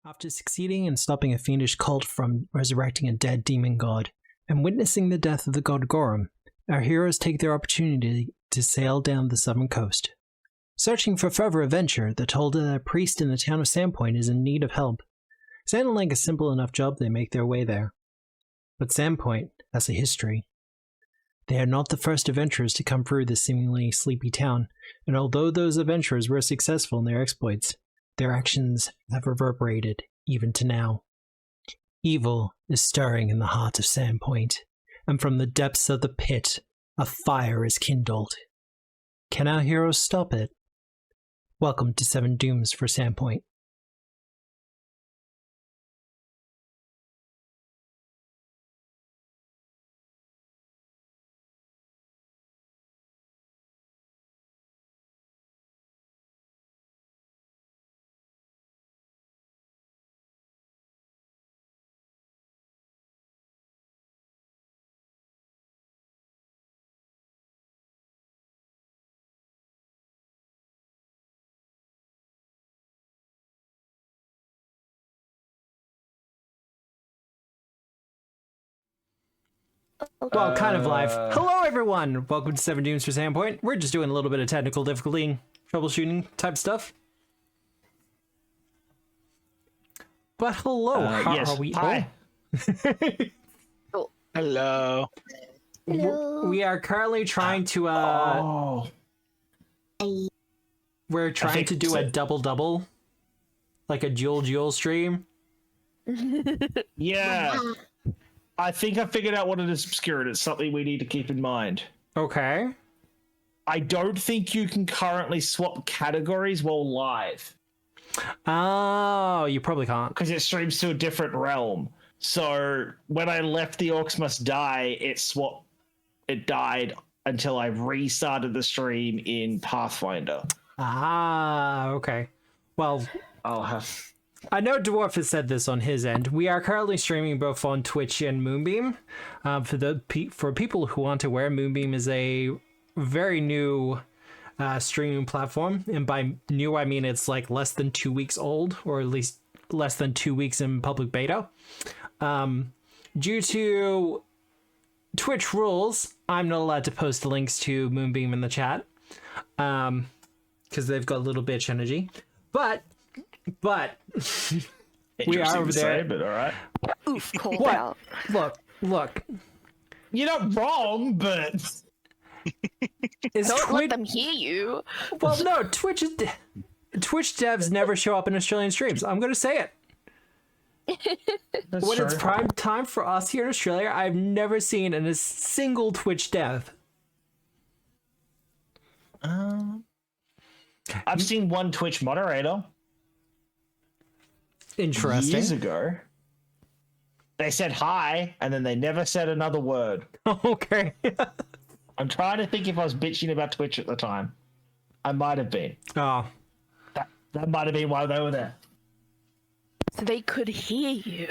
After succeeding in stopping a fiendish cult from resurrecting a dead demon god and witnessing the death of the god Gorum, our heroes take their opportunity to sail down the southern coast. Searching for further adventure, they're told that a priest in the town of Sandpoint is in need of help. Sounding like a simple enough job, they make their way there. But Sandpoint has a history. They are not the first adventurers to come through this seemingly sleepy town, and although those adventurers were successful in their exploits, their actions have reverberated even to now. Evil is stirring in the heart of Sandpoint, and from the depths of the pit, a fire is kindled. Can our heroes stop it? Welcome to 7 Dooms for Sandpoint. Well, kind of live. Hello, everyone! Welcome to 7 Dooms for Sandpoint. We're just doing a little bit of technical difficulty, troubleshooting type stuff. But hello, how yes. are we? Hi. Oh. Hello. Hello. We are currently trying to, we're trying to do a double-double, like a dual stream. Yeah. I think I figured out what it is, Obscura. It's something we need to keep in mind. Okay. I don't think you can currently swap categories while live, Oh, you probably can't. because it streams to a different realm. So when I left the Orcs Must Die, it died until I restarted the stream in Pathfinder. Ah, okay. Well, I'll have... I know Dwarf has said this on his end. We are currently streaming both on Twitch and Moonbeam. For people who aren't aware, Moonbeam is a very new streaming platform, and by new I mean it's like less than 2 weeks old, or at least less than 2 weeks in public beta. Due to Twitch rules, I'm not allowed to post links to Moonbeam in the chat, because they've got little bitch energy. But we are over there. But all right. Oof, called What? out. Look. You're not wrong, but Is Don't let Twitch? them hear you. Well, no. Twitch devs never show up in Australian streams. I'm gonna say it. that's When true. it's prime time for us here in Australia, I've never seen a single Twitch dev. I've seen one Twitch moderator Interesting. years ago. They said hi, and then they never said another word. Okay. I'm trying to think if I was bitching about Twitch at the time. I might have been. Oh. That might have been why they were there. So they could hear you.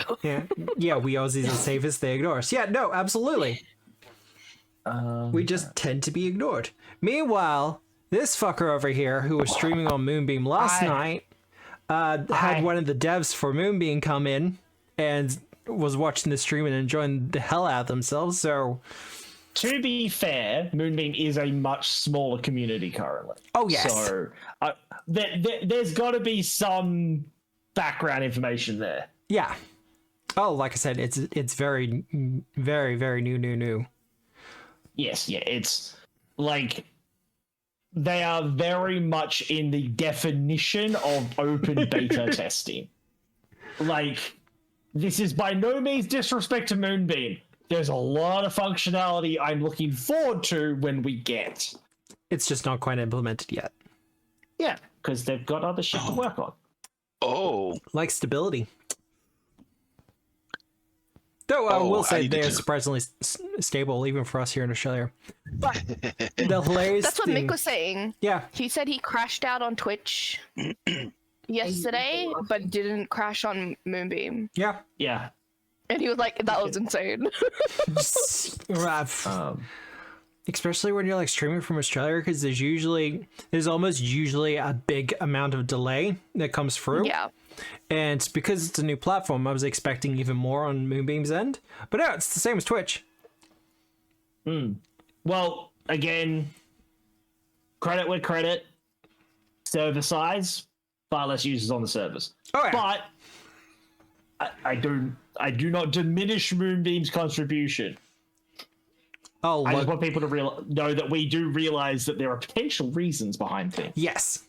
Yeah, we Aussies are safest, they ignore us. Yeah, no, absolutely. We just tend to be ignored. Meanwhile, this fucker over here, who was streaming on Moonbeam last night, had one of the devs for Moonbeam come in and was watching the stream and enjoying the hell out of themselves, so... To be fair, Moonbeam is a much smaller community currently. Oh, yes. So there's got to be some background information there. Yeah. Oh, like I said, it's very, very, very new. Yes, yeah, it's like they are very much in the definition of open beta testing. Like, this is by no means disrespect to Moonbeam. There's a lot of functionality I'm looking forward to when we get. It's just not quite implemented yet. Yeah, because they've got other shit to work on. Oh. Like stability. Though I will say they're surprisingly stable, even for us here in Australia. But the hilarious That's what thing... Mick was saying. Yeah. He said he crashed out on Twitch yesterday, but didn't crash on Moonbeam. Yeah. Yeah. And he was like, that was insane. especially when you're like streaming from Australia, because there's almost usually a big amount of delay that comes through. Yeah. And because it's a new platform, I was expecting even more on Moonbeam's end. But no, it's the same as Twitch. Well, again, credit where credit. Server size, far less users on the servers. Oh, yeah. But I do not diminish Moonbeam's contribution. Oh, I just want people to know that we do realize that there are potential reasons behind things. yes.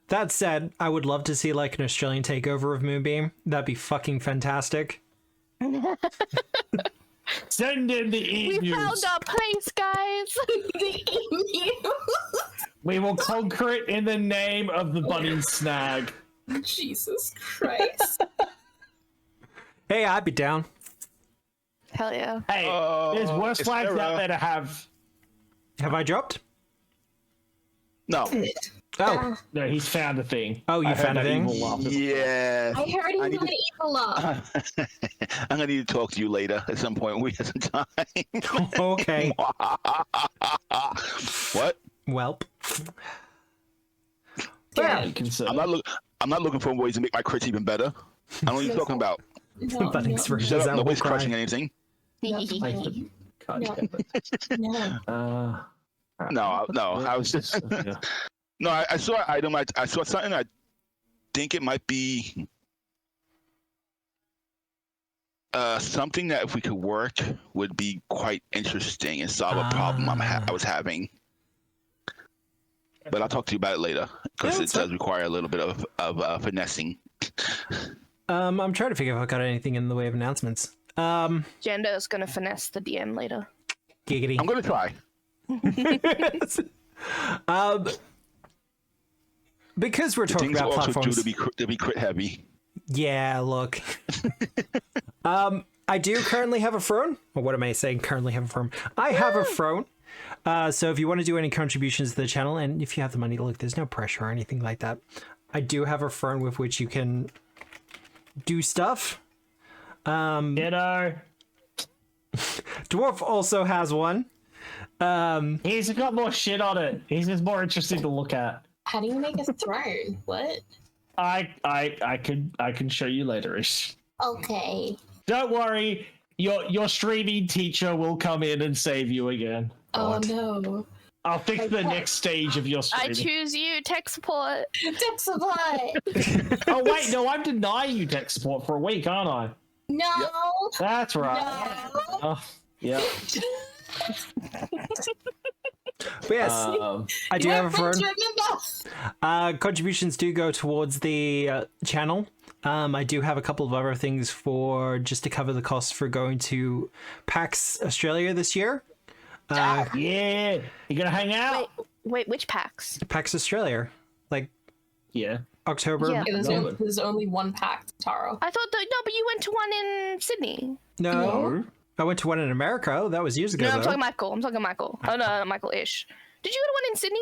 That said, I would love to see like an Australian takeover of Moonbeam. That'd be fucking fantastic. Send in the emus. We found our place, guys. The emu. We will conquer it in the name of the bunny snag. Jesus Christ. Hey, I'd be down. Hell yeah. Hey, there's worse flags out there to have. Have I dropped? No. Oh, No, he's found a thing. Oh, you I heard found a that thing? evil laughter. Yeah. I heard he I was need an evil laugh. I'm gonna need to talk to you later at some point when we have some time. okay. What? Welp. Yeah. You can say. I'm not looking for ways to make my crits even better. I don't know what you're talking about. No, Budding's no, version Shut is up, that nobody's will crushing cry. anything. No. No, I was just no. I saw an item. I saw something. I think it might be something that if we could work would be quite interesting and solve a problem I was having. But I'll talk to you about it later because Yeah, it does require a little bit of finessing. I'm trying to figure out if I got anything in the way of announcements. Jenda's gonna finesse the DM later. Giggity. I'm gonna try. Because we're talking Things about also platforms. due to be crit heavy. Yeah, look. I do currently have a throne. Or what am I saying? Currently have a throne. I have a throne. So if you want to do any contributions to the channel, and if you have the money, look, there's no pressure or anything like that. I do have a throne with which you can do stuff. Ditto. Dwarf also has one. He's got more shit on it. He's just more interesting to look at. How do you make a throne? What? I can show you later. Ish. Okay. Don't worry, your streaming teacher will come in and save you again. Oh no. I'll fix the next stage of your I streaming. choose you, tech support. Tech supply. Oh wait, no, I'm denying you tech support for a week, aren't I? No. That's right. No. Oh, yeah. But yes, I do have a throne. Remember. Contributions do go towards the channel. I do have a couple of other things for just to cover the costs for going to PAX Australia this year. Yeah, you gonna hang out? Wait, which packs? PAX Australia, like Yeah. October. Yeah. There's only one pack, Taro. I thought no, but you went to one in Sydney. No, I went to one in America. Oh, that was years ago. No, I'm though. talking Michael. Oh no, not Michael-ish. Did you go to one in Sydney?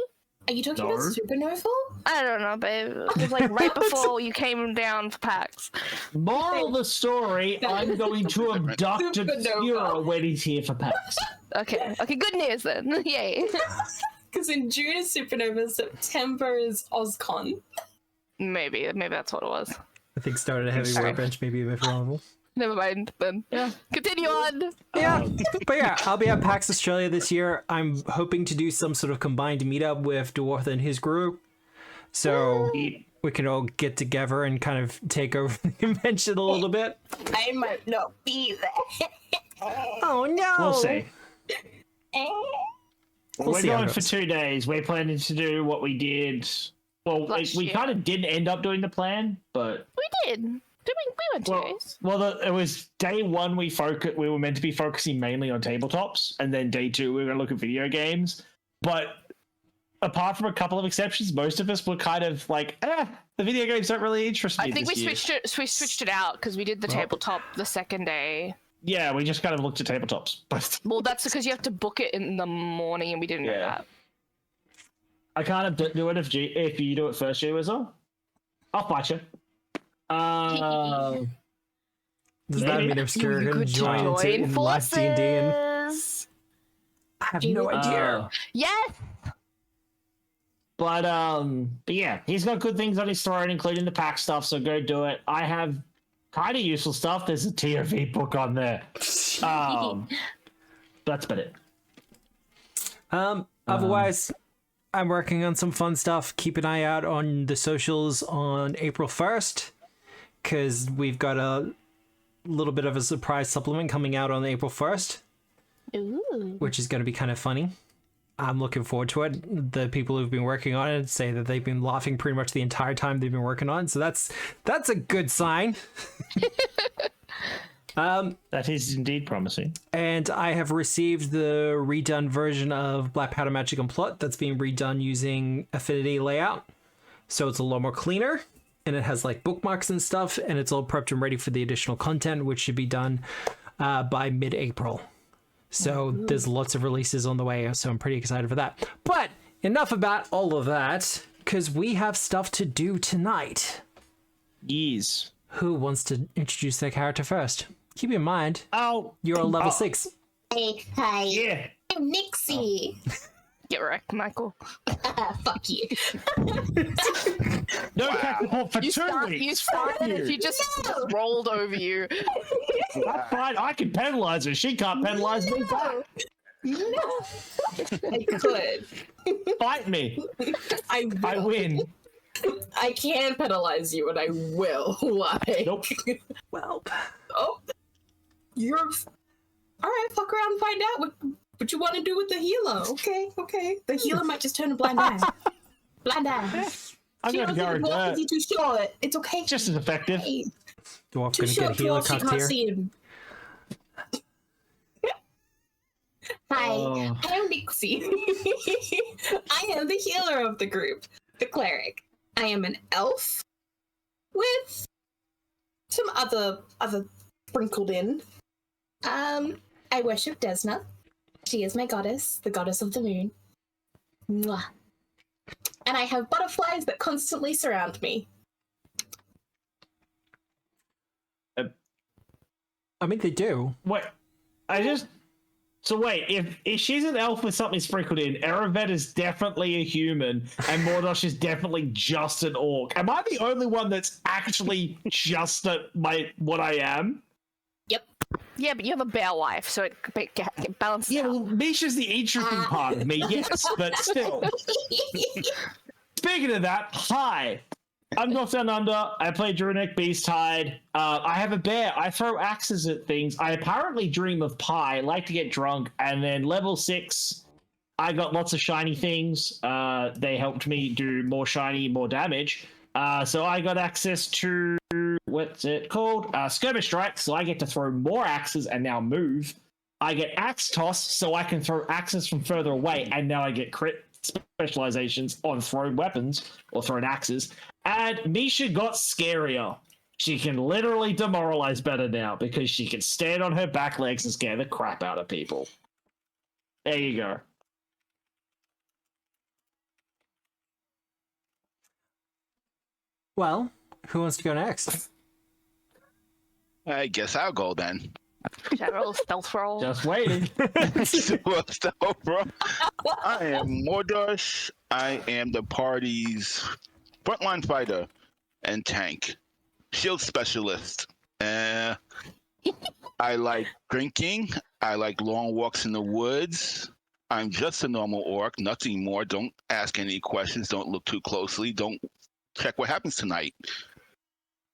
Are you talking about Supernova? I don't know, but it was like right before you came down for PAX. Moral of the story: I'm going to abduct Obscura when he's here for PAX. Okay, good news then. Yay. Because in June is Supernova, September is OzCon. Maybe that's what it was. I think started a heavy Sorry. workbench, maybe a bit vulnerable. Never mind then. Yeah. Continue on. Yeah, but yeah, I'll be at PAX Australia this year. I'm hoping to do some sort of combined meetup with Dwarf and his group, so we can all get together and kind of take over the convention a little bit. I might not be there. Oh no! We'll see. We'll We're see how it going for goes. 2 days. We're planning to do what we did. Well, Last we year. kind of didn't end up doing the plan, but We did. We went 2 days. it was day one. We were meant to be focusing mainly on tabletops, and then day 2 we were going to look at video games. But apart from a couple of exceptions, most of us were kind of like, the video games don't really interest me. I think this we year. switched it out because we did the tabletop the second day. Yeah, we just kind of looked at tabletops. Well, that's because you have to book it in the morning, and we didn't know Yeah. that. I can't do it if you do it first, G-Wizard. I'll fight you. Does that mean Obscura You can could join into in live D&D? And... I have no idea. Yes. But yeah, he's got good things on his throne, including the pack stuff. So go do it. I have kind of useful stuff. There's a TOV book on there. That's about it. Otherwise, I'm working on some fun stuff. Keep an eye out on the socials on April 1st, because we've got a little bit of a surprise supplement coming out on April 1st, which is going to be kind of funny. I'm looking forward to it. The people who've been working on it say that they've been laughing pretty much the entire time they've been working on it, so that's a good sign. That is indeed promising. And I have received the redone version of Black Powder Magic and Plot that's being redone using Affinity layout. So it's a lot more cleaner, and it has like bookmarks and stuff, and it's all prepped and ready for the additional content, which should be done by mid-April. So there's lots of releases on the way, so I'm pretty excited for that. But enough about all of that, because we have stuff to do tonight. Yes. Who wants to introduce their character first? Keep in mind, you're a Oh. level 6. Hey, hi. Yeah. I'm Nixie. Get wrecked, Michael. Fuck you. No tech support for 2 weeks. You started if you just rolled over you. That's fine. I can penalize her. She can't penalize me back. No. I could. Fight me. I will. I win. I can penalize you, and I will. Why? Nope. Well, Oh, you're all right. Fuck around and find out what you want to do with the healer. Okay. The healer might just turn a blind eye. Blind eye. I'm She gonna knows that go the dwarf dirt. is too short. It's okay. Just as effective. Hey, dwarf too gonna short get healer dwarf. She cucked can't here. see him. Hi, Oh. I am Nixie. I am the healer of the group, the cleric. I am an elf with some other sprinkled in. I worship Desna. She is my goddess, the goddess of the moon. Mwah. And I have butterflies that constantly surround me. I mean, they do. Wait. So wait, if she's an elf with something sprinkled in, Erevet is definitely a human, and Mordosh is definitely just an orc. Am I the only one that's actually just what I am? Yeah, but you have a bear wife, so it balances Yeah, out. well, Misha's the interesting part of me, yes, but still. Speaking of that, hi. I'm North Down Under. I play Druinic Beasthide. I have a bear. I throw axes at things. I apparently dream of pie, like to get drunk, and then level 6, I got lots of shiny things. They helped me do more shiny, more damage. So I got access to, what's it called? Skirmish Strike, so I get to throw more axes and now move. I get Axe Toss, so I can throw axes from further away, and now I get crit specializations on thrown weapons, or thrown axes. And Misha got scarier. She can literally demoralize better now, because she can stand on her back legs and scare the crap out of people. There you go. Well, who wants to go next? I guess I'll go then. General stealth roll. Just waiting. So, bro, I am Mordosh. I am the party's frontline fighter and tank. Shield specialist. I like drinking. I like long walks in the woods. I'm just a normal orc, nothing more. Don't ask any questions. Don't look too closely. Don't check what happens tonight.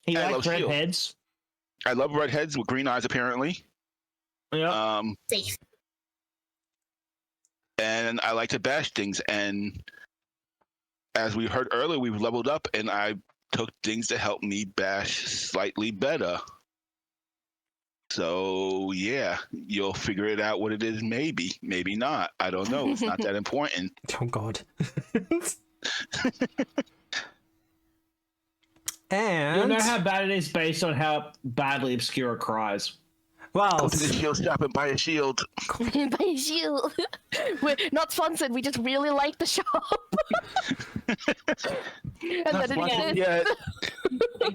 He I likes love shield. redheads. I love redheads with green eyes, apparently. Yeah. Safe. And I like to bash things. And as we heard earlier, we've leveled up, and I took things to help me bash slightly better. So, yeah, you'll figure it out what it is, maybe. Maybe not. I don't know. It's not that important. Oh, God. And... You'll know how bad it is based on how badly Obscura cries. Well, Go to the shield shop and buy a shield. By shield. We're not sponsored, we just really like the shop. And Not then it sponsored exists.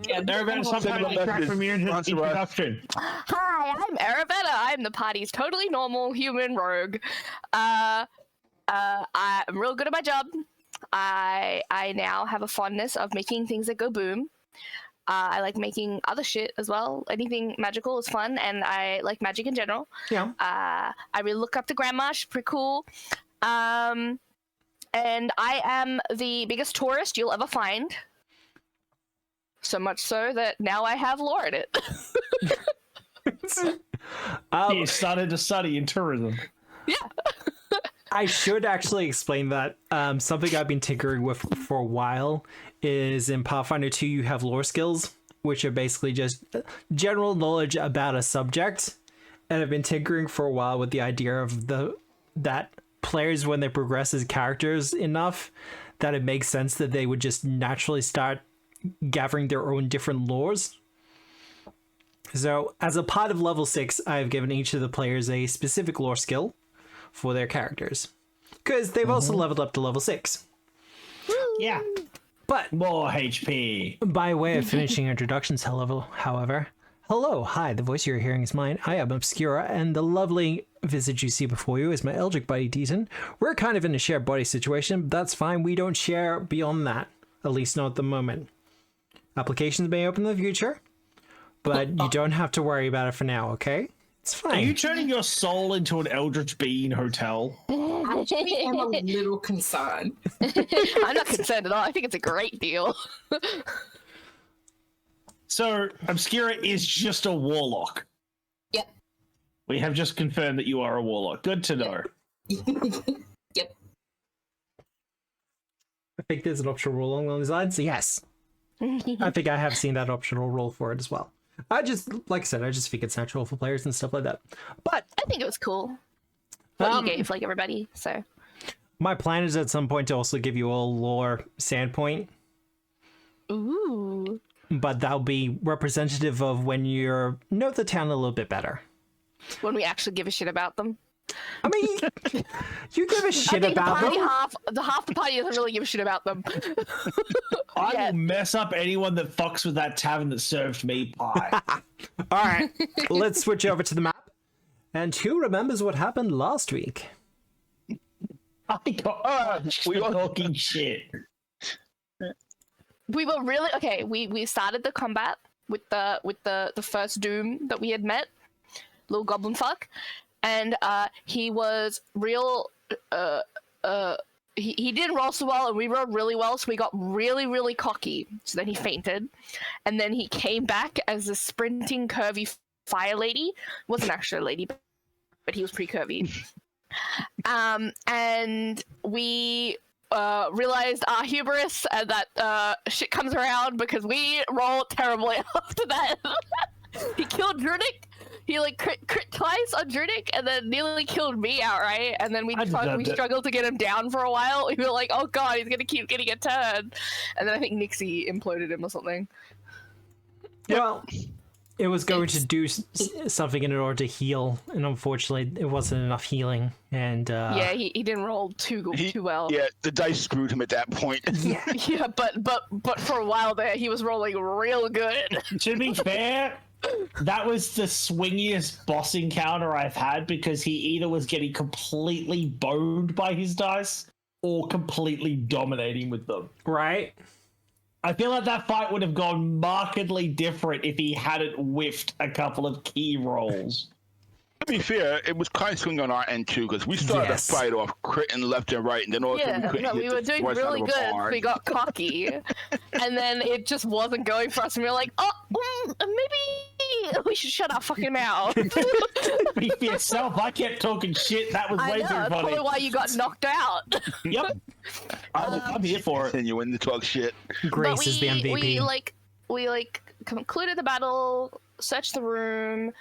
yet. Everybody, sometimes I track from your introduction. Hi, I'm Arabetta. I'm the party's totally normal human rogue. I'm real good at my job. I now have a fondness of making things that go boom. I like making other shit as well. Anything magical is fun, and I like magic in general. Yeah. I really look up to Grandma. She's pretty cool. And I am the biggest tourist you'll ever find. So much so that now I have lore in it. He started to study in tourism. Yeah. I should actually explain that. Something I've been tinkering with for a while is in Pathfinder 2 you have lore skills, which are basically just general knowledge about a subject. And I've been tinkering for a while with the idea of that players, when they progress as characters enough, that it makes sense that they would just naturally start gathering their own different lores. So as a part of level 6, I've given each of the players a specific lore skill for their characters, because they've also leveled up to level 6. Yeah. But More HP. by way of finishing introductions, however, hello, hi, the voice you're hearing is mine. I am Obscura, and the lovely visage you see before you is my Eldritch buddy, Deaton. We're kind of in a shared body situation, but that's fine. We don't share beyond that, at least not at the moment. Applications may open in the future, but you don't have to worry about it for now, okay? It's fine. Are you turning your soul into an Eldritch Bean hotel? Actually, I'm a little concerned. I'm not concerned at all. I think it's a great deal. So, Obscura is just a warlock. Yep. We have just confirmed that you are a warlock. Good to know. Yep. I think there's an optional rule along those lines. Yes. I think I have seen that optional rule for it as well. Like I said, I just think it's natural for players and stuff like that. But I think it was cool what you gave like everybody. So my plan is at some point to also give you all lore Sandpoint, ooh, but that'll be representative of when you know the town a little bit better. when we actually give a shit about them. I mean, you give a shit I think about them. half the party doesn't really give a shit about them. I Yeah. will mess up anyone that fucks with that tavern that served me pie. All right, let's switch over to the map. And who remembers what happened last week? I got we all- talking shit. We were really okay. We started the combat with the first Doom that we had met, little goblin fuck, and he was real. He didn't roll so well, and we rolled really well, so we got really cocky. So then he fainted, and then he came back as a sprinting, curvy fire lady. Wasn't actually a lady, but he was pretty curvy. And we realized our hubris and that shit comes around because we rolled terribly after that. He killed Druidic. He like crit twice on Druidic and then nearly killed me outright. And then we struggled to get him down for a while. We were like, oh god, he's gonna keep getting a turn. And then I think Nixie imploded him or something. Well, it was going to do something in order to heal, and unfortunately, it wasn't enough healing. And Yeah, he didn't roll too well. Yeah, the dice screwed him at that point. yeah, Yeah, but for a while there, he was rolling real good. To be fair, that was the swingiest boss encounter I've had because he either was getting completely boned by his dice or completely dominating with them. right. I feel like that fight would have gone markedly different if he hadn't whiffed a couple of key rolls. To be fair, it was kind of swing on our end too, because we started Yes. the fight off critting left and right, and then all of a sudden Yeah, we couldn't no, hit we the were doing worst out really of a good. barn. We got cocky, and then it just wasn't going for us, and we were like, "Oh, maybe we should shut our fucking mouth." Be for yourself, I kept talking shit. That was I way know, too that's funny. probably why you got knocked out. Yep. I'm here for it. Continuing to talk shit. Grace But is the MVP. we concluded the battle, searched the room,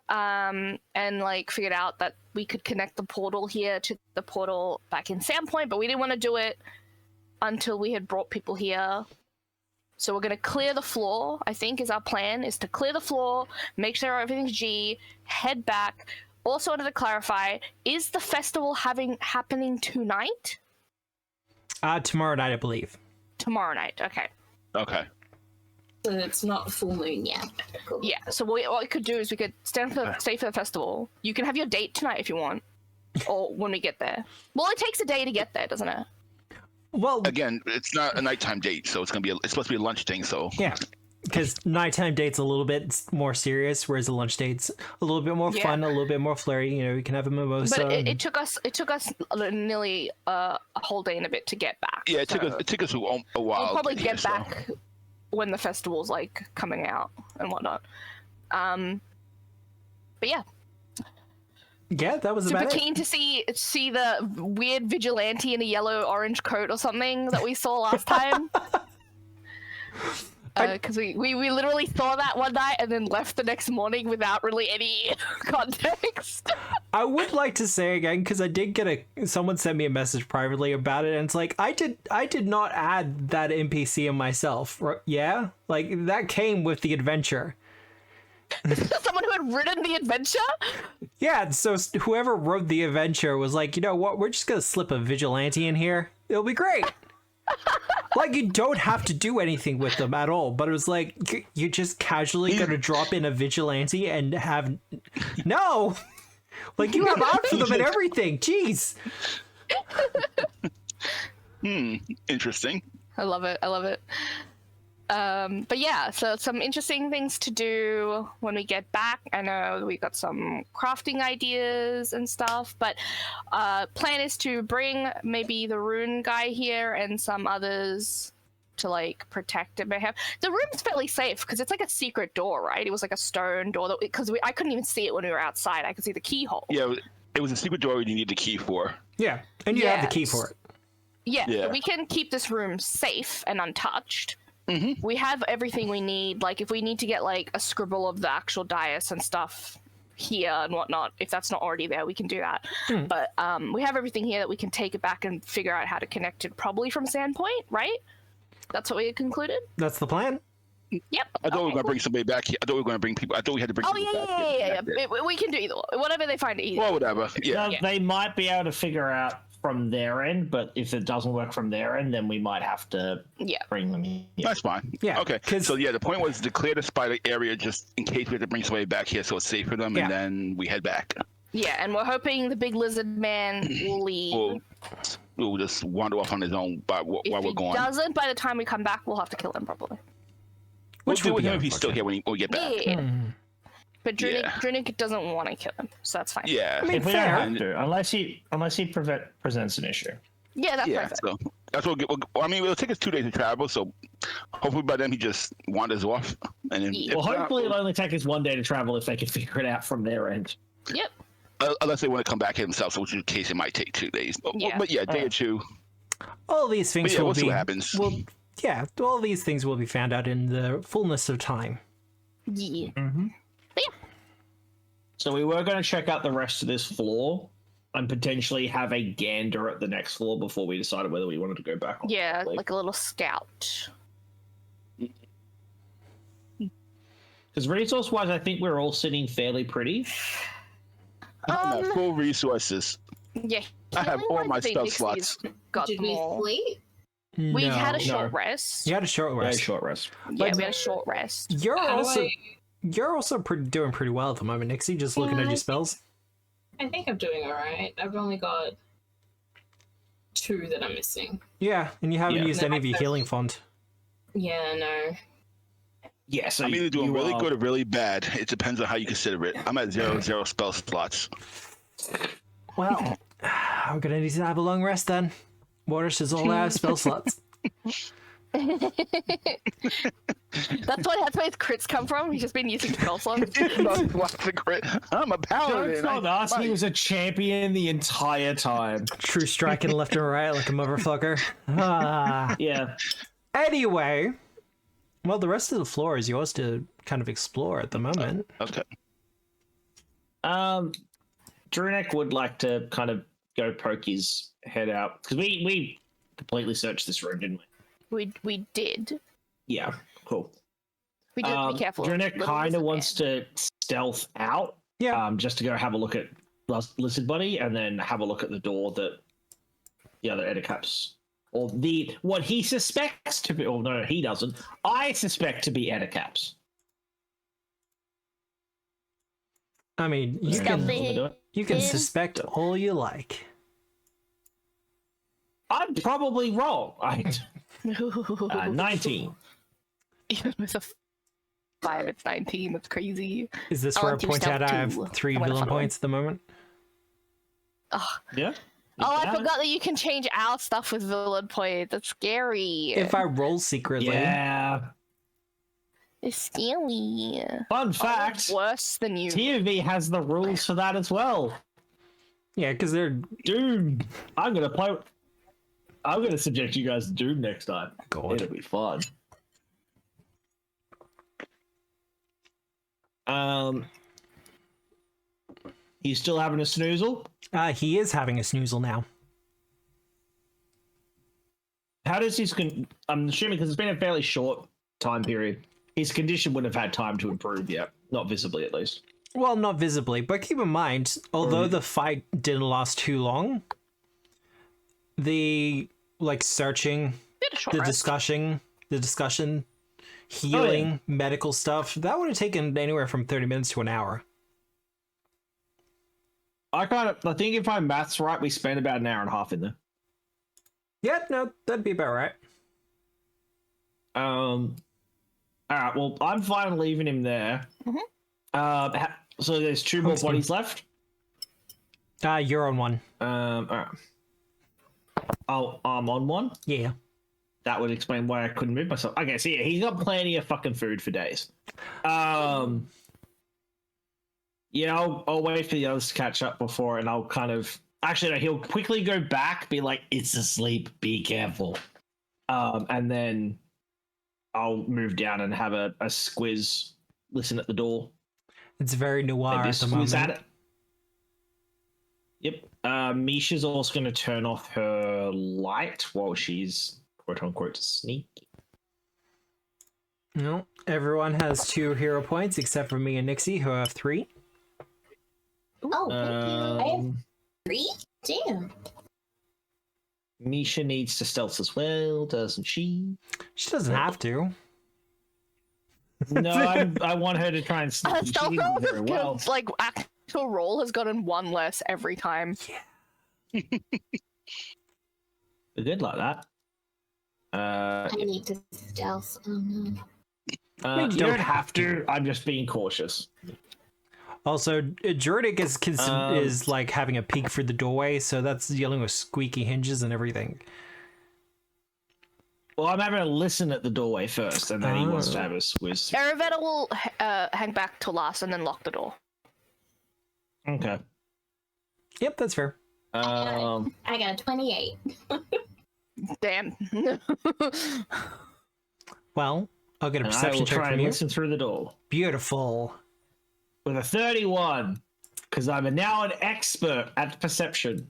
and like figured out that we could connect the portal here to the portal back in Sandpoint, but we didn't want to do it until we had brought people here. So we're gonna clear the floor, I think is our plan, is to clear the floor, make sure everything's G, head back. Also wanted to clarify, is the festival happening tonight? Tomorrow night, I believe. Tomorrow night, okay. Okay. So it's not full moon yet. Cool. Yeah, so what we could do is we could stay for the festival. You can have your date tonight if you want, or when we get there. Well, it takes a day to get there, doesn't it? Well, Again, it's not a nighttime date, so it's supposed to be a lunch thing. So yeah, because nighttime date's a little bit more serious, whereas the lunch date's a little bit more fun, a little bit more flirty. You know, we can have a mimosa. But it took us nearly a whole day and a bit to get back. yeah, it took us a while. We'll probably to get back when the festival's like coming out and whatnot. But yeah. Yeah, that was Super about it. keen to see the weird vigilante in a yellow-orange coat or something that we saw last time. Because we literally saw that one night and then left the next morning without really any context. I would like to say again, because I did get someone sent me a message privately about it, and it's like I did not add that NPC in myself. Yeah, like that came with the adventure. Someone who had written the adventure? Yeah, so whoever wrote the adventure was like, you know what, we're just gonna slip a vigilante in here. It'll be great. Like, you don't have to do anything with them at all, but it was like, you're just casually gonna drop in a vigilante and have... No! Like, you have arms for them and everything, jeez! Interesting. I love it. But yeah, so some interesting things to do when we get back. I know we got some crafting ideas and stuff, but plan is to bring maybe the rune guy here and some others to like protect it. The room's fairly safe because it's like a secret door, right? It was like a stone door because I couldn't even see it when we were outside. I could see the keyhole. Yeah, it was a secret door you need the key for. Yeah, and you have the key for it. Yeah, Yeah. so we can keep this room safe and untouched. Mm-hmm. We have everything we need. Like, if we need to get like a scribble of the actual dais and stuff here and whatnot, if that's not already there, we can do that. But we have everything here that we can take it back and figure out how to connect it, probably from Sandpoint, right? That's what we had concluded. That's the plan. Yep. I thought we were going to bring somebody back here. I thought we were going to bring people. I thought we had to bring Oh people back yeah. here. We can do either. Whatever they find easy. Well, whatever. Yeah. Now, they might be able to figure out from their end, but if it doesn't work from their end, then we might have to bring them here. That's fine. Yeah, Okay. So yeah, the point was to clear the spider area just in case we have to bring somebody back here, so it's safe for them, and then we head back. Yeah, and we're hoping the big lizard man will leave. We'll just wander off on his own while we're gone. If he doesn't, by the time we come back, we'll have to kill him probably. We'll do with him if he's still here when we get back. Yeah. But Drunik doesn't want to kill him, so that's fine. Yeah. I mean, If we fair. don't have to, unless he presents an issue. Yeah, that's perfect. So that's what I mean. It'll take us 2 days to travel, so hopefully by then he just wanders off. And then, Yeah. Well, hopefully it'll only take us 1 day to travel if they can figure it out from their end. Yep. unless they want to come back themselves, which is the case, it might take 2 days. But yeah, a day or two. All these things will we'll be. see what happens. All these things will be found out in the fullness of time. Yeah. Mm-hmm. But yeah. So we were going to check out the rest of this floor and potentially have a gander at the next floor before we decided whether we wanted to go back. Yeah, like a little scout. Because resource-wise, I think we're all sitting fairly pretty. I have full resources. Yeah. I have all my Healing-wise, spell Dixie's slots. Got Did them we all. sleep? We had a No. short rest. You had a short Very rest. short rest. Yeah, we had a short rest. You're How do also I- you're also doing pretty well at the moment, Nixie. Just looking at your spells. I think I'm doing alright. I've only got 2 that I'm missing. Yeah, and you haven't Yeah. used any of your healing font. Yeah, no. Yeah, so I'm either doing you really are- good or really bad. It depends on how you consider it. I'm at 0 spell slots. Well, we're gonna need to have a long rest then. Waters is all out of spell slots. That's where his crits come from. He's just been using spell slots. I'm a paladin. Joke's on us. He might- was a champion the entire time. True striking left and right like a motherfucker. Ah. Yeah. Anyway, well, the rest of the floor is yours to kind of explore at the moment. Okay. Drunek would like to kind of go poke his head out because we completely searched this room, didn't we? We did. Yeah, cool. We did. Be careful. Drunek Little kind lizard of wants to stealth out. Yeah. Just to go have a look at Lizard Buddy and then have a look at the door that the other Edicaps or what he suspects to be. Oh no, he doesn't. I suspect to be Edicaps. I mean, you can suspect all you like. I'm probably wrong. 19. Even with a 5, it's 19. That's crazy. Is this where I point out I have 3 villain points at the moment? Oh. Yeah. Oh, I forgot that you can change our stuff with villain points. That's scary. If I roll secretly. Yeah. It's scary. Fun fact. Worse than you. TOV has the rules for that as well. Yeah, because they're... Doom. I'm gonna subject you guys to Doom next time. God. It'll be fun. He's still having a snoozle? He is having a snoozle now. How does his... I'm assuming because it's been a fairly short time period. His condition wouldn't have had time to improve yet. Not visibly, at least. Well, not visibly, but keep in mind, although the fight didn't last too long, the, like, searching, the discussion, healing, medical stuff, that would have taken anywhere from 30 minutes to an hour. I think if my math's right, we spent about an hour and a half in there. Yeah, no, that'd be about right. Alright, well, I'm fine leaving him there. Mm-hmm. So there's 2 more bodies left? You're on one. Alright. Oh, I'm on one? Yeah. That would explain why I couldn't move myself. Okay, so yeah, he's got plenty of fucking food for days. Yeah, I'll wait for the others to catch up before, and I'll kind of... Actually, no, he'll quickly go back, be like, it's asleep, be careful. And then I'll move down and have a squiz, listen at the door. It's very noir at the moment. At it. Yep. Misha's also going to turn off her light while she's quote-unquote sneaky. No, everyone has 2 hero points except for me and Nixie, who have 3. Oh, thank you. I have 3? Damn. Misha needs to stealth as well, doesn't she? She doesn't have to. No, I want her to try and sneak. Stealth roll is good. Like, actual roll has gotten 1 less every time. Yeah. They're good like that. I need to stealth. Oh no. You don't have to. I'm just being cautious. Also, Druidic is like having a peek through the doorway, so that's dealing with squeaky hinges and everything. Well, I'm having a listen at the doorway first, and then he wants to have a squiz. Aravetta will hang back to last and then lock the door. Okay. Yep, that's fair. I got a 28. Damn. Well, I'll get a perception check from you. Listen through the door. Beautiful. With a 31, because I'm now an expert at perception.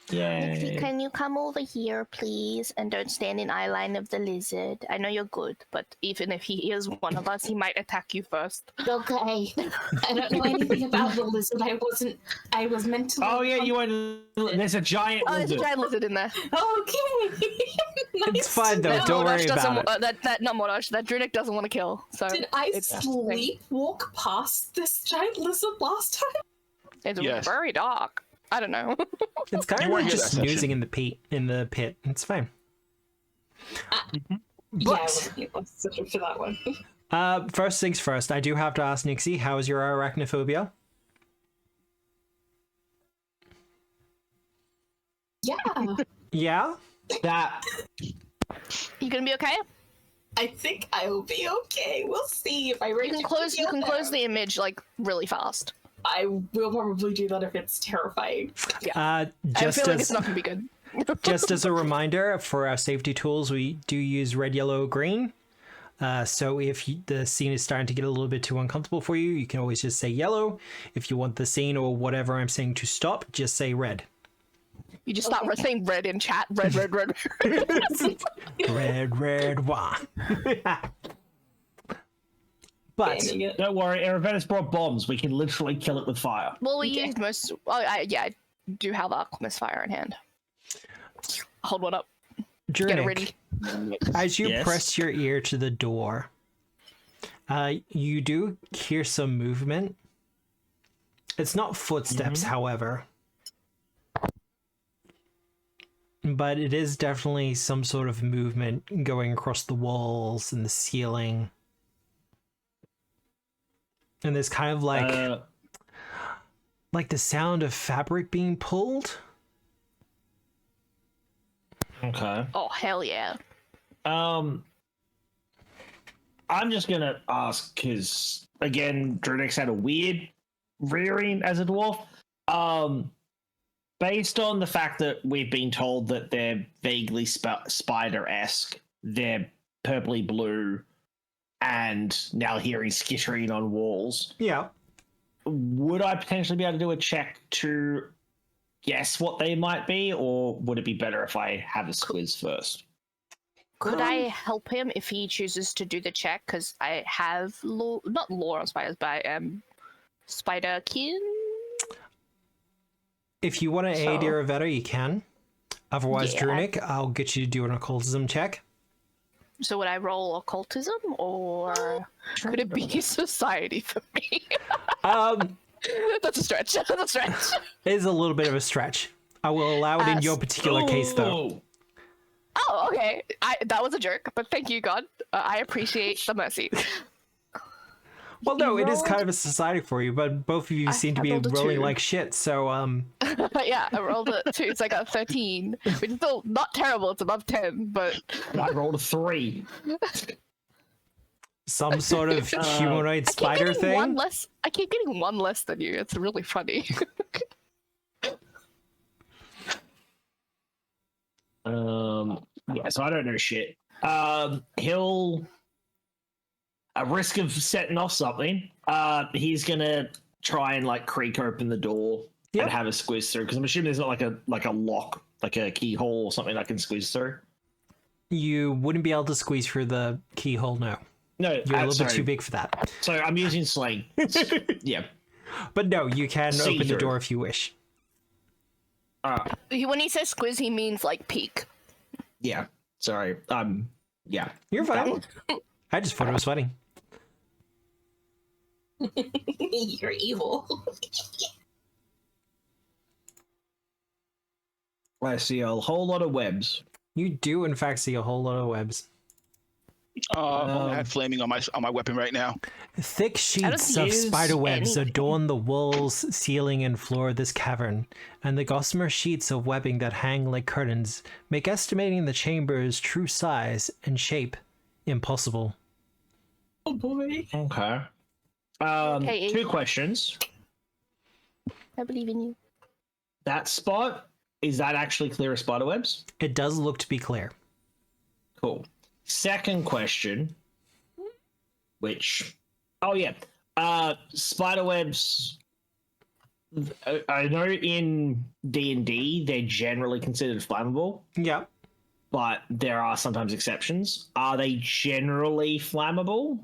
Yay. Can you come over here, please, and don't stand in eye line of the lizard? I know you're good, but even if he is one of us, he might attack you first. Okay. I don't know anything about the lizard. I was meant to... Oh, yeah, you went... There's a giant lizard. There's a giant lizard in there. Okay. Nice. It's fine, though. Don't worry about it. Not Modosh. That Druidic doesn't want to kill. So did I sleepwalk past this giant lizard last time? It's very dark. I don't know. It's kind of like just snoozing in the pit. It's fine. Yeah, I wasn't for that one. First things first, I do have to ask Nixie, how is your arachnophobia? Yeah. Yeah? That... You gonna be okay? I think I will be okay. We'll see if I You can close the image like really fast. I will probably do that if it's terrifying. Yeah. I feel like it's not gonna be good. Just as a reminder, for our safety tools, we do use red, yellow, green. So if the scene is starting to get a little bit too uncomfortable for you, you can always just say yellow. If you want the scene or whatever I'm saying to stop, just say red. You just start saying red in chat. Red. red, wah. But don't worry, Aravetta's brought bombs. We can literally kill it with fire. Well, we used most... I do have Alchemist Fire in hand. Hold one up. Get it ready. as you Yes. press your ear to the door, you do hear some movement. It's not footsteps, however. But it is definitely some sort of movement going across the walls and the ceiling. And there's kind of like the sound of fabric being pulled. Okay. Oh, hell yeah. I'm just gonna ask because again, Dronix had a weird rearing as a dwarf. Based on the fact that we've been told that they're vaguely spider-esque, they're purpley blue, and now hearing skittering on walls. Yeah. Would I potentially be able to do a check to guess what they might be, or would it be better if I have a squiz first? Could I help him if he chooses to do the check? Because I have not lore on spiders, but I am spider-kin. If you want to aid So- Iravetta, you can. Otherwise, Yeah. Drunic, I'll get you to do an occultism check. So would I roll occultism, or could it be society for me? That's a stretch. That's a stretch. It is a little bit of a stretch. I will allow it in your particular case, though. Oh, okay. That was a jerk, but thank you, God. I appreciate the mercy. Well, no, You it is rolled- kind of a society for you, but both of you seem to I be rolled a rolling 2. like shit, so, Yeah, I rolled a 2. It's like a 13, which is still not terrible. It's above 10, but I rolled a 3. some sort of humanoid spider thing. I keep getting one less than you. It's really funny. Yeah, so I don't know shit. He'll, at risk of setting off something, he's gonna try and like creak open the door Yep. and have a squeeze through, because I'm assuming there's not like a lock, like a keyhole or something I can squeeze through. You wouldn't be able to squeeze through the keyhole, no. No, You're a little bit too big for that. So I'm using sling. Yeah. But no, you can See open the through. door if you wish. When he says squiz, he means like peek. Yeah. Sorry. Yeah. You're fine. I just thought it was funny. You're evil. I see a whole lot of webs. You do, in fact, see a whole lot of webs. I have flaming on my weapon right now. Thick sheets don't of use spider webs anything. adorn the walls, ceiling, and floor of this cavern, and the gossamer sheets of webbing that hang like curtains make estimating the chamber's true size and shape impossible. Oh boy. Okay. Okay. 2 questions. I believe in you. That spot, is that actually clear of spider webs? It does look to be clear. Cool. Second question, which, oh yeah, spider webs. I know in D&D they're generally considered flammable, Yeah. but there are sometimes exceptions. Are they generally flammable?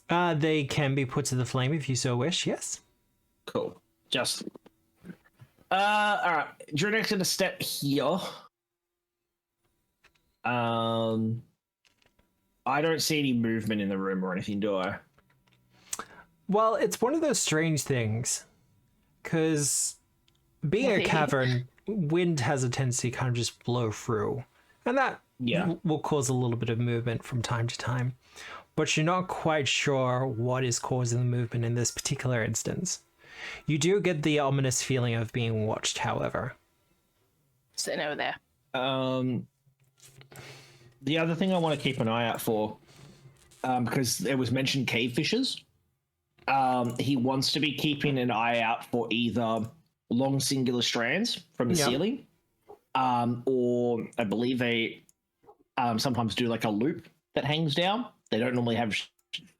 They can be put to the flame if you so wish, yes. Cool. Just all right. Drunek's gonna step here. I don't see any movement in the room or anything, do I? Well, it's one of those strange things, because being a Okay. cavern, wind has a tendency to kind of just blow through, and that Yeah. will cause a little bit of movement from time to time, but you're not quite sure what is causing the movement in this particular instance. You do get the ominous feeling of being watched, however. Sitting over there. The other thing I want to keep an eye out for, because it was mentioned cave fishes. He wants to be keeping an eye out for either long singular strands from the Yep. ceiling, or I believe they sometimes do like a loop that hangs down. They don't normally have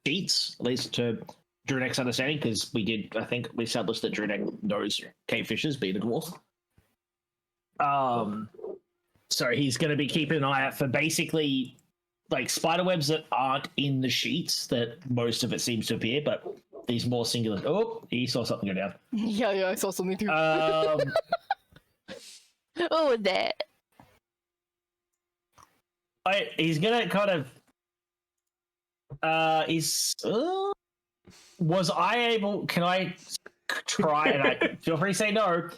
sheets, at least to Drunek's understanding, because I think we established that Drunek knows cave fishes, being a dwarf. So he's going to be keeping an eye out for basically like spider webs that aren't in the sheets that most of it seems to appear, but these more singular. Oh, he saw something go down. Yeah, I saw something too. Um, Oh, that. He's gonna kind of. Was I able? Can I try? And I feel free to say no.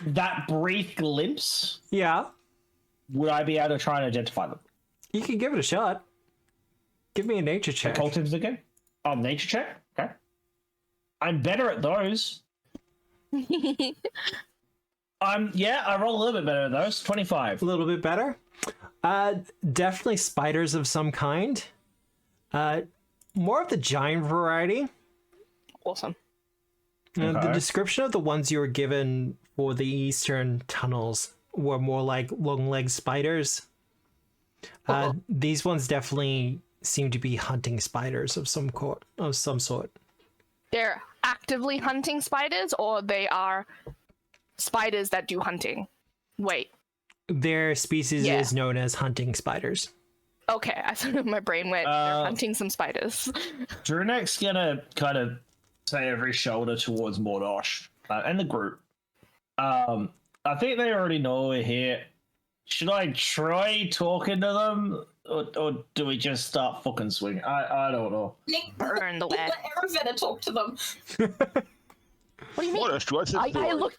That brief glimpse. Yeah. Would I be able to try and identify them? You can give it a shot. Give me a nature check. Occultism again? Oh, nature check? Okay. I'm better at those. I roll a little bit better at those. 25. A little bit better. Definitely spiders of some kind. More of the giant variety. Awesome. The description of the ones you were given for the eastern tunnels were more like long-legged spiders. These ones definitely seem to be hunting spiders of some sort. They're actively hunting spiders, or they are spiders that do hunting? Wait. Their species is known as hunting spiders. Okay, I thought my brain went, they're hunting some spiders. Drunek's gonna kind of say over his shoulder towards Mordosh and the group. I think they already know we're here. Should I try talking to them, or do we just start fucking swinging? I don't know. Nick, Burn the let web. Aravetta talk to them. What do you mean? I look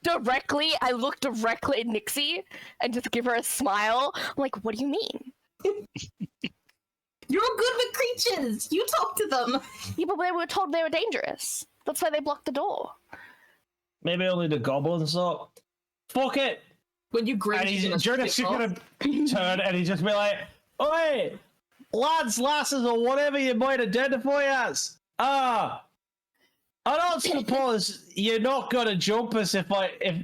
directly at Nixie and just give her a smile. I'm like, what do you mean? You're good with creatures. You talk to them. Yeah, but they were told they were dangerous. That's why they blocked the door. Maybe only the goblins thought. Fuck it. When you grin, And Drunek's gonna turn and he's just be like, "Oi, lads, lasses, or whatever you might identify as. I don't suppose you're not gonna jump us if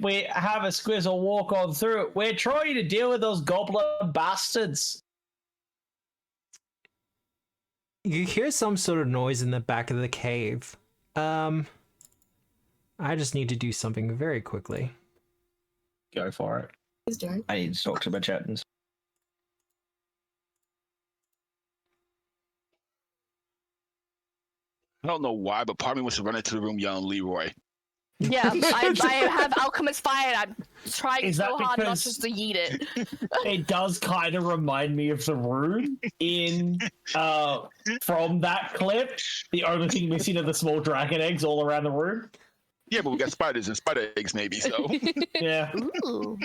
we have a squizzle walk on through it. We're trying to deal with those goblin bastards." You hear some sort of noise in the back of the cave. I just need to do something very quickly. Go for it. He's doing. I need to talk to my chatons. I don't know why, but part of me wants to run into the room yelling Leroy. Yeah, I have Alchemist Fire. I'm trying so hard not because- just to yeet it. It does kind of remind me of the rune in from that clip. The only thing missing are the small dragon eggs all around the room. Yeah, but we got spiders and spider eggs, maybe. So Yeah. Ooh.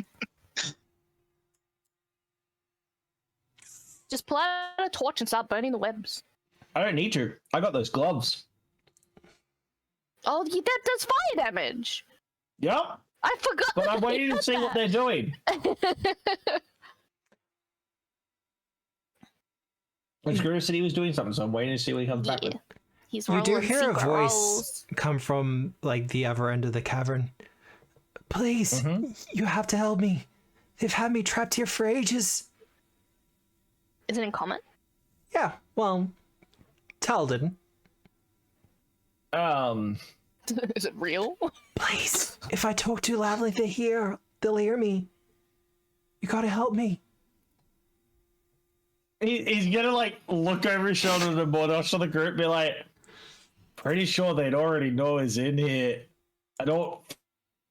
Just pull out a torch and start burning the webs. I don't need to. I got those gloves. Oh, that does fire damage. Yep. I forgot. But I'm that waiting to did see what that. they're doing. Obscura said he was doing something, so I'm waiting to see what he comes back with. He's You do rolling hear a secret voice rolls. come from like the other end of the cavern. Please, you have to help me. They've had me trapped here for ages. Is it in common? Yeah, well, Tal didn't. Is it real? Please, if I talk too loudly, they'll hear me. You gotta help me. He's gonna like look over his shoulder to Mordosh of the group and be like, pretty sure they'd already know he's in here. I don't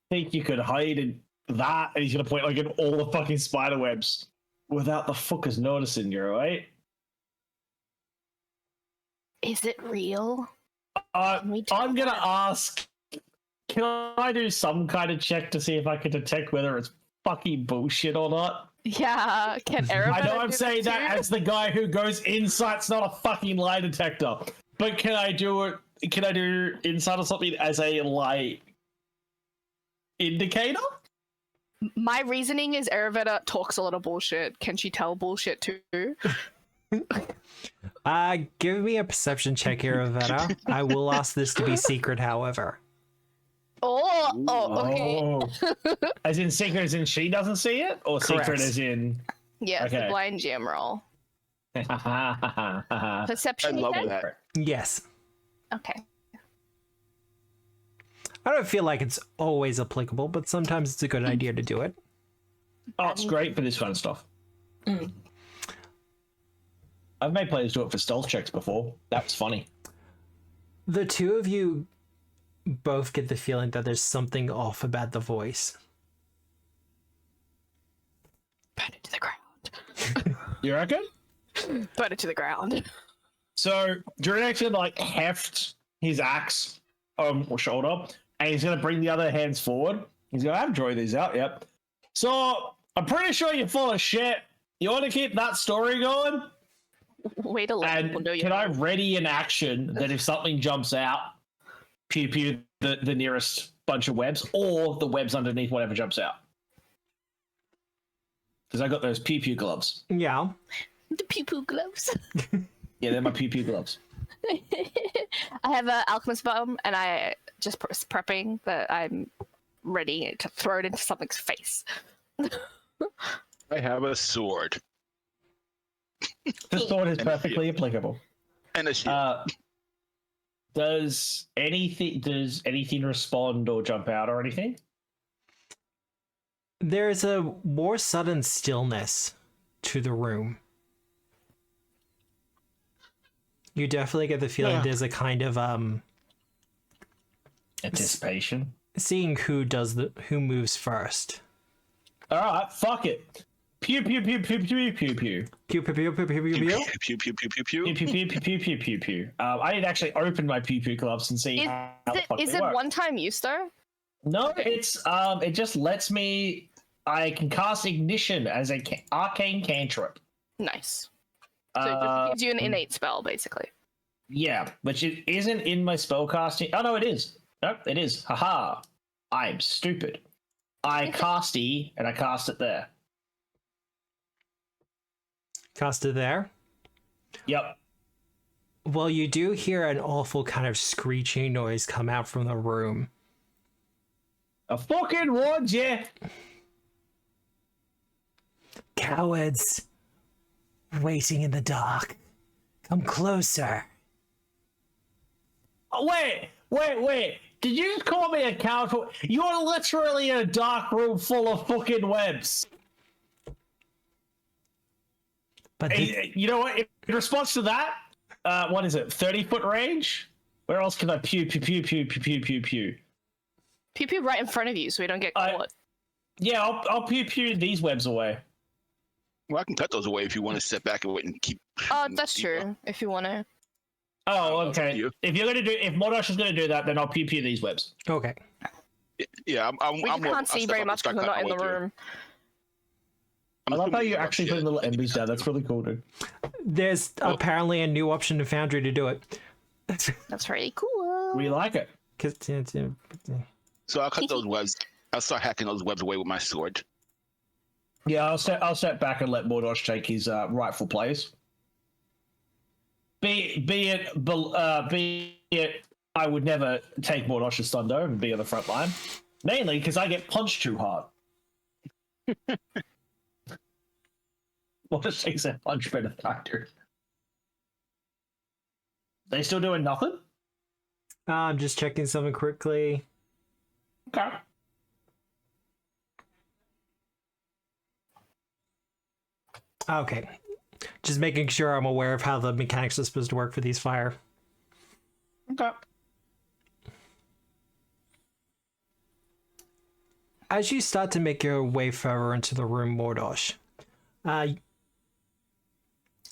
think you could hide in that. And he's gonna point like in all the fucking spider webs without the fuckers noticing you, right? Is it real? Can we tell I'm gonna that? ask, can I do some kind of check to see if I can detect whether it's fucking bullshit or not? Yeah, can Arabella I know I'm do saying that too? as the guy who goes insight's not a fucking lie detector. But can I do it? Can I do insight or something as a lie indicator? My reasoning is Aravetta talks a lot of bullshit. Can she tell bullshit too? Give me a perception check here, Avetta. I will ask this to be secret, however. Okay. Oh. As in secret as in she doesn't see it? Or Correct. secret as in... Yeah, it's a Okay. blind jam roll. I Perception, you love said? that. Yes. Okay. I don't feel like it's always applicable, but sometimes it's a good idea to do it. Oh, it's great for this kind of stuff. I've made players do it for stealth checks before. That was funny. The two of you both get the feeling that there's something off about the voice. Burn it to the ground. You reckon? Put it to the ground. So Druidek's gonna like heft his axe or shoulder, and he's gonna bring the other hands forward. He's gonna have draw these out. Yep. So I'm pretty sure you're full of shit. You want to keep that story going? Way to let people And know you. can I ready an action that if something jumps out, pew pew the nearest bunch of webs, or the webs underneath whatever jumps out? Because I got those pew pew gloves. Yeah. The poo-poo gloves. Yeah, they're my pew pew gloves. I have an alchemist bomb, and I just prepping that I'm ready to throw it into something's face. I have a sword The sword is And a perfectly applicable. and a shield. Does anything respond or jump out or anything? There's a more sudden stillness to the room. You definitely get the feeling Yeah. there's a kind of Anticipation. seeing who moves first. All right, fuck it. Pew pew pew pew pew pew pew. Pew pew pew pew pew pew pew. Pew pew pew pew pew. Pew pew pew pew pew pew pew pew. I need to actually open my pew pew gloves and see how the fuck Is they it work. one-time use though? No, it's it just lets me. I can cast ignition as a arcane cantrip. Nice. So it just gives you an innate spell, basically. Yeah, which it isn't in my spellcasting. Oh no, it is. Nope, it is. Haha. I'm stupid. I cast E and I cast it there. Cast it there. Yep. Well, you do hear an awful kind of screeching noise come out from the room. I fucking warned you. Cowards! Waiting in the dark. Come closer. Oh, wait. Did you just call me a coward? You're literally in a dark room full of fucking webs. But Hey, you know what? In response to that, what is it? 30-foot range? Where else can I pew pew pew pew pew pew pew pew? Pew pew right in front of you, so we don't get caught. Yeah, I'll pew pew these webs away. Well, I can cut those away if you want to step back and wait and keep. Oh, that's true. If you want to. Oh, Up to okay. you. If Mordosh is gonna do that, then I'll pew pew these webs. okay. Yeah, I'm. We can't see very much because we're not in the room. I love how you're actually putting little embers down. That's really cool, dude. There's apparently a new option in Foundry to do it. That's pretty cool. We like it. So I'll cut those webs. I'll start hacking those webs away with my sword. Yeah, I'll step back and let Mordosh take his rightful place. Be it, I would never take Mordosh's thunder and be on the front line. Mainly because I get punched too hard. Mordosh takes that punch better than I do. They still doing nothing? I'm just checking something quickly. Okay. Okay. Just making sure I'm aware of how the mechanics are supposed to work for these fire. Okay. As you start to make your way further into the room, Mordosh,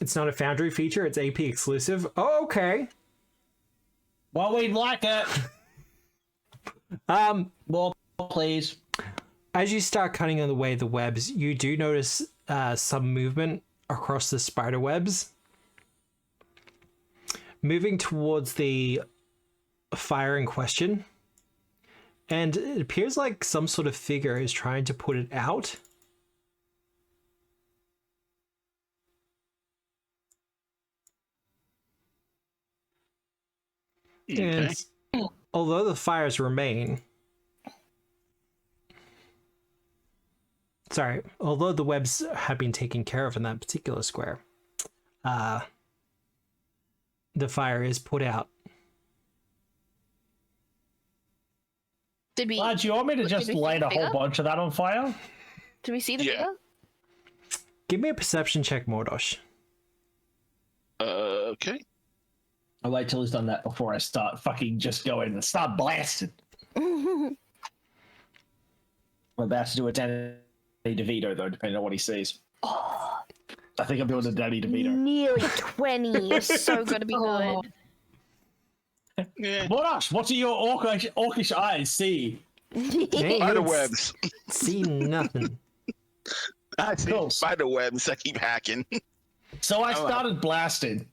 it's not a Foundry feature, it's AP exclusive. Oh, okay. Well, we'd like it. More, please. As you start cutting away the webs, you do notice some movement across the spider webs. Moving towards the fire in question. And it appears like some sort of figure is trying to put it out. Okay. And although the fires remain... Sorry, although the webs have been taken care of in that particular square, the fire is put out. Did we? Lad, do you want me to just Did we light a figure? whole bunch of that on fire? Did we see the Yeah. figure? Give me a perception check, Mordosh. Okay. I'll wait till he's done that before I start fucking just going and start blasting. I'm about to do a Danny DeVito, though, depending on what he sees. I think I'm doing the Danny DeVito. Nearly 20. You're so going to be Oh. good. Yeah. Monash, what do your orcish eyes see? Hey, Spider it's- webs. See nothing. I see Cool. spider webs. I keep hacking. So I Oh, started blasting.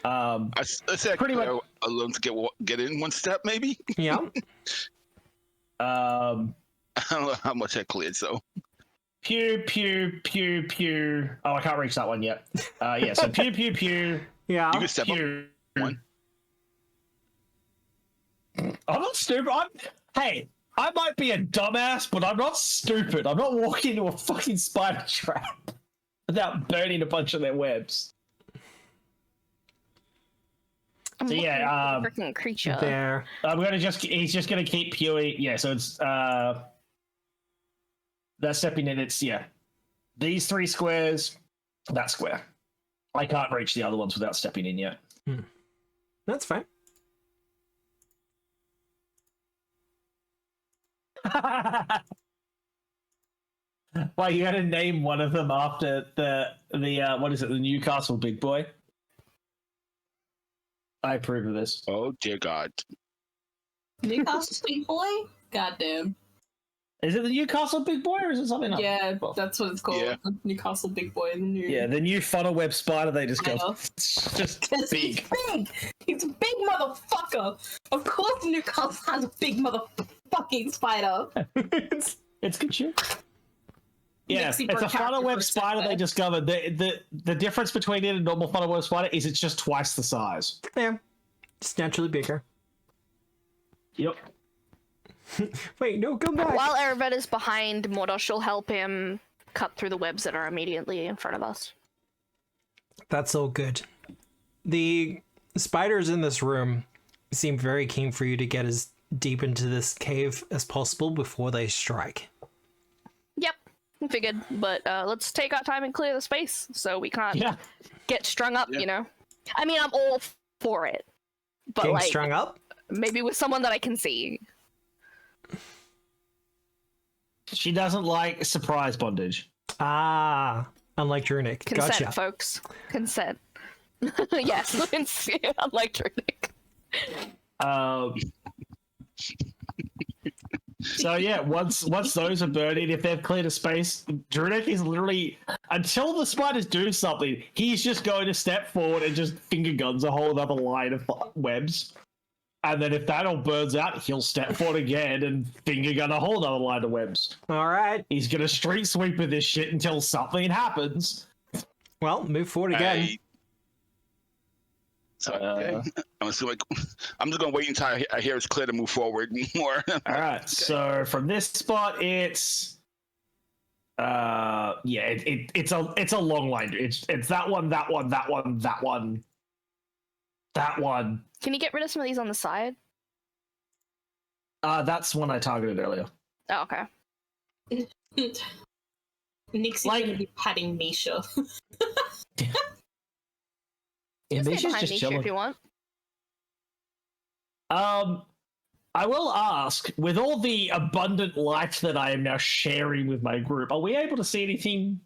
I said Pretty much- alone to get in one step, maybe. Yeah. I don't know how much I cleared, so Pew, pew, pew, pew. Oh, I can't reach that one yet. Yeah, so pew, pew, pew, Yeah. you can step up pew. one. I'm not stupid. Hey, I might be a dumbass, but I'm not stupid. I'm not walking into a fucking spider trap without burning a bunch of their webs. I'm So, looking yeah, for the freaking creature. There. He's just gonna keep pewing. Yeah, so it's that's stepping in. It's these 3 squares, that square. I can't reach the other ones without stepping in yet. That's fine. Well, you gotta name one of them after the what is it? The Newcastle big boy. I approve of this. Oh dear God! Newcastle Big Boy? Goddamn. Is it the Newcastle big boy or is it something else? Yeah, that's what it's called. Yeah. Newcastle Big Boy. The new. Yeah, the new funnel web spider they just I got. know. It's just 'Cause he's big. big. He's a big motherfucker. Of course, Newcastle has a big motherfucking spider. It's good shit. Yeah, Nixie it's a broke funnel character web for a spider they second. discovered. The difference between it and a normal funnel web spider is it's just twice the size. Yeah. Just naturally bigger. Yep. Wait, no, come back. While Aravet is behind Mordosh, she'll help him cut through the webs that are immediately in front of us. That's all good. The spiders in this room seem very keen for you to get as deep into this cave as possible before they strike. Yep, I figured. But let's take our time and clear the space so we can't Yeah. get strung up, Yeah. you know? I mean, I'm all for it. But, Getting like, strung up? maybe with someone that I can see. She doesn't like surprise bondage. Ah, unlike Runic. Consent, Gotcha. folks. Consent. Yes, unlike Drunic. So yeah, once those are burning, if they've cleared a space, Drunic is literally until the spiders do something, he's just going to step forward and just finger guns a whole other line of webs. And then if that all burns out, he'll step forward again and finger gun a whole other line of webs. All right. He's gonna street sweep with this shit until something happens. Well, move forward again. Okay. I'm just gonna wait until I hear it's clear to move forward more. All right, so from this spot, it's it's a long line. It's that one, that one, that one, that one, that one. Can you get rid of some of these on the side? That's one I targeted earlier. Oh, okay. Nixie's Like- gonna be patting Misha. You can Misha's stay behind just Misha chilling. if you want. I will ask, with all the abundant light that I am now sharing with my group, are we able to see anything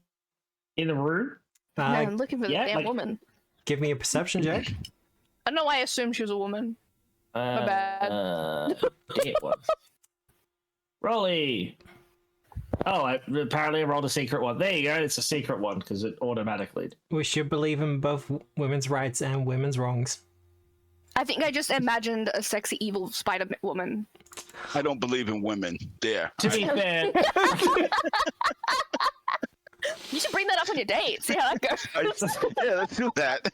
in the room? No, I'm looking for the yeah, damn like- woman. Give me a perception check. I don't know why I assumed she was a woman. My bad. It was. Rolly. Oh, apparently I rolled a secret one. There you go. It's a secret one because it automatically. We should believe in both women's rights and women's wrongs. I think I just imagined a sexy evil spider woman. I don't believe in women. There. To be fair, You should bring that up on your date. See how that goes. Yeah, let's do that.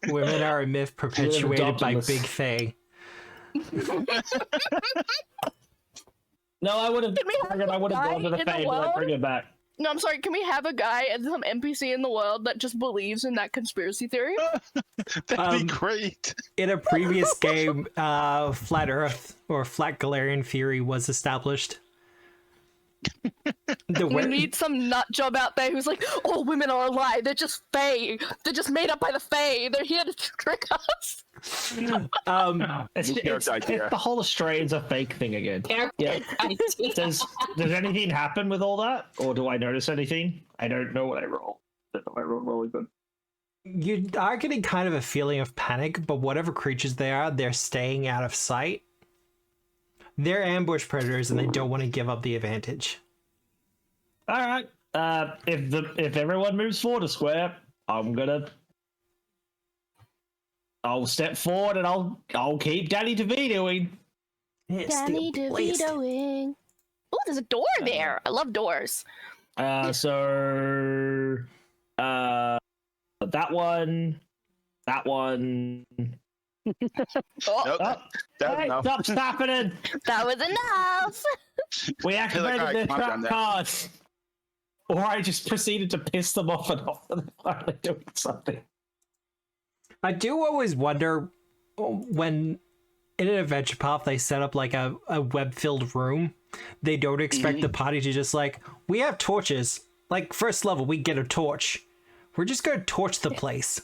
Women are a myth perpetuated by adopted Big us. Faye. no, I would have. Can we have I would have a gone to the guy in the fame, but I world? bring it back. No, I'm sorry. Can we have a guy and some NPC in the world that just believes in that conspiracy theory? That'd be great. In a previous game, Flat Earth or Flat Galarian Theory was established. The We web- need some nut job out there who's like, all women are a lie. They're just fae. They're just made up by the fae. They're here to trick us. It's, New character idea. it's the whole Australians are fake thing again. Character Yeah. idea. Does anything happen with all that, or do I notice anything? I don't know what I roll. I don't know what I roll really good. You are getting kind of a feeling of panic, but whatever creatures they are, they're staying out of sight. They're ambush predators, and they don't want to give up the advantage. All right. If everyone moves forward a square, I'll step forward and I'll keep Danny DeVitoing. Danny DeVitoing. Oh, there's a door there. I love doors. So that one. Oh, Nope. Oh, That's hey, enough. stop happening. that was enough. We activated alright, their calm down trap there. cards. Or I just proceeded to piss them off and they're finally doing something. I do always wonder when in an adventure path they set up like a web-filled room. They don't expect the party to just like, we have torches. Like first level, we get a torch. We're just gonna torch the place.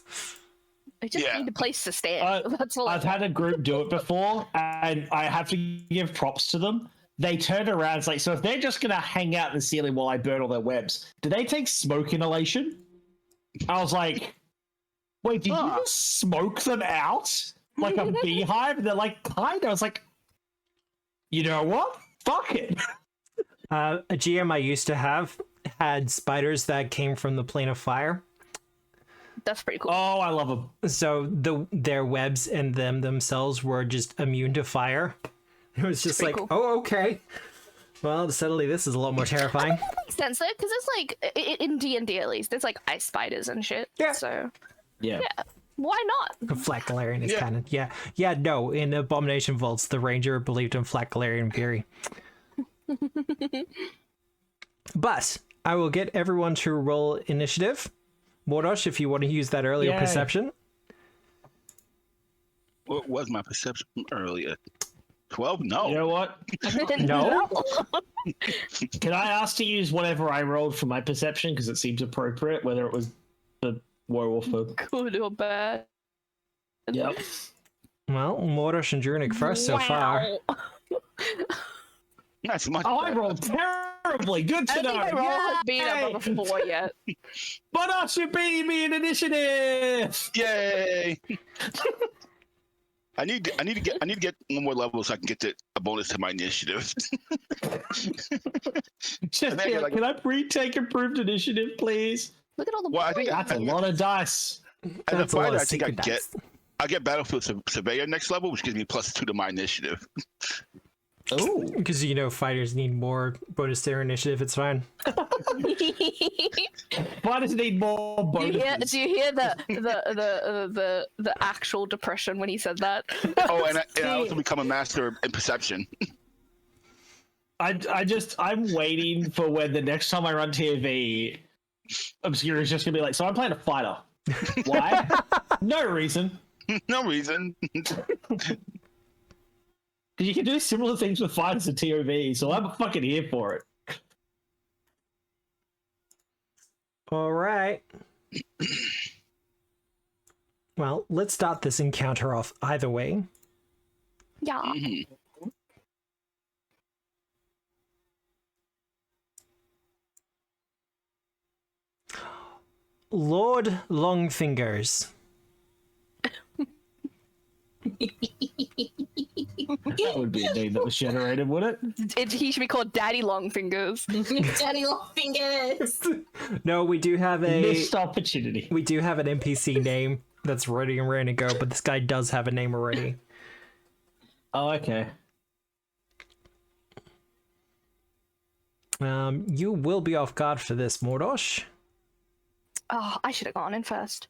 I just Yeah. need a place to stand. That's all. I've had a group do it before, and I have to give props to them. They turned around, it's like, so if they're just going to hang out in the ceiling while I burn all their webs, do they take smoke inhalation? I was like, wait, did you just smoke them out? Like a beehive? And they're like, kind of. I was like, you know what? Fuck it. A GM I used to have had spiders that came from the plane of fire. That's pretty cool. Oh, I love them. So their webs and themselves were just immune to fire. It was just pretty like, cool. oh, okay. Well, suddenly this is a lot more terrifying. That makes sense though, because it's like in D&D at least, there's like ice spiders and shit. Yeah. So Yeah. why not? Flat Galarian is Yeah. canon. Yeah, no, in Abomination Vaults, the ranger believed in Flat Galarian Fury. But I will get everyone to roll initiative. Mordosh, if you want to use that earlier Yay. perception. What was my perception earlier? 12? No. You know what? No? Can I ask to use whatever I rolled for my perception? Because it seems appropriate, whether it was the werewolf or... Good or bad. Yep. Well, Mordosh and Drunic first so far. Wow. That's much Oh, I better. rolled terribly. Good I to don't know. think my roll has been Yay! above a 4 yet. But I should beat me in initiative. Yay! I need to get one more level so I can get a bonus to my initiative. Just, I get, like- can I retake improved initiative, please? Look at all the Well, I think That's a lot of dice. as a That's a lot fighter, of I think secret dice. I get Battlefield Surveyor next level, which gives me +2 to my initiative. Oh. Because you know fighters need more bonus to their initiative, it's fine. Why does it need more Do you hear, bonuses? do you hear the actual depression when he said that? Oh, and I also become a master in perception. I'm waiting for when the next time I run TV, Obscura is just gonna be like, so I'm playing a fighter. Why? No reason. No reason. Because you can do similar things with fighters in TOV, so I'm fucking here for it. All right. Well, let's start this encounter off either way. Yeah. Mhm. Lord Longfingers. That would be a name that was generated, wouldn't it? He should be called Daddy Longfingers. Daddy Longfingers. No, we do have Missed opportunity. an NPC name that's ready and ready to go, but this guy does have a name already. Oh, okay. You will be off guard for this, Mordosh. Oh, I should have gone in first.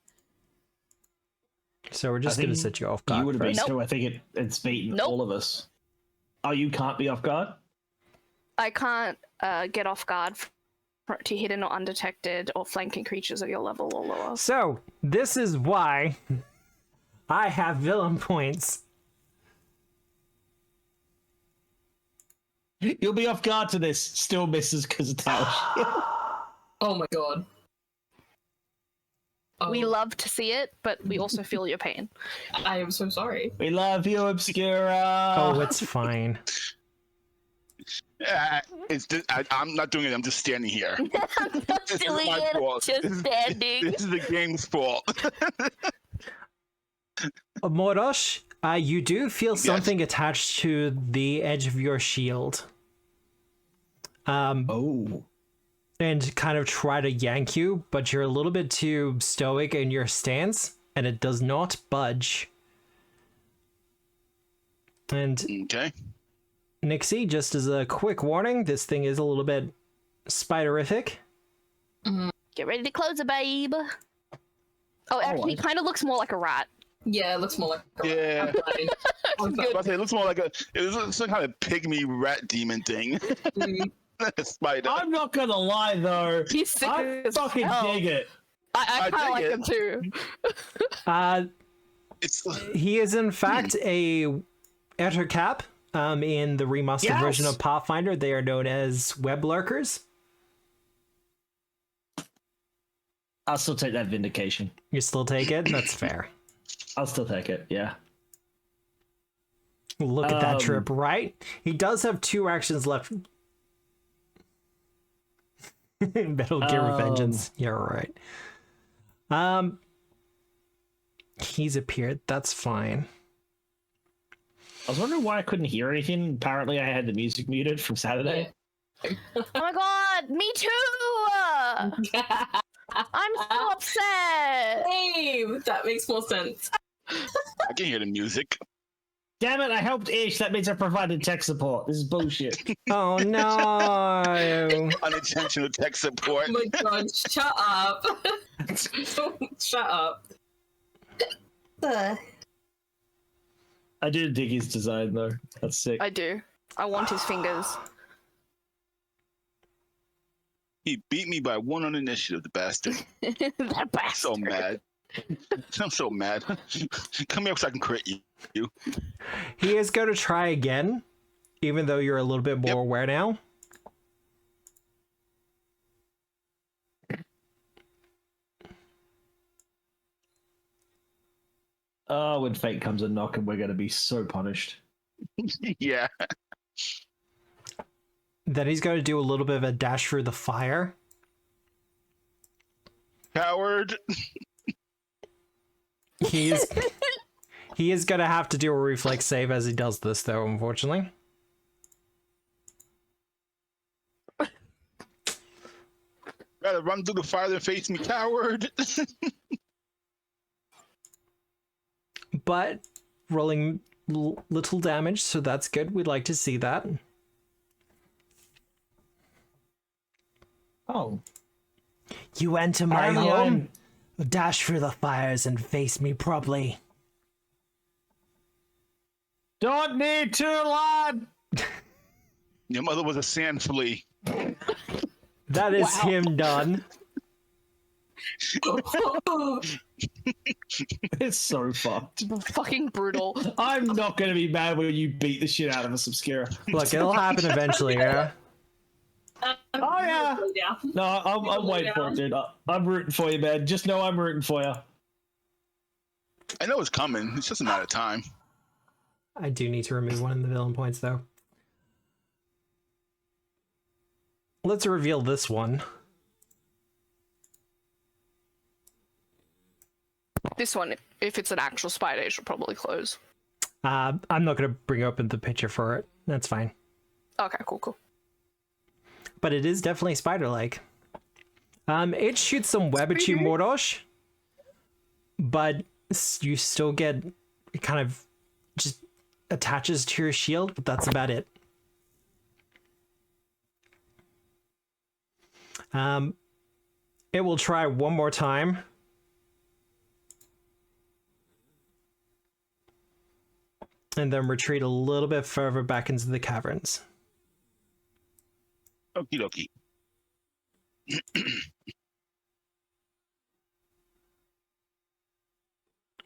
So we're just I going to think set you off You guard would have been first. Nope. too. I think it's beaten Nope. all of us. Oh, you can't be off guard? I can't get off guard to hidden or undetected or flanking creatures of your level or lower. So, this is why I have villain points. You'll be off guard to this. Still misses because of tower shield. Oh my god. Oh, We love to see it, but we also feel your pain. I am so sorry. We love you, Obscura. Oh, it's fine. I'm not doing it. I'm just standing here. This is Doing my it, fault. just This is- standing. This is the game's fault. Morosh, you do feel something attached to the edge of your shield. Oh. And kind of try to yank you, but you're a little bit too stoic in your stance, and it does not budge. And Okay. Nixie, just as a quick warning, this thing is a little bit spiderific. Get ready to close it, babe. Oh, actually, he kind of looks more like a rat. Yeah, it looks more like a Yeah. rat. I'm fine. I'm I was fine. about to say, it looks more like it looks some kind of pygmy rat demon thing. Mm. Spider. I'm not gonna lie though. He's sick I as fucking hell. dig it. I kind of like dig him too. It's He is in fact a Ettercap. In the remastered Yes! version of Pathfinder, they are known as web lurkers. I'll still take that vindication. You still take it? That's fair. I'll still take it. Yeah. Look at that trip, right? He does have 2 actions left. Metal Gear Vengeance. You're right. He's appeared. That's fine. I was wondering why I couldn't hear anything. Apparently, I had the music muted from Saturday. Oh my god, me too! I'm so upset! Same. That makes more sense. I can hear the music. Damn it! I helped Ish. That means I provided tech support. This is bullshit. Oh no! Unintentional tech support. Oh my god, shut up. Shut up. I did dig his design though. That's sick. I do. I want his fingers. He beat me by 1 on initiative, the bastard. That bastard. So mad. I'm so mad. Come here so I can crit you. He is going to try again, even though you're a little bit more aware now. Oh, when fate comes a knock, and we're gonna be so punished. Yeah. Then he's going to do a little bit of a dash through the fire. Coward. He is going to have to do a reflex save as he does this, though, unfortunately. Rather run through the fire than face me, coward. But rolling little damage, so that's good. We'd like to see that. Oh, You enter my Apparently home, dash through the fires and face me properly. don't need to, lad. Your mother was a sand flea. That is him done. It's so fucked. Fucking brutal. I'm not gonna be mad when you beat the shit out of us, Obscura. Look, it'll happen eventually, yeah? Oh yeah. Yeah. No, I'm waiting for it, dude. I'm rooting for you, man. Just know I'm rooting for you. I know it's coming. It's just a matter of time. I do need to remove one of the villain points, though. Let's reveal this one. This one, if it's an actual spider, it should probably close. I'm not going to bring open the picture for it. That's fine. Okay, cool. But it is definitely spider-like. It shoots some web at you, Mordosh. But you still get... It kind of just attaches to your shield, but that's about it. It will try one more time. And then retreat a little bit further back into the caverns. Okie dokie.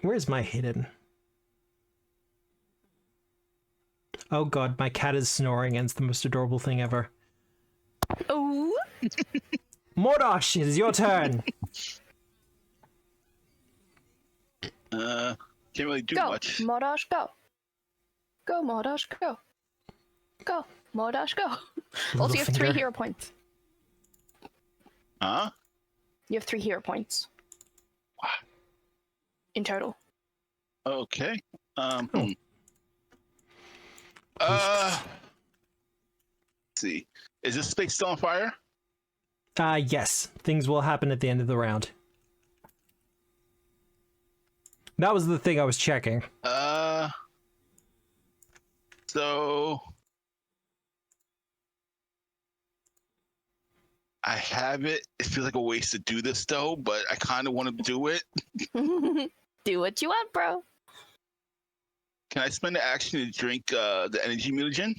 Where's my hidden? Oh god, my cat is snoring and it's the most adorable thing ever. Oh. Mordosh, it is your turn. Can't really do Go, much. Mordosh, go. Go, Mordosh, go. Go, Mordosh, go. Also, you have 3 Littlefinger. hero points. Huh? You have 3 hero points. What? In total. Okay. Oh. Let's see. Is this space still on fire? Yes. Things will happen at the end of the round. That was the thing I was checking. So I have it. It feels like a waste to do this though, but I kind of want to do it. Do what you want, bro. Can I spend the action to drink the energy mutagen?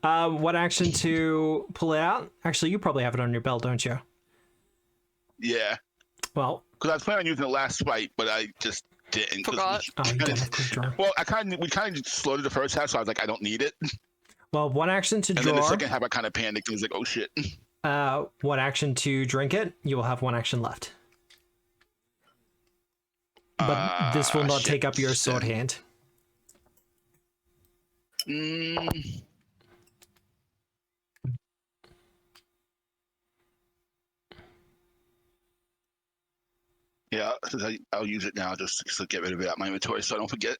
What action to pull it out? Actually, you probably have it on your belt, don't you? Yeah, Well, because I was planning on using the last fight, but I just didn't. 'cause Forgot. oh, you don't have quick draw. Well, we kind of slowed it the first half, so I was like, I don't need it. Well, one action to And then the draw. second half, I kind of panicked and was like, oh shit. One action to drink it. You will have one action left. But this will not Shit. take up your sword hand. Yeah, I'll use it now just to get rid of it out of my inventory so I don't forget.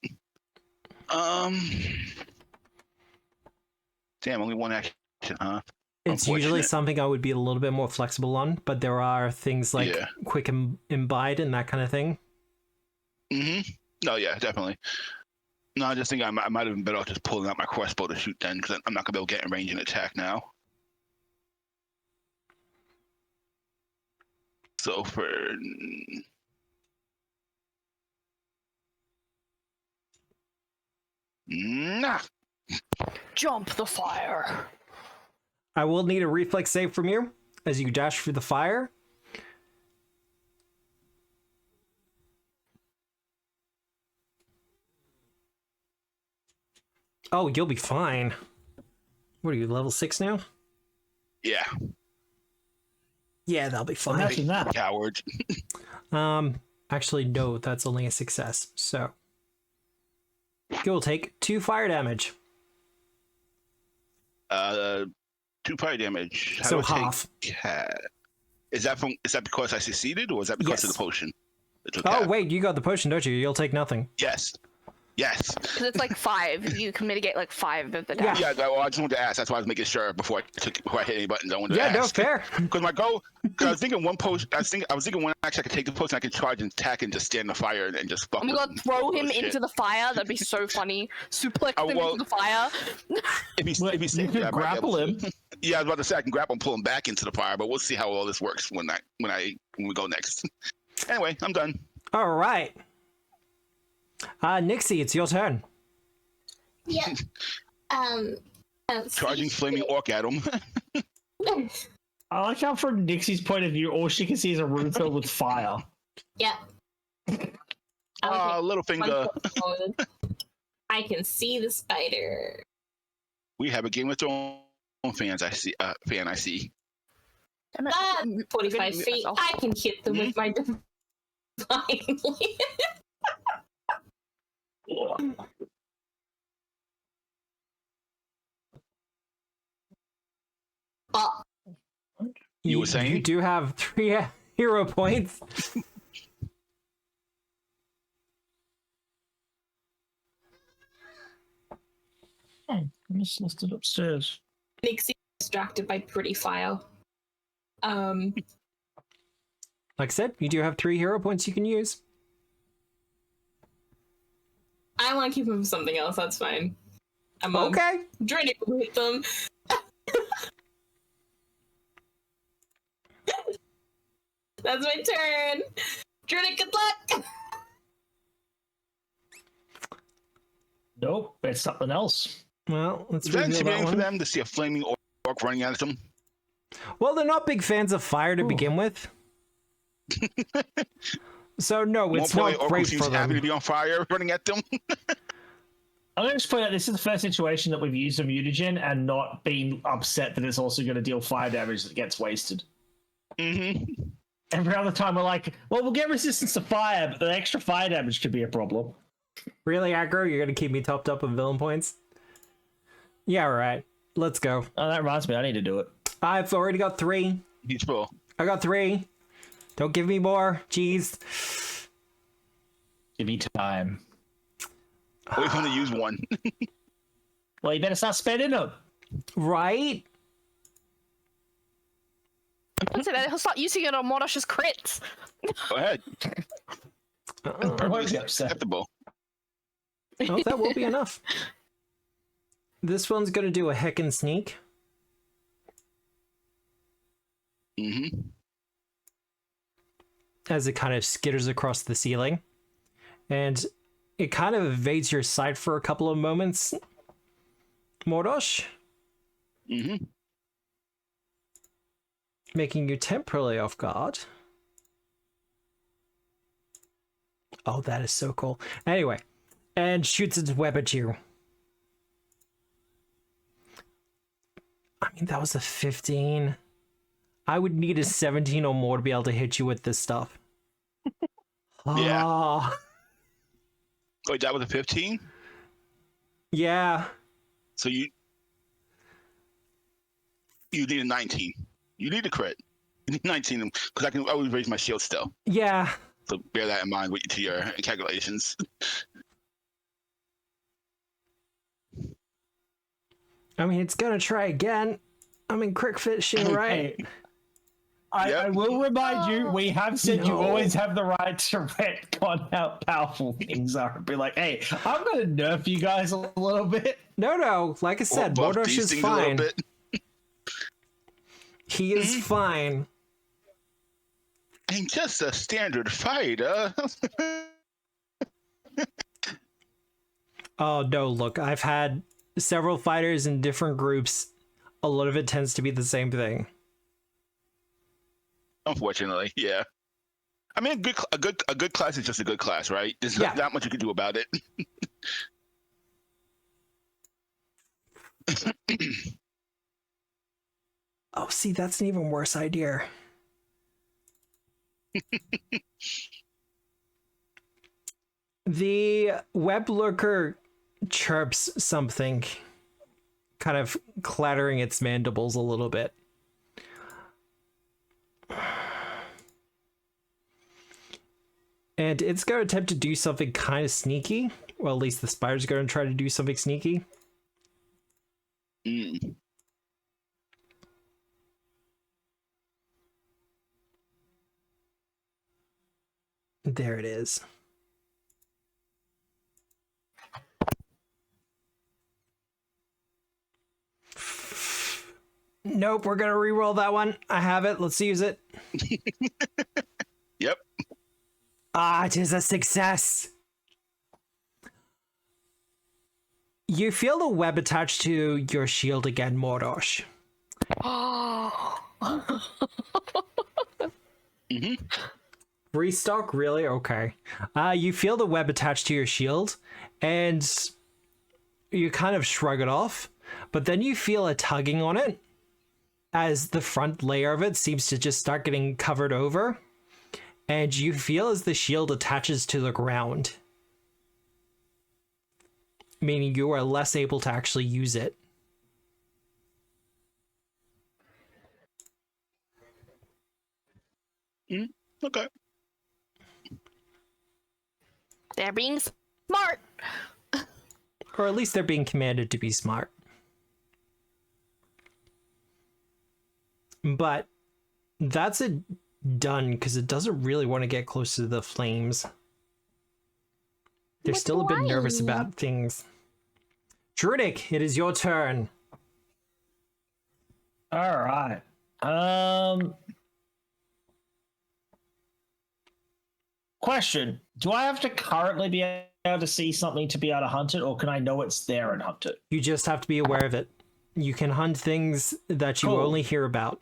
Damn, only one action, huh? It's usually Unfortunate. something I would be a little bit more flexible on, but there are things like Yeah. quick imbibe and that kind of thing. No, yeah, definitely. No, I just think I might have been better off just pulling out my crossbow to shoot then, because I'm not gonna be able to get in range and attack now. So for nah, Jump the fire. I will need a reflex save from you as you dash through the fire. Oh, you'll be fine. What are you, level 6 now? yeah, Yeah, that'll be fine. Imagine that. coward. Actually, no, that's only a success. So, you will take 2 fire damage. 2 fire damage. How So do I take half. cat? Is that because I succeeded, or is that because of Yes. the potion? It took Oh, half. wait, you got the potion, don't you? You'll take nothing. Yes. Yes. Because it's like 5. You can mitigate like 5 of the Yeah. damage. Yeah, well, I just wanted to ask. That's why I was making sure before I hit any buttons. I wanted to Yeah, no, ask. fair. Because my goal, because I was thinking one post. I was thinking one action I could take the post and I could charge and attack and just stand in the fire and just fuck. I'm with gonna throw him shit. into the fire. That'd be so funny. Suplex Oh, him well- into the fire. If he's Wait, if he's you safe, could yeah, I might be grapple able him. to. Yeah, I was about to say I can grapple and pull him back into the fire, but we'll see how all this works when we go next. Anyway, I'm done. All right. Nixie, it's your turn. Yeah. Charging flaming orc at him. I like how, from Nixie's point of view, all she can see is a room filled with fire. Yeah. Littlefinger. I can see the spider. We have a Game of Thrones fans. I see. Fan. I see. Damn it. 45 mute feet. myself. I can hit them with my divine. Oh, You were saying? You do have 3 hero points. I'm just listed upstairs. Nixie distracted by pretty fire. Like I said, you do have 3 hero points you can use. I want to keep him for something else. That's fine. I'm Okay. Draining with them. That's my turn. Draining, good luck. Nope, it's something else. Well, let's Is that reveal that intimidating for one. them to see a flaming orc running at them? Well, they're not big fans of fire to begin with. So no, it's One not point, orc great seems for happy to them. be on fire, running at them. I'm going to just point out this is the first situation that we've used a mutagen and not been upset that it's also going to deal fire damage that gets wasted. Mm-hmm. Every other time we're like, well, we'll get resistance to fire, but the extra fire damage could be a problem. Really, aggro? You're gonna keep me topped up with villain points? Yeah, alright. Let's go. Oh, that reminds me, I need to do it. I've already got 3. He's full. I got 3. Don't give me more. Jeez. Give me time. Wait for him to use one. Well, you better start spending them. Right? Don't say that. He'll start using it on Mordosh's crits. Go ahead. Perfectly Acceptable. Oh, that will be enough. This one's gonna do a heckin' sneak. Mm-hmm. As it kind of skitters across the ceiling. And it kind of evades your sight for a couple of moments. Mordosh. Mm-hmm. Making you temporarily off guard. Oh, that is so cool. Anyway, and shoots its web at you. I mean, that was a 15. I would need a 17 or more to be able to hit you with this stuff. Yeah. Oh, Wait, that was a 15? yeah. So you need a 19. You need a crit. You need 19 because I can always raise my shield still. Yeah. So bear that in mind to your calculations. I mean, it's gonna try again. I'm in crick fishing, right? Hey, I will remind you, we have said you always have the right to retcon how powerful things are. And be like, hey, I'm going to nerf you guys a little bit. No. Like I said, Buff Mordosh these is things a little fine. bit. He is fine. I'm just a standard fighter. Oh, no, look, I've had several fighters in different groups. A lot of it tends to be the same thing. Unfortunately, yeah. I mean, a good class is just a good class, right? There's not that much you can do about it. Oh, see, that's an even worse idea. The web lurker chirps something, kind of clattering its mandibles a little bit. And it's going to attempt to do something kind of sneaky. Well, at least the spider's going to try to do something sneaky. Mm. There it is. Nope, we're going to re-roll that one. I have it. Let's use it. Yep. Ah, it is a success. You feel the web attached to your shield again, Mordosh. Mm-hmm. Restock? Really? Okay. You feel the web attached to your shield, and you kind of shrug it off, but then you feel a tugging on it as the front layer of it seems to just start getting covered over, and you feel as the shield attaches to the ground, meaning you are less able to actually use it. Okay. They're being smart. Or at least they're being commanded to be smart. But that's it done, because it doesn't really want to get close to the flames. They're still a bit nervous about things. Druidic, it is your turn. All right. Question. Do I have to currently be able to see something to be able to hunt it, or can I know it's there and hunt it? You just have to be aware of it. You can hunt things that you only hear about.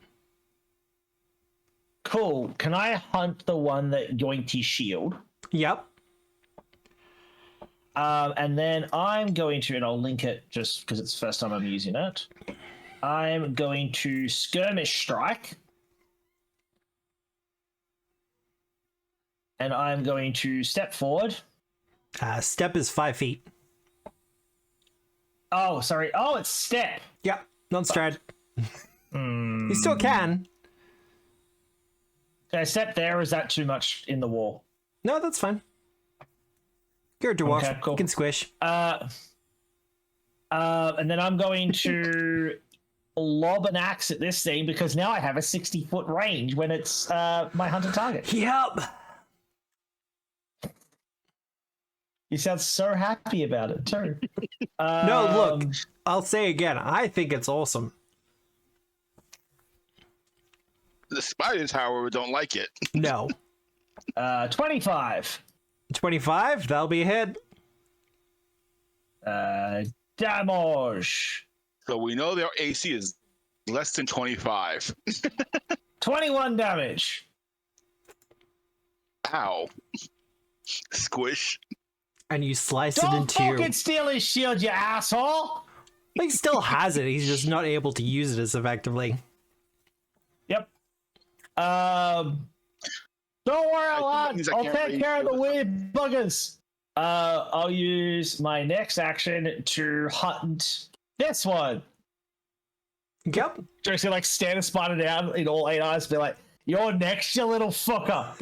Cool. Can I hunt the one that yoinked his shield? Yep. And then I'm going to, and I'll link it just because it's the first time I'm using it. I'm going to skirmish strike. And I'm going to step forward. Step is 5 feet. Oh, sorry. Oh, it's step. Yep, not stride. You still can. Can I step there, or is that too much in the wall? No, that's fine. You're a dwarf. Okay, cool. You can squish. And then I'm going to lob an axe at this thing because now I have a 60-foot range when it's my hunted target. Yep. You sound so happy about it too. No, look. I'll say again. I think it's awesome. The spiders, however, don't like it. No. 25. 25. That'll be a hit. Damage. So we know their AC is less than 25. 21 damage. Ow. Squish. And you slice it Don't into. fucking steal his shield, you asshole! He still has it. He's just not able to use it as effectively. Yep. Don't worry, lad. I'll take care of the weird buggers. I'll use my next action to hunt this one. Yep. Just like stand a spider down in all 8 eyes, be like, "You're next, you little fucker."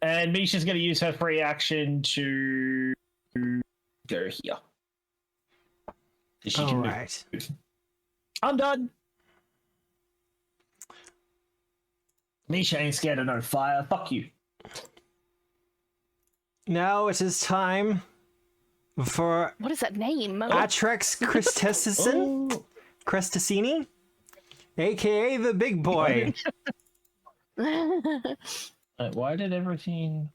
And Misha's gonna use her free action to go here. All right. I'm done. Misha ain't scared of no fire. Fuck you. Now it is time for What is that name? Atrex Oh. Crestacini, aka the big boy. Why did everything...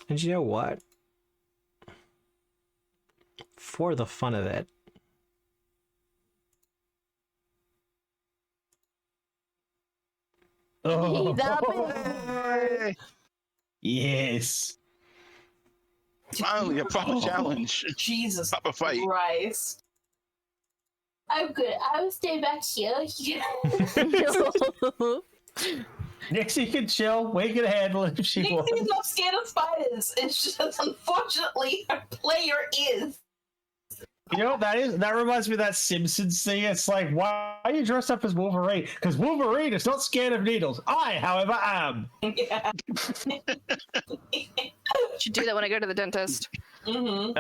And you know what? For the fun of it. Oh. That Yes. Finally, a proper challenge. Jesus Proper fight. Christ. I'm good. I will stay back here. Nixie can chill. We can handle it if she wants. Nixie's not scared of spiders. It's just, unfortunately, her player is. You know what that is? That reminds me of that Simpsons thing. It's like, why are you dressed up as Wolverine? Because Wolverine is not scared of needles. I, however, am. Yeah. Should do that when I go to the dentist. Mm-hmm.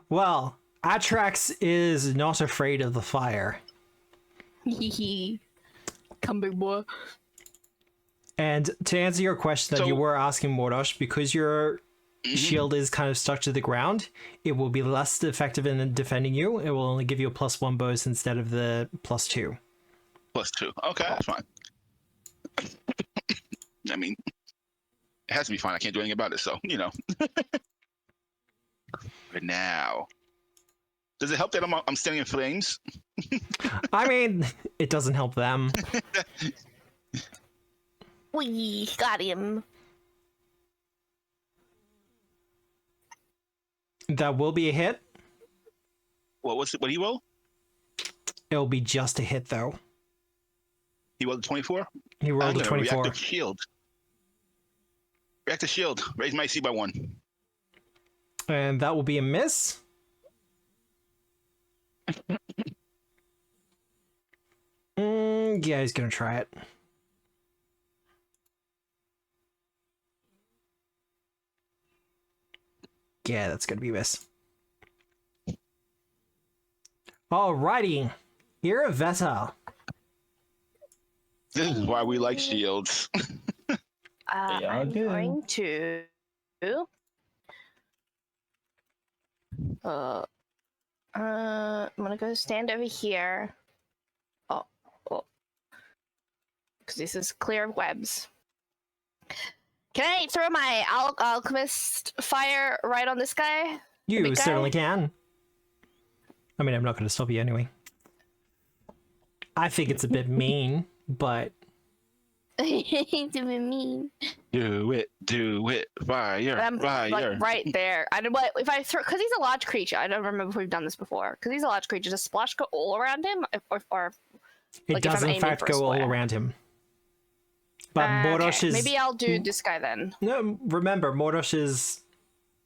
Well, Atrax is not afraid of the fire. Come, big boy. And to answer your question that So- you were asking, Mordosh, because your shield is kind of stuck to the ground, it will be less effective in defending you. It will only give you a +1 bonus instead of the +2. +2. Okay, that's fine. I mean, it has to be fine. I can't do anything about it, so, you know. But now, does it help that I'm standing in flames? I mean, it doesn't help them. We got him. That will be a hit. What do you roll? It'll be just a hit, though. He rolled a 24? He rolled a 24. Reactive shield. Reactive shield. Raise my AC by 1. And that will be a miss. Yeah, he's gonna try it. Yeah, that's gonna be a miss. Alrighty. Here, Veta. This is why we like shields. I'm good. going to. I'm gonna go stand over here. Oh. Because this is clear of webs. Can I throw my alchemist fire right on this guy? You big guy? certainly can. I mean, I'm not gonna stop you anyway. I think it's a bit mean, but He's doing mean. Do it, fire, I'm fire. like right there. I don't what if I throw because he's a large creature. I don't remember if we've done this before. Because he's a large creature. Does splash go all around him, or It like, if does I'm in aiming fact for a go all square? around him. But Mordosh Okay, is maybe I'll do this guy then. no. Remember, Mordosh is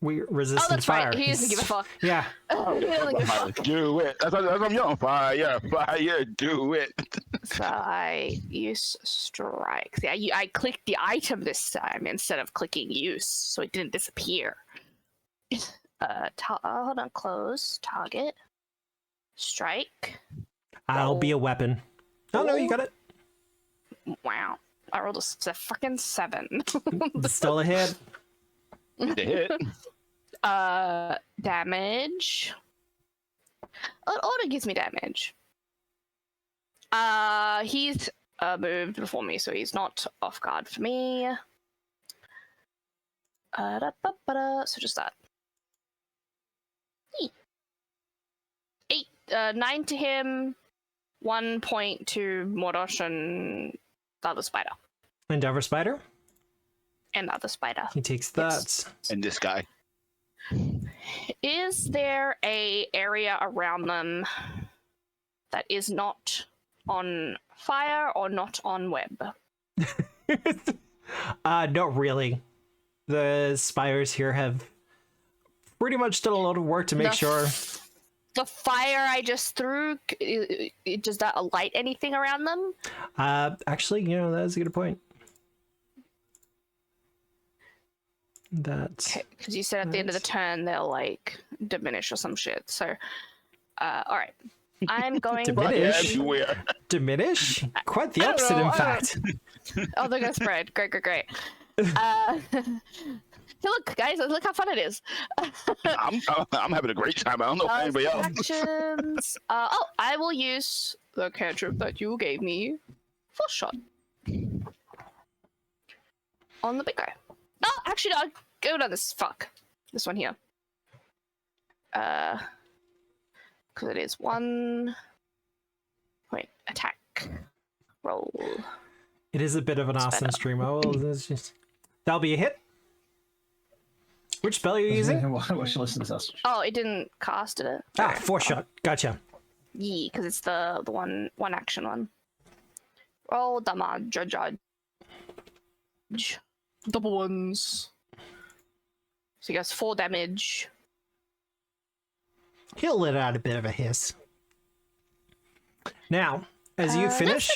resistant Oh, that's fire. right. He doesn't give a fuck. Yeah. He doesn't give a fuck. Do it. That's what I'm yelling. Fire, fire, do it. So I use strike. See, I clicked the item this time instead of clicking use, so it didn't disappear. Hold on, close, target, strike. I'll be a weapon. Oh no, you got it. Wow, I rolled a freaking 7. Still a hit. The hit. Damage. It auto gives me damage. He's moved before me, so he's not off guard for me. So just that. 9 to him, 1 point to Mordosh and the other spider. Endeavor Spider. And the other spider. He takes that. And this guy. Is there a area around them that is not on fire or not on web? Not really. The spires here have pretty much done a lot of work to make sure. The fire I just threw, does that light anything around them? Actually, that's a good point. That's Because you said at the end of the turn they'll like diminish or some shit. So, all right, I'm going Diminish? Everywhere. Diminish? Quite the I don't opposite, know, in I don't fact. Oh, they're gonna spread. Great. Look, guys, look how fun it is. I'm having a great time. I don't know if anybody else. Actions. I will use the cantrip that you gave me. Full shot on the big guy. No, actually, no. Go down this. Fuck. This one here. Because it is 1 point attack roll. It is a bit of an awesome stream. That'll be a hit. Which spell are you using? Watch listen to us. Oh, it didn't cast it. Ah, 4-shot. Gotcha. Yeah, because it's the one action one. Roll damage. Double ones. So he goes 4 damage. He'll let out a bit of a hiss. Now, as you finish,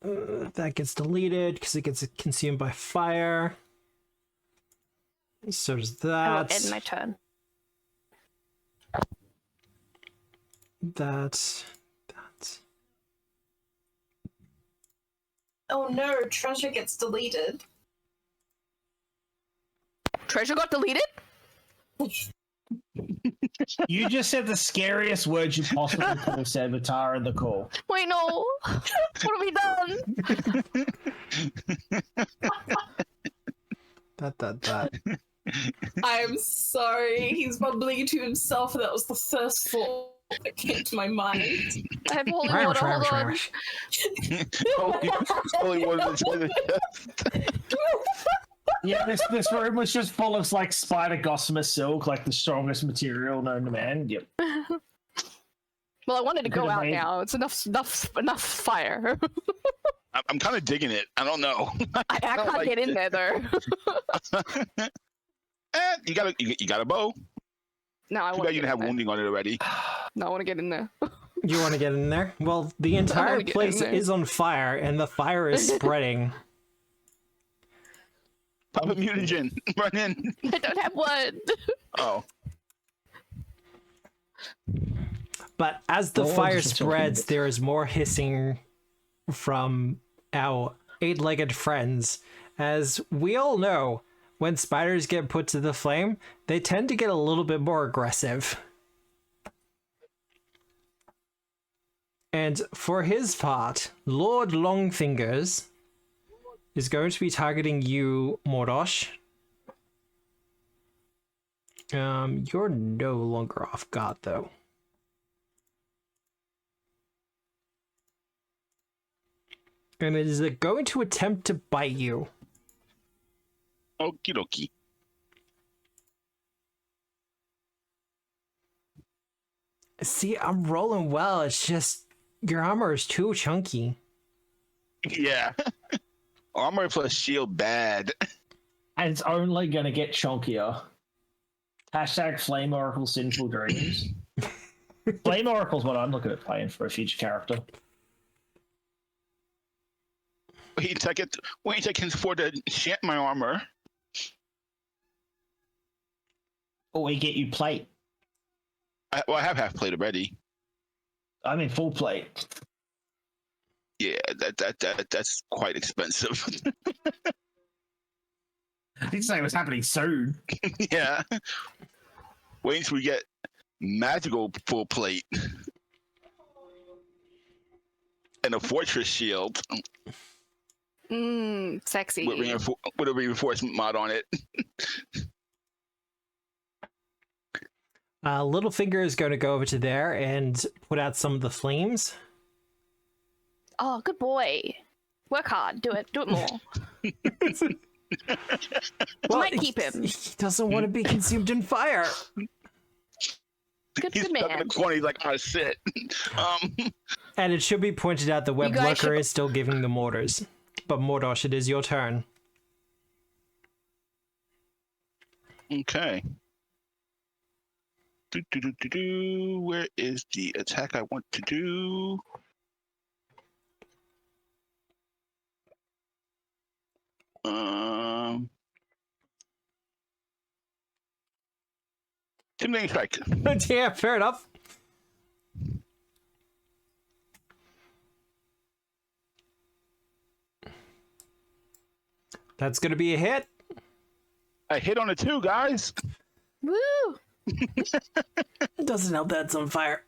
that gets deleted because it gets consumed by fire. So does that. I will end my turn. That's. Oh no, treasure gets deleted. Treasure got deleted? You just said the scariest words you possibly could have said, Vitara, in the call. Wait, no. What have we done? That. I'm sorry. He's mumbling to himself, and that was the first thought that came to my mind. I have holy water. Hold on. Only one of the Yeah, this room was just full of like spider gossamer silk, like the strongest material known to man. Yep. Well, I wanted to go Could've out made- now. It's enough fire. I'm kind of digging it. I don't know. I can't like get in there though. You got a bow. No, I Too want bad you didn't have wounding on it already. No, I want to get in there. You want to get in there? Well, the entire get in place there. is on fire, and the fire is spreading. Pop a mutagen. Run in. I don't have one. Oh. But as the Oh, fire this is so spreads, good. there is more hissing from our 8-legged friends. As we all know, when spiders get put to the flame, they tend to get a little bit more aggressive. And for his part, Lord Longfingers is going to be targeting you, Mordosh. You're no longer off guard, though. And it is going to attempt to bite you. Okie dokie. See, I'm rolling well. It's just your armor is too chunky. Yeah. Armor plus shield bad. And it's only gonna get chunkier. Hashtag Flame Oracle Sinful Dreams. Flame Oracle's what I'm looking at playing for a future character. Wait a second for the enchant my armor. Or we get you plate. I have half plate already. I mean full plate. Yeah, that's quite expensive. I didn't say it was happening soon. Yeah. Wait until we get magical full plate. And a fortress shield Sexy. with a reinforcement mod on it. Littlefinger is going to go over to there and put out some of the flames. Oh, good boy. Work hard. Do it more. Might keep him. He doesn't want to be consumed in fire. Good He's stuck in man. the corner. He's like, oh shit. And it should be pointed out the web guys lurker should- is still giving them orders. But Mordosh, it is your turn. Okay. Where is the attack I want to do? Intimidating strike. Yeah, fair enough. That's going to be a hit. I hit on a 2, guys. Woo! It doesn't help that it's on fire.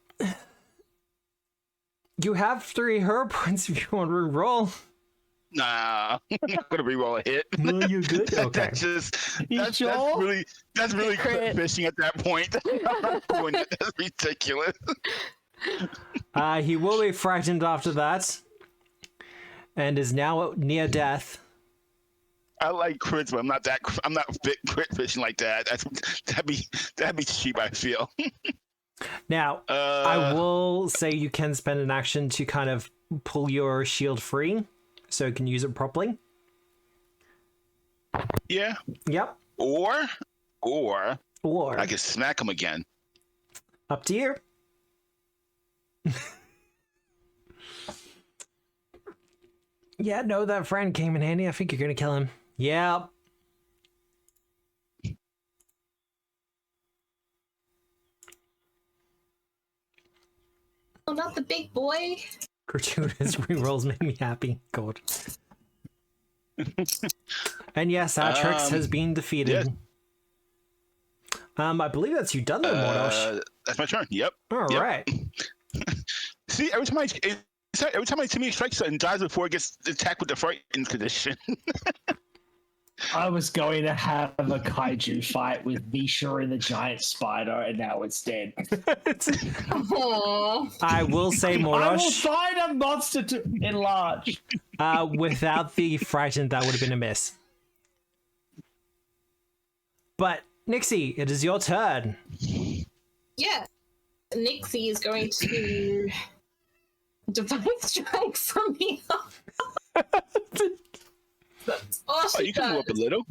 You have 3 hero points if you want to re-roll. Nah, I'm not gonna re-roll a hit. No, you're good. Okay. That's really Crit. fishing at that point. I'm not doing it. That's ridiculous. He will be frightened after that, and is now near death. I like crits, but I'm not crit fishing like that. That'd be cheap. I feel. Now, I will say you can spend an action to kind of pull your shield free, so you can use it properly. Yeah. Yep. Or Or I could smack him again. up to you. Yeah, no, that friend came in handy. I think you're gonna kill him. Yeah. Oh, not the big boy. Gratuitous rerolls make me happy. God. And yes, Atrix has been defeated. Yeah. I believe that's you done, though, Mordosh. That's my turn. Yep. All Yep. right. See, every time I Timmy strikes and dies before it gets attacked with the frightened condition. I was going to have a kaiju fight with Misha and the giant spider, and now it's dead. Aww. I will say, I will Mordosh, find a monster to enlarge. without the frightened, that would have been a miss. But, Nixie, it is your turn. Yeah. Nixie is going to divine strike from me. That's all Oh, she you can move up a does. little.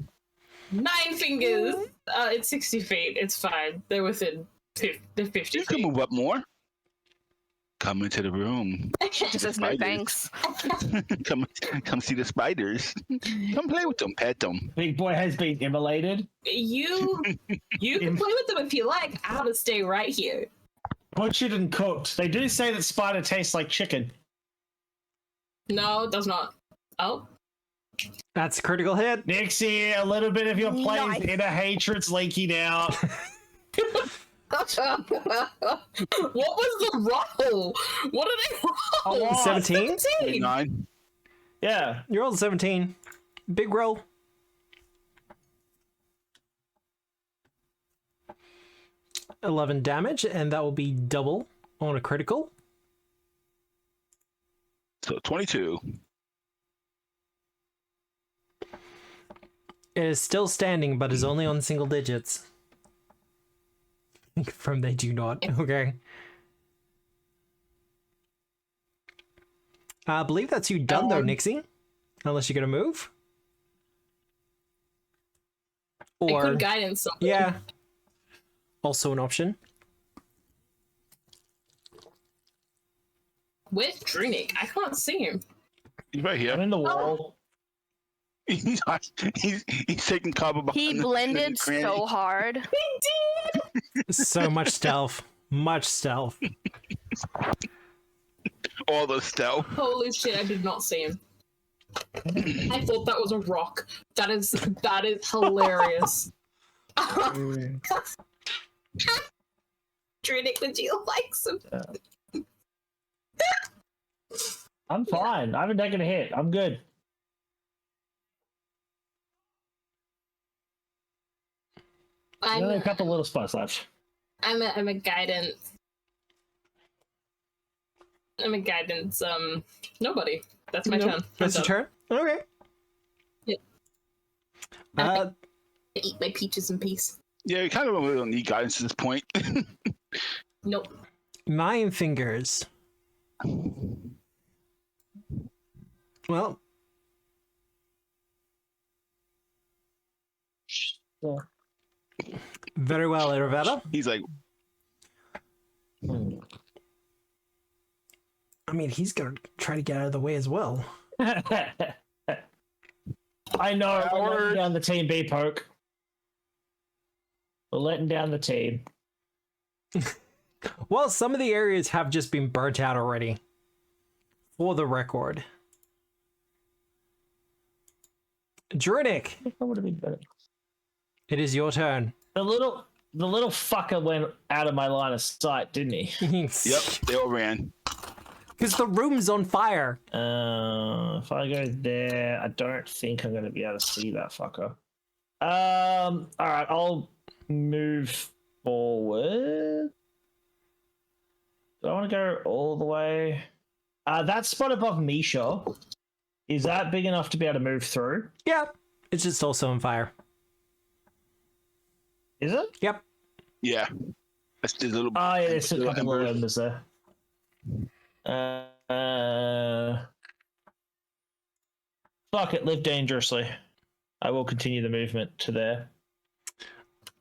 9 fingers. It's 60 feet. It's fine. They're within 50 You can feet. move up more. Come into the room. Just says no Spiders. thanks. Come see the spiders. Come play with them. Pet them. Big boy has been immolated. You can play with them if you like. I'll just stay right here. Butchered and cooked. They do say that spider tastes like chicken. No, it does not. Oh. That's a critical hit. Nixie, a little bit of your plane's Nice. inner hatred's leaking out. What was the roll? What did I roll? A lot. 17? 17. 9. Yeah. You rolled 17. Big roll. $11 damage, and that will be double on a critical. So 22. It is still standing, but is only on single digits. From they do not. Okay. I believe that's you done though, Nixie. Unless you're gonna move. I Or could guidance something. yeah. Also an option. Where's Drunic? I can't see him. He's right I'm here. in the wall. He's taking cover behind He the blended cranny. so hard. So much stealth. Much stealth. All the stealth. Holy shit, I did not see him. I thought that was a rock. That is hilarious. Drunic, would you like some? I'm fine. I haven't taken a hit. I'm good. Only a couple little spots left. I'm a guidance. I'm a guidance. Nobody. That's my turn. That's your turn? Okay. Yep. I eat my peaches in peace. Yeah, you kind of really don't need guidance at this point. Nope. 9 fingers. Well, Yeah. very well, Iravetta. He's like, I mean, he's gonna try to get out of the way as well. I know. We're letting down the team B poke. We're letting down the team. Well, some of the areas have just been burnt out already. For the record. Drunic, That would have been better. it is your turn. The little fucker went out of my line of sight, didn't he? yep, they all ran. Because the room's on fire. If I go there, I don't think I'm going to be able to see that fucker. All right, I'll move forward. Do I want to go all the way? That spot above Misha, is that big enough to be able to move through? Yeah, it's just also on fire. Is it? Yep. Yeah. That's the little. Oh, yeah, there's a little couple of embers. embers there. Fuck it, live dangerously. I will continue the movement to there.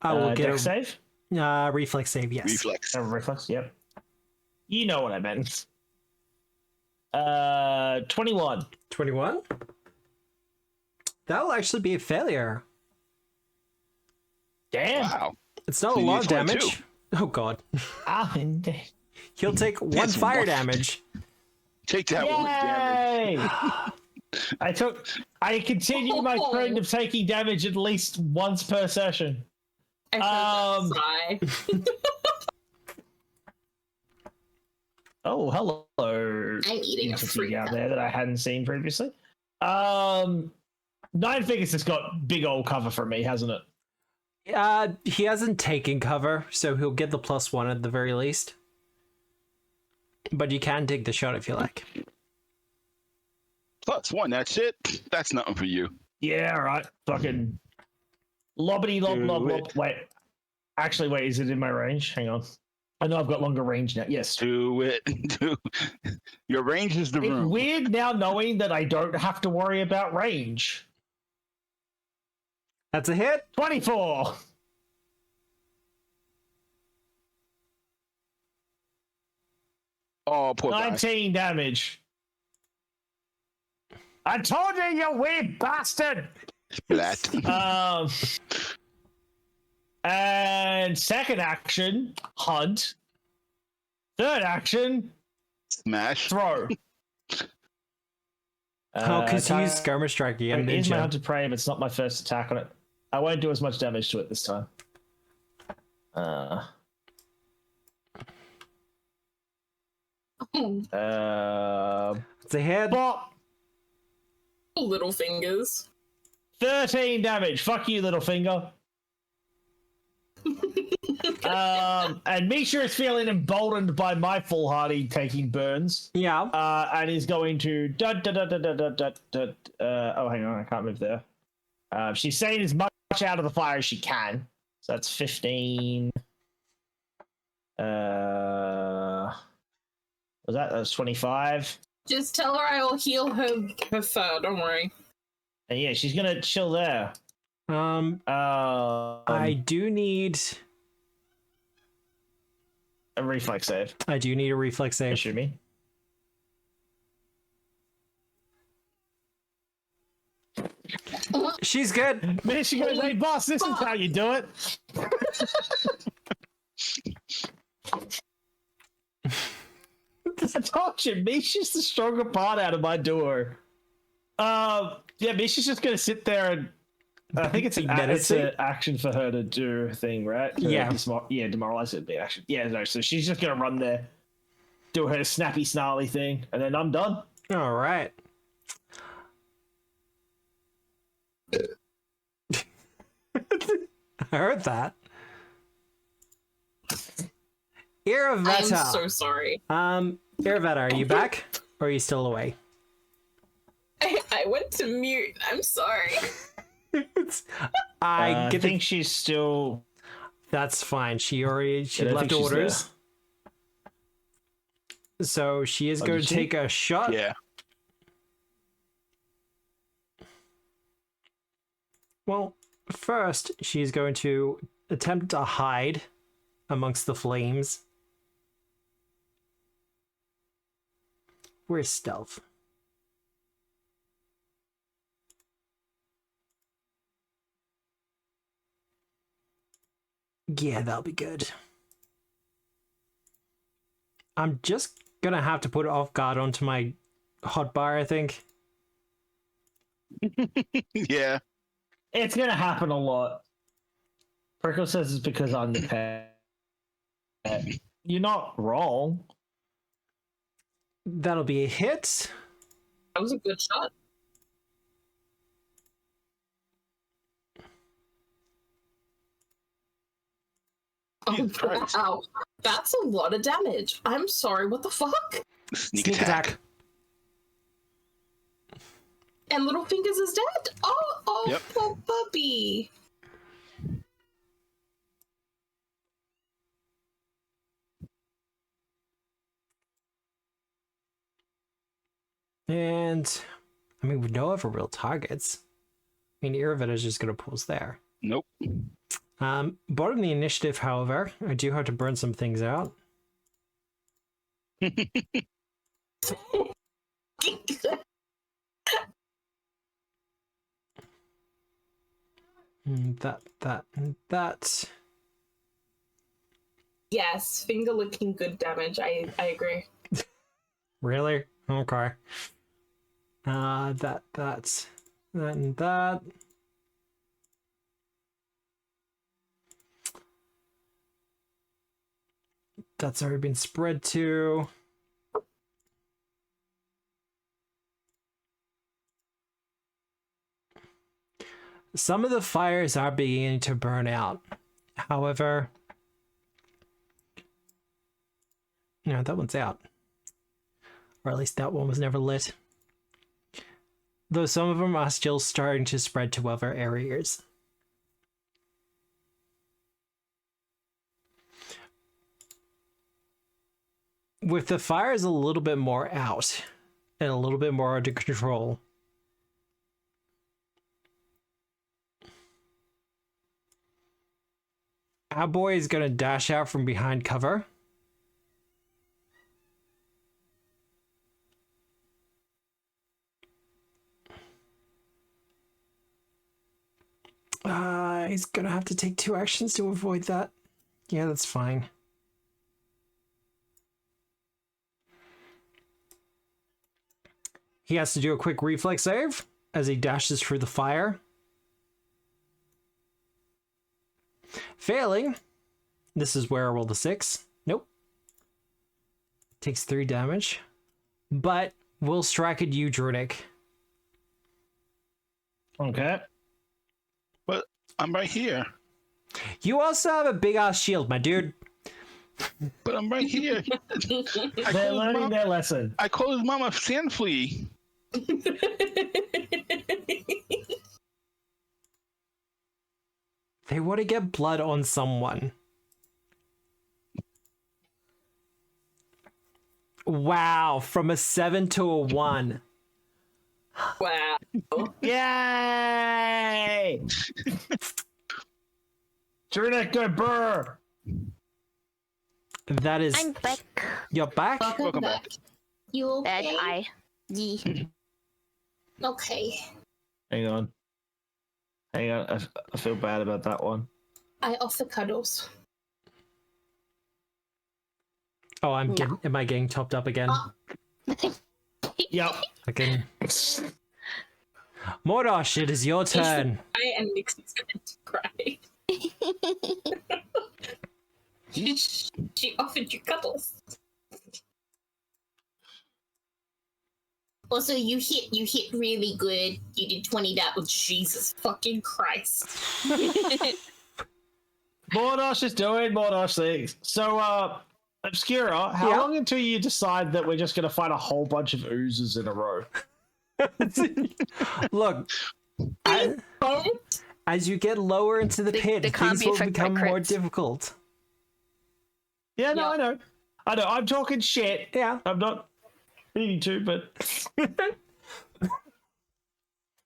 I will get dex save? a reflex save, yes. Reflex. Reflex, yep. You know what I meant. 21. 21? That will actually be a failure. Damn. Wow. It's not So a you lot need of 22. damage. Oh god. Ah, He'll take 1 That's fire one. damage. Take that one damage. Yay! I continue my trend of taking damage at least once per session. I heard that sigh. Oh, hello. I'm eating a Entity fruit. out there that I hadn't seen previously. 9 fingers has got big old cover for me, hasn't it? He hasn't taken cover, so he'll get the +1 at the very least. But you can take the shot if you like. +1, that's it. That's nothing for you. Yeah, all right. Fucking lobbity lob Do lob lob. it. Wait. Actually, wait, is it in my range? Hang on. I know I've got longer range now. Yes. Do it. Your range is the It's room. weird now knowing that I don't have to worry about range. That's a hit. 24. Oh, poor guy. 19 damage. I told you, you weird bastard. Splat. And second action, hunt. Third action, Smash. throw. Oh, because you use Skirmish Strike again, It is didn't my you? hunted prey, but it's not my first attack on it. I won't do as much damage to it this time. It's a hit. Bop! Little fingers. 13 damage. Fuck you, little finger. And Misha is feeling emboldened by my foolhardy taking burns. Yeah. And is going to oh, hang on, I can't move there. She's staying as much out of the fire as she can. So that's 15. That was 25. Just tell her I will heal her fur. Don't worry. And yeah, she's gonna chill there. I do need A reflex save. I do need a reflex save. Shoot me. She's good. Man, she goes, hey boss, this is how you do it. I told you, Misha's the stronger part out of my duo. Yeah, Misha's just gonna sit there and I think it's an action for her to do a thing, right? Yeah. Demoralize it, be action. Yeah, no, so she's just gonna run there, do her snappy, snarly thing, and then I'm done. All right. I heard that. Iravetta. I'm so sorry. Iravetta, are you back? Or are you still away? I went to mute. I'm sorry. I think she's still. That's fine. She left orders. So she is going to take a shot. Yeah. Well, first, she's going to attempt to hide amongst the flames. Where's stealth? Yeah, that'll be good. I'm just gonna have to put off guard onto my hotbar, I think. Yeah. It's gonna happen a lot. Prickle says it's because I'm the pet. You're not wrong. That'll be a hit. That was a good shot. Jesus Christ. Wow. That's a lot of damage. I'm sorry, what the fuck? Sneak Sneak attack. And Little Fingers is dead? Oh, Yep. poor puppy. And, I mean, with no other real targets, I mean, Iravetta's just going to pause there. Nope. Bottom of the initiative, however, I do have to burn some things out. That. Yes, finger licking good damage. I agree. Really? Okay. That and that. That's already been spread to. Some of the fires are beginning to burn out. However, no, that one's out. Or at least that one was never lit. Though some of them are still starting to spread to other areas. With the fires a little bit more out and a little bit more under control, our boy is going to dash out from behind cover. He's going to have to take 2 actions to avoid that. Yeah, that's fine. He has to do a quick reflex save as he dashes through the fire. Failing. This is where I roll the 6. Nope. Takes 3 damage. But will strike at you, Drunic. Okay. But I'm right here. You also have a big ass shield, my dude. But I'm right here. They're learning their lesson. I call his mama Sand Flea. They want to get blood on someone. Wow, from a 7 to a 1. Wow. Yay! Druidic, go burr! That is... I'm back. You're back? Welcome back. You Bad okay? eye. Yee. Okay. Hang on. I feel bad about that one. I offer cuddles. Oh, am I getting topped up again? Yep. Okay. Mordosh, it is your turn. I am Nixie's going to cry. She offered you cuddles. Also, you hit really good. You did 20 that with Jesus fucking Christ. Mordosh is doing Mordosh things. So, Obscura, how long until you decide that we're just going to fight a whole bunch of oozes in a row? Look, as you get lower into the pit, they can't things be will affected by become more crits. difficult. Yeah, no, Yeah. I know. I'm talking shit. Yeah. I'm not meaning to, but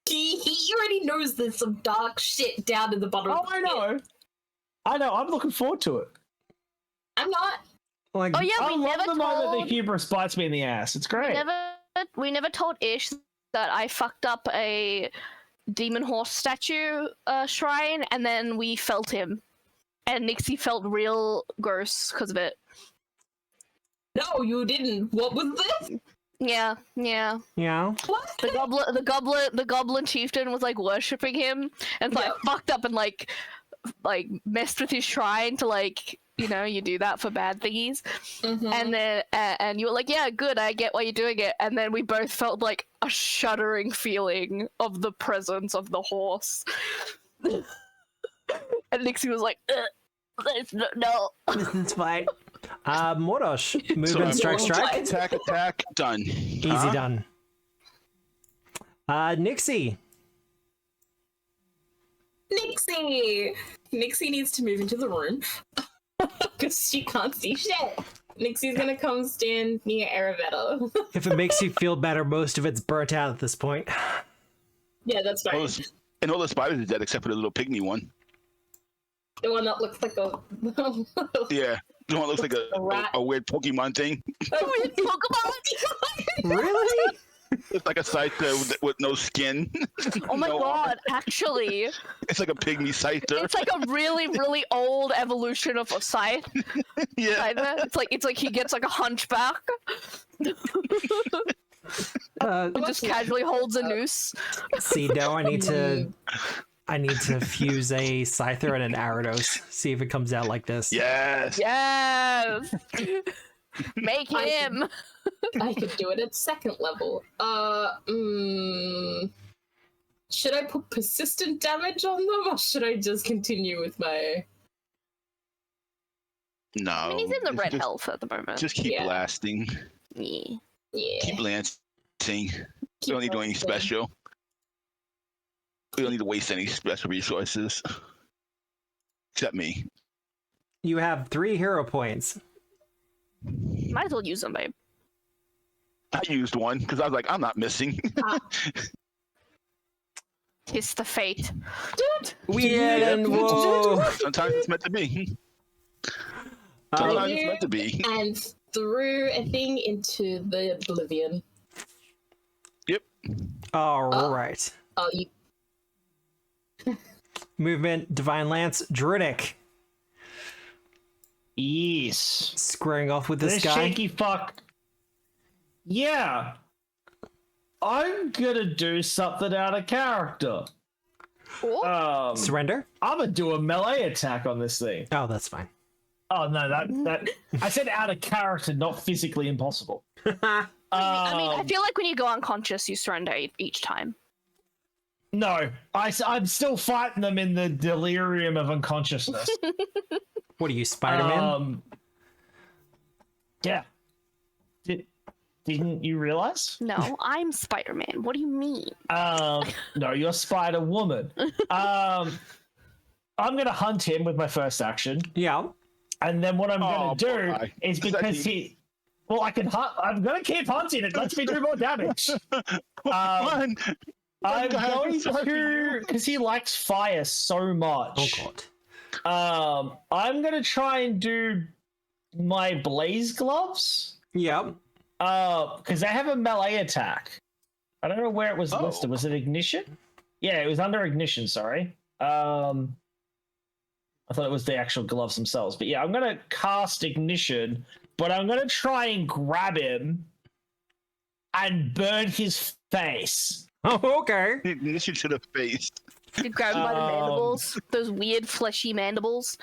He already knows there's some dark shit down in the bottom. oh, of the I pit. know. I know. I'm looking forward to it. I'm not. Like, Oh yeah, I we love never the moment the told. hubris bites me in the ass. It's great. We never told Ish that I fucked up a demon horse statue shrine, and then we felt him, and Nixie felt real gross because of it. No, you didn't. What was this? Yeah. yeah. What? The goblin chieftain was like worshipping him, and like fucked up and like messed with his shrine to like, you know, you do that for bad thingies. Mhm. And then and you were like, yeah, good, I get why you're doing it. And then we both felt like a shuddering feeling of the presence of the horse. And Nixie was like, no. It's fine. Mordosh, movement, So, strike. Attack, done. Easy Huh? done. Nixie. Nixie needs to move into the room because she can't see shit. Nixie's gonna come stand near Aravetta. If it makes you feel better, most of it's burnt out at this point. Yeah, that's right. And all the spiders are dead except for the little pygmy one. The one that looks like a Yeah, the one that looks like A rat. a weird Pokemon thing. Weird Pokemon. Really? It's like a scyther with no skin. Oh my No god, armor. actually. It's like a pygmy scyther. It's like a really, really old evolution of a scythe. Yeah. It's like he gets like a hunchback. It just casually holds a noose. See, now I need to fuse a Scyther and an Arados. See if it comes out like this. Yes. Yes! Make him! I could do it at second level. Should I put persistent damage on them, or should I just continue with my? No. I mean, he's in the red just, health at the moment. Just keep Yeah. blasting. Yeah. Yeah. Keep lancing. We don't need to do anything blasting. special. We don't need to waste any special resources. Except me. You have 3 hero points. Might as well use them, babe. I used one because I was like, I'm not missing. Kiss the fate. Weird and whoa. Sometimes it's meant to be. Sometimes it's meant to be. And threw a thing into the oblivion. Yep. All right. Oh, you. Movement, Divine Lance, Druidic. Yes. Squaring off with this This guy. shaky fuck. Yeah. I'm gonna do something out of character. Oh, Surrender? I'm gonna do a melee attack on this thing. Oh, that's fine. Oh no, that I said out of character, not physically impossible. I mean, I feel like when you go unconscious, you surrender each time. No, I'm still fighting them in the delirium of unconsciousness. What are you, Spider-Man? Yeah. Didn't you realize? No, I'm Spider-Man. What do you mean? No, you're Spider-Woman. I'm gonna hunt him with my first action, Yeah. and then what I'm gonna do poor guy. is because he. Well, I can hunt. I'm gonna keep hunting. It lets me do more damage. Fun. I'm Go ahead, going sorry. to because he likes fire so much. Oh god. I'm gonna try and do my blaze gloves. Yep. Because they have a melee attack. I don't know where it was Oh. listed. Was it ignition? Yeah, it was under ignition. Sorry. I thought it was the actual gloves themselves. But yeah, I'm gonna cast ignition, but I'm gonna try and grab him and burn his face. Oh, okay. Ignition to the face. You grab him by the Um, mandibles. Those weird fleshy mandibles.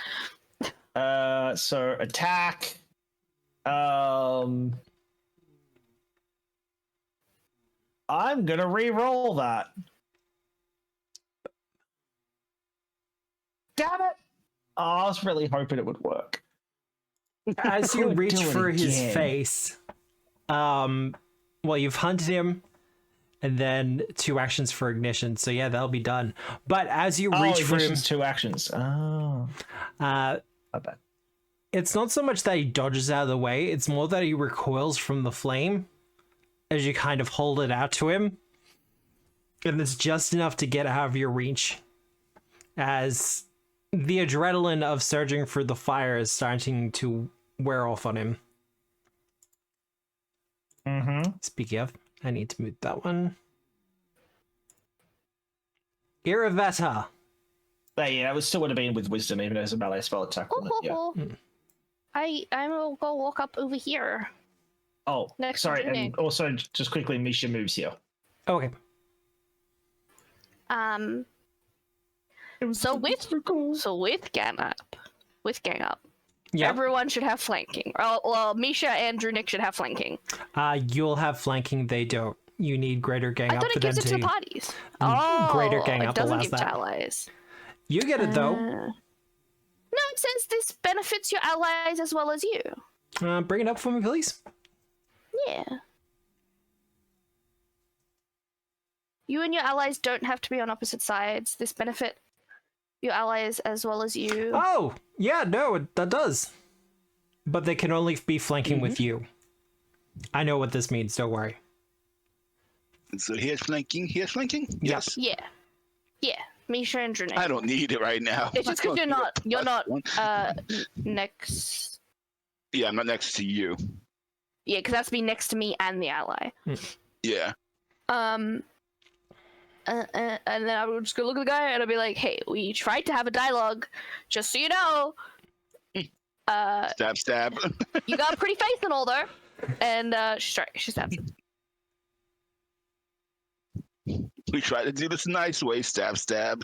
So attack. I'm gonna re-roll that. Damn it! Oh, I was really hoping it would work. As you Could reach do it for his again. face, well, you've hunted him, and then 2 actions for ignition. So yeah, that'll be done. But as you reach for him, ignition's 2 actions. Oh, uh, my bad. it's not so much that he dodges out of the way, it's more that he recoils from the flame as you kind of hold it out to him. And it's just enough to get out of your reach as the adrenaline of surging for the fire is starting to wear off on him. Mm-hmm. Speaking of, I need to mute that one. Iravetta. Yeah, it still would have been with wisdom, even though it's a melee spell attack. Oh, wasn't it? oh, Yeah. oh. I will go walk up over here. Oh, Next sorry, to and also just quickly, Misha moves here. Okay. So with gang up, Yeah. everyone should have flanking. Well, Misha and Drunik should have flanking. You'll have flanking, they don't. You need greater gang I up thought for it them gives it to the to... parties. Oh, Greater gang it up doesn't allows give that. to allies. You get it though. No, it says this benefits your allies as well as you. Bring it up for me, please. Yeah. You and your allies don't have to be on opposite sides. This benefit your allies as well as you. Oh, yeah, no, that does. But they can only be flanking with you. I know what this means, don't worry. So here's flanking. Here's flanking. Yes. Yeah. Yeah. Misha and Drunik. I don't need it right now. It's just I because don't you're need a not +1. next. Yeah, I'm not next to you. Yeah, because that's be next to me and the ally. Yeah. And then I would just go look at the guy and I'd be like, "Hey, we tried to have a dialogue, just so you know. Stab, stab. You got a pretty face and all though." And she stabs him. We tried to do this nice way. Stab, stab.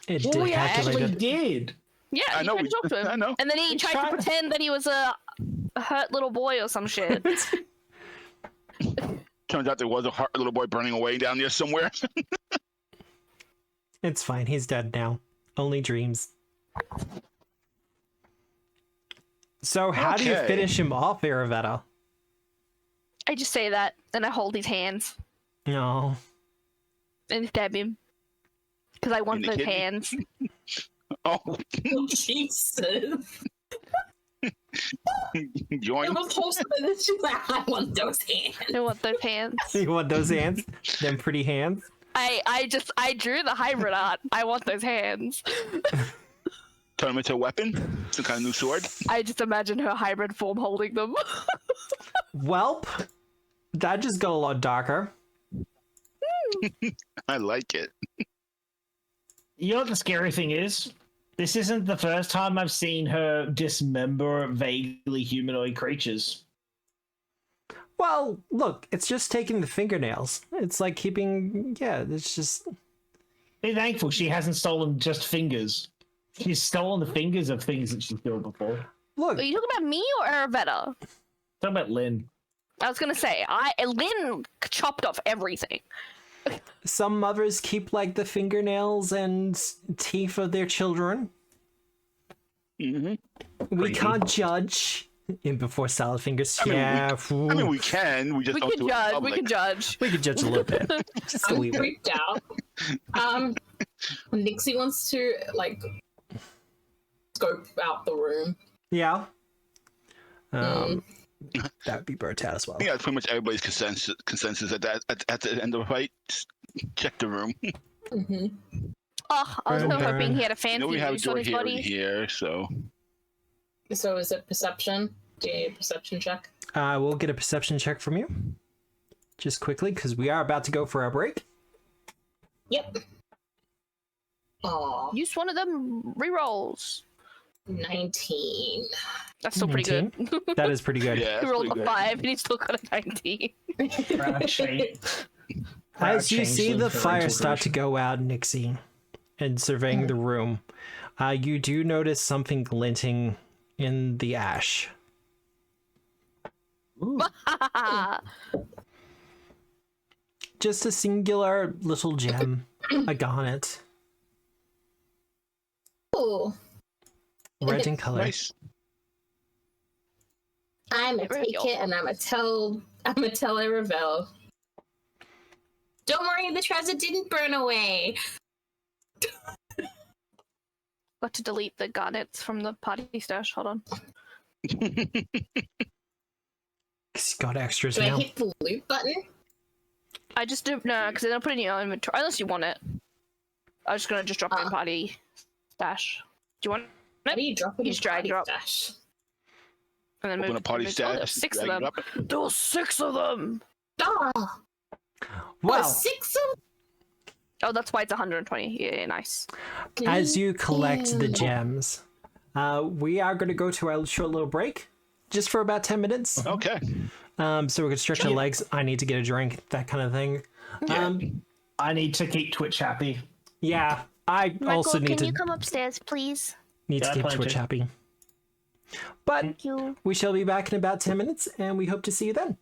It did Oh, we actually calculate it. did. Yeah, I you know. tried to talk to him. I know. And then he tried to pretend that he was a hurt little boy or some shit. Turns out there was a little boy burning away down there somewhere. It's fine, he's dead now. Only dreams. So how do you Okay. finish him off, Iravetta? I just say that and I hold his hands No. and stab him. Because I want In the those kidney? hands. Oh, Jesus. join. I'm supposed to finish you. I want those hands. I want those hands. You want those hands? Them pretty hands? I drew the hybrid art. I want those hands. Turn him into a weapon. Some kind of new sword. I just imagine her hybrid form holding them. Welp, that just got a lot darker. I like it. You know what the scary thing is? This isn't the first time I've seen her dismember vaguely humanoid creatures. Well, look, it's just taking the fingernails. It's like keeping, yeah, it's just... Be thankful she hasn't stolen just fingers. She's stolen the fingers of things that she's killed before. Look, Are you talking about me or Arabetta? Talk about Lynn. I was gonna say, Lynn chopped off everything. some mothers keep like the fingernails and teeth of their children. Mm-hmm. We Creepy. can't judge. in before Salad Fingers. I mean, Yeah. I mean, we can. We just We don't can do it in judge. We public. can judge. We could judge a little bit. Just a I'm wee bit. freaked out. Nixie wants to like scope out the room. Yeah. That would be burnt out as well. I think that's pretty much everybody's consensus at the end of the fight. Just check the room. Mm-hmm. Oh, I was Burn, hoping burn. he had a I fancy know we have noose on door his here and body. here, so So is it perception? Do you need a perception check? We'll get a perception check from you. Just quickly, because we are about to go for our break. Yep. Oh, Use one of them rerolls. 19. That's still pretty good. That is pretty good. yeah. He that's rolled pretty a good. 5 and he still got a 19. As you see Changeling the for fire rental start to version. go out, Nixie, and surveying the room, you do notice something glinting in the ash. Just a singular little gem, a garnet, Oh, red in color. Nice. I'm gonna Very take it and I'm gonna tell Aravel. Don't worry, the treasure didn't burn away. Got to delete the garnets from the party stash. Hold on. He's got extras Do now. I hit the loot button? I just don't know because I don't put it in your inventory unless you want it. I was just gonna drop it in party stash. Do you want How do you drop it You in just drag party drop. stash? and then Open move a party Oh, stash. there's 6 of drag them. it up. There were 6 of them. Ah, Well, 6 of Oh, that's why it's 120. Yeah, nice. as you collect the gems, we are going to go to a short little break, just for about 10 minutes. Okay. So we can stretch our legs. I need to get a drink, that kind of thing. I need to keep Twitch happy. Yeah, I also need to come upstairs, please? keep plan Twitch to. happy. But Thank you. we shall be back in about 10 minutes, and we hope to see you then.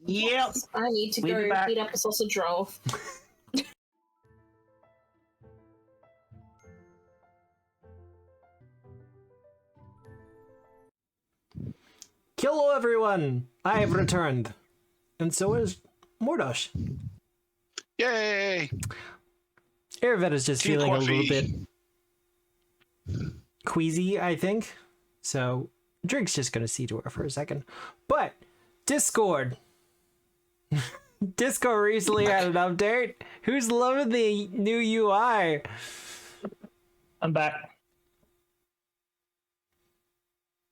Yep. I need to We'll be go back. heat up a sausage roll. Hello, everyone! I have returned. And so is Mordosh. Yay! Aravet is just Team feeling a little coffee. bit queasy, I think. So Drink's just gonna see to her for a second. But Discord. Discord recently had an update. Who's loving the new UI? I'm back.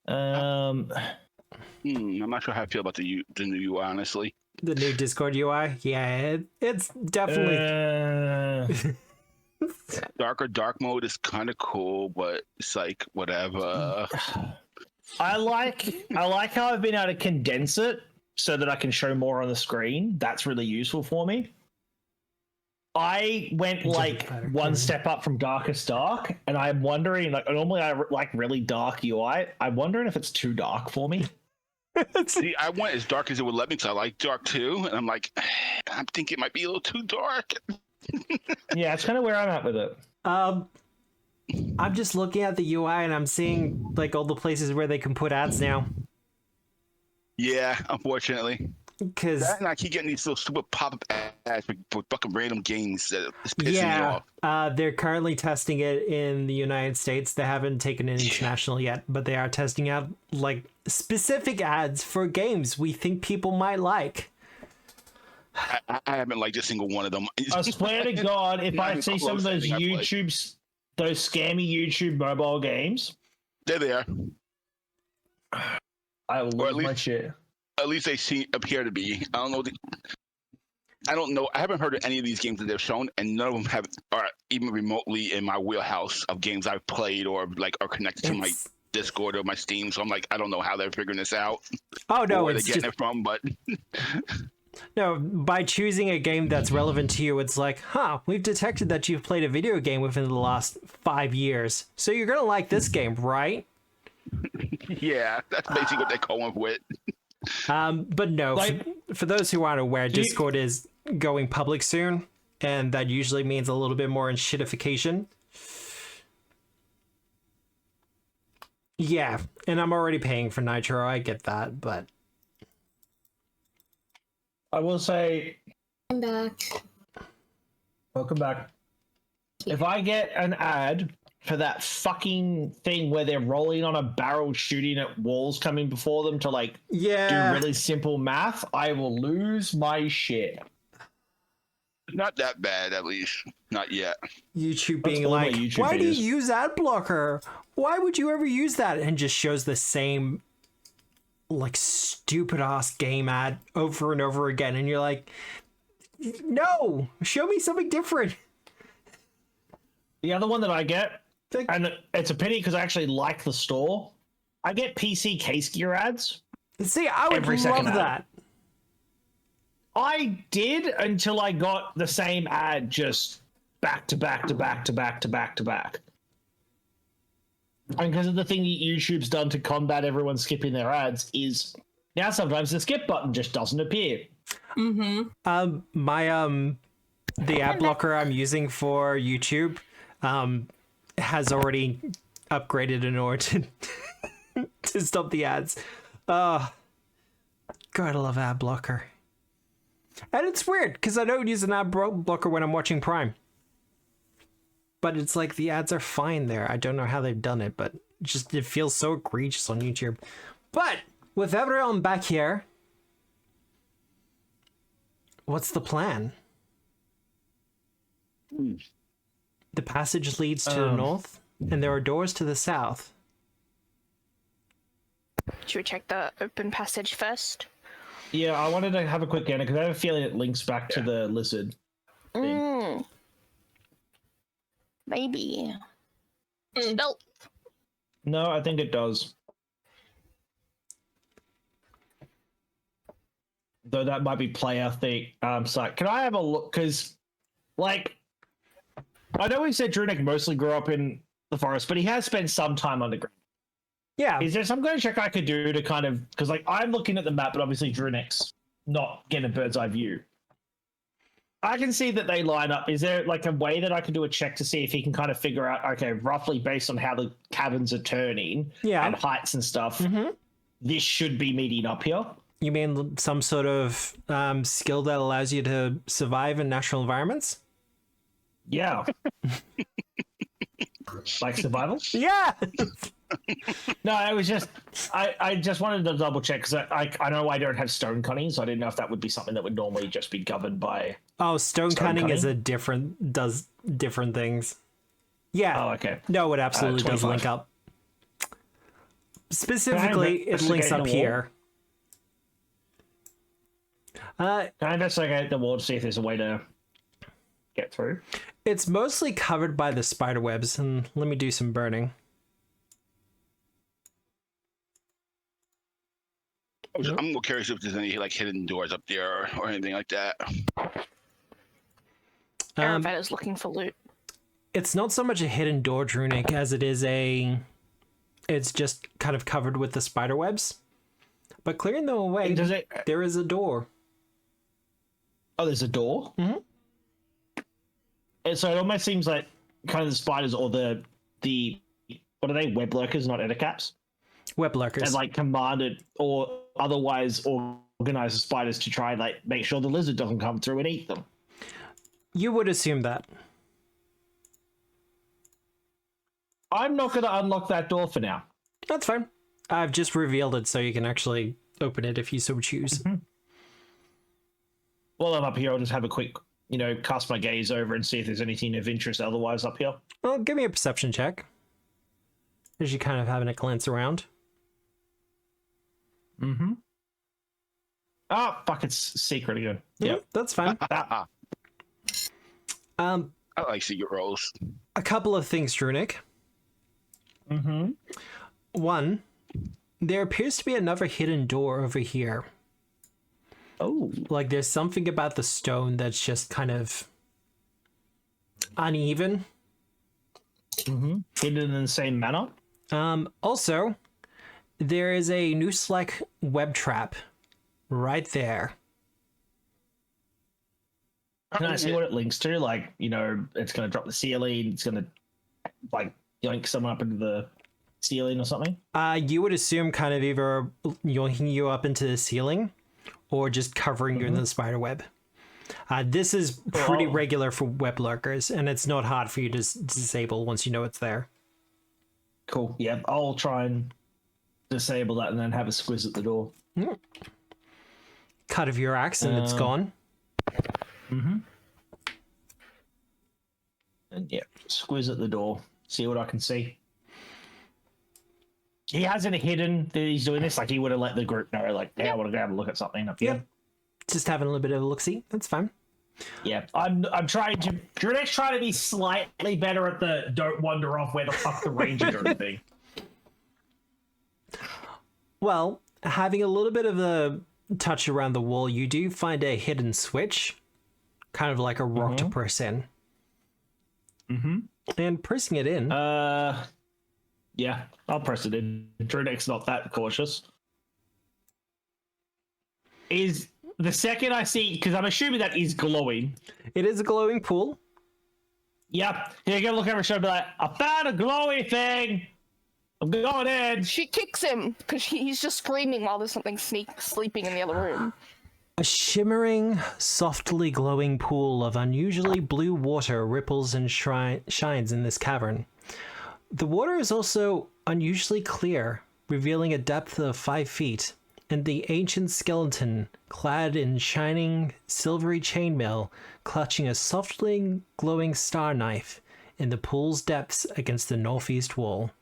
I'm not sure how I feel about the new UI, honestly. The new Discord UI? Yeah, it's definitely. Dark mode is kind of cool, but it's like whatever. I like how I've been able to condense it so that I can show more on the screen. That's really useful for me. I went like better. one step up from darkest dark, and I'm wondering, like, normally I like really dark UI. I'm wondering if it's too dark for me. See, I went as dark as it would let me because I like dark too, and I'm like, I think it might be a little too dark. Yeah, it's kind of where I'm at with it. I'm just looking at the UI and I'm seeing like all the places where they can put ads now. Yeah, unfortunately. Because That and I keep getting these little stupid pop-up ads for fucking random games that is pissing me off. they're currently testing it in the United States. They haven't taken it international yet, but they are testing out like specific ads for games we think people might like. I haven't liked a single one of them. I swear to God, if Not I even see some of close to those anything I played. YouTubes, those scammy YouTube mobile games, There they are. I will Or at lose my least- shit. At least they appear to be. I don't know. I don't know. I haven't heard of any of these games that they've shown, and none of them are even remotely in my wheelhouse of games I've played or like are connected to my It's- Discord or my Steam. So I'm like, I don't know how they're figuring this out. Oh or no, where they're it's getting just it from, but no. By choosing a game that's relevant to you, it's like, we've detected that you've played a video game within the last 5 years, so you're gonna like this game, right? yeah, that's basically what they're going with. But no, Like- for those who aren't aware, Do you- Discord is going public soon, and that usually means a little bit more in shitification. Yeah, and I'm already paying for Nitro. I get that, but I will say, I'm back. welcome back. If I get an ad for that fucking thing where they're rolling on a barrel shooting at walls coming before them to like yeah, do really simple math, I will lose my shit. Not that bad, at least. Not yet. YouTube That's being all my like, YouTube why do you is. use ad blocker? Why would you ever use that? And just shows the same like stupid ass game ad over and over again, and you're like, no, show me something different. The other one that I get, and it's a pity because I actually like the store, I get PC case gear ads. See, I would Every love second ad. that. I did until I got the same ad just back to back to back to back to back to back. And because of the thing that YouTube's done to combat everyone skipping their ads is now sometimes the skip button just doesn't appear. Mm-hmm. My the ad blocker I'm using for YouTube has already upgraded in order to to stop the ads. God, I love ad blocker. And it's weird because I don't use an ad blocker when I'm watching Prime. But it's like the ads are fine there. I don't know how they've done it, but it feels so egregious on YouTube. But with everyone back here, what's the plan? The passage leads to the north, and there are doors to the south. Should we check the open passage first? Yeah, I wanted to have a quick gander because I have a feeling it links back to the lizard. Maybe. Stealth. No, I think it does. Though that might be player thing. So can I have a look? Because, like, I know he said Drunic mostly grew up in the forest, but he has spent some time underground. Yeah. Is there some kind of check I could do to kind of, because like I'm looking at the map, but obviously Drunic's not getting a bird's eye view. I can see that they line up. Is there like a way that I can do a check to see if he can kind of figure out, okay, roughly based on how the caverns are turning and heights and stuff, this should be meeting up here? You mean some sort of skill that allows you to survive in natural environments? Yeah. Like survival? Yeah. No, it was just I just wanted to double check because I know I don't have stone cunning, so I didn't know if that would be something that would normally just be governed by. Oh, stone cunning is does different things. Yeah. Oh, okay. No, it absolutely does 25. link up. Specifically, it links up here. Can I investigate the wall to see if there's a way to get through? It's mostly covered by the spider webs, and let me do some burning. I'm more curious if there's any like hidden doors up there or anything like that. Aravida's looking for loot. It's not so much a hidden door, Drunic, as it is it's just kind of covered with the spider webs. But clearing them away, there is a door. Oh, there's a door? Mm-hmm. And so it almost seems like kind of the spiders or the what are they? Web lurkers, not eticaps? Web lurkers. And like commanded or otherwise organized the spiders to try and like make sure the lizard doesn't come through and eat them. You would assume that. I'm not going to unlock that door for now. That's fine. I've just revealed it so you can actually open it if you so choose. Mm-hmm. While I'm up here, I'll just have a quick, cast my gaze over and see if there's anything of interest otherwise up here. Well, give me a perception check. As you kind of having a glance around. Mm-hmm. Oh, fuck, it's secret again. Yep, that's fine. I like secret rolls. A couple of things, Drunic. Mm-hmm. One, there appears to be another hidden door over here. Oh. Like there's something about the stone that's just kind of uneven. Mm-hmm. Hidden in the same manner. Also, there is a noose-like web trap right there. Can I see what it links to? Like, it's going to drop the ceiling. It's going to, like, yoink someone up into the ceiling or something? You would assume kind of either yoinking you up into the ceiling or just covering you in the spider web. This is pretty regular for web lurkers, and it's not hard for you to disable once you know it's there. Cool. Yeah, I'll try and disable that and then have a squiz at the door. Cut of your axe and it's gone. Mm-hmm. And yeah, squiz at the door. See what I can see. He hasn't hidden that he's doing this. Like, he would have let the group know, like, hey, I want to go have a look at something up here. Just having a little bit of a look-see. That's fine. Yeah, I'm trying to... Druidek's trying to be slightly better at the don't wander off where the fuck the rangers are thing. Well, having a little bit of a touch around the wall, you do find a hidden switch. Kind of like a rock to press in. Mm-hmm. And pressing it in... Yeah, I'll press it in. Druidek's not that cautious. Is the second I see, because I'm assuming that is glowing. It is a glowing pool. Yep. You're gonna look over his shoulder and be like, I found a glowy thing. I'm going in. She kicks him because he's just screaming while there's something sleeping in the other room. A shimmering, softly glowing pool of unusually blue water ripples and shines in this cavern. The water is also unusually clear, revealing a depth of 5 feet, and the ancient skeleton, clad in shining, silvery chainmail, clutching a softly glowing star knife in the pool's depths against the northeast wall.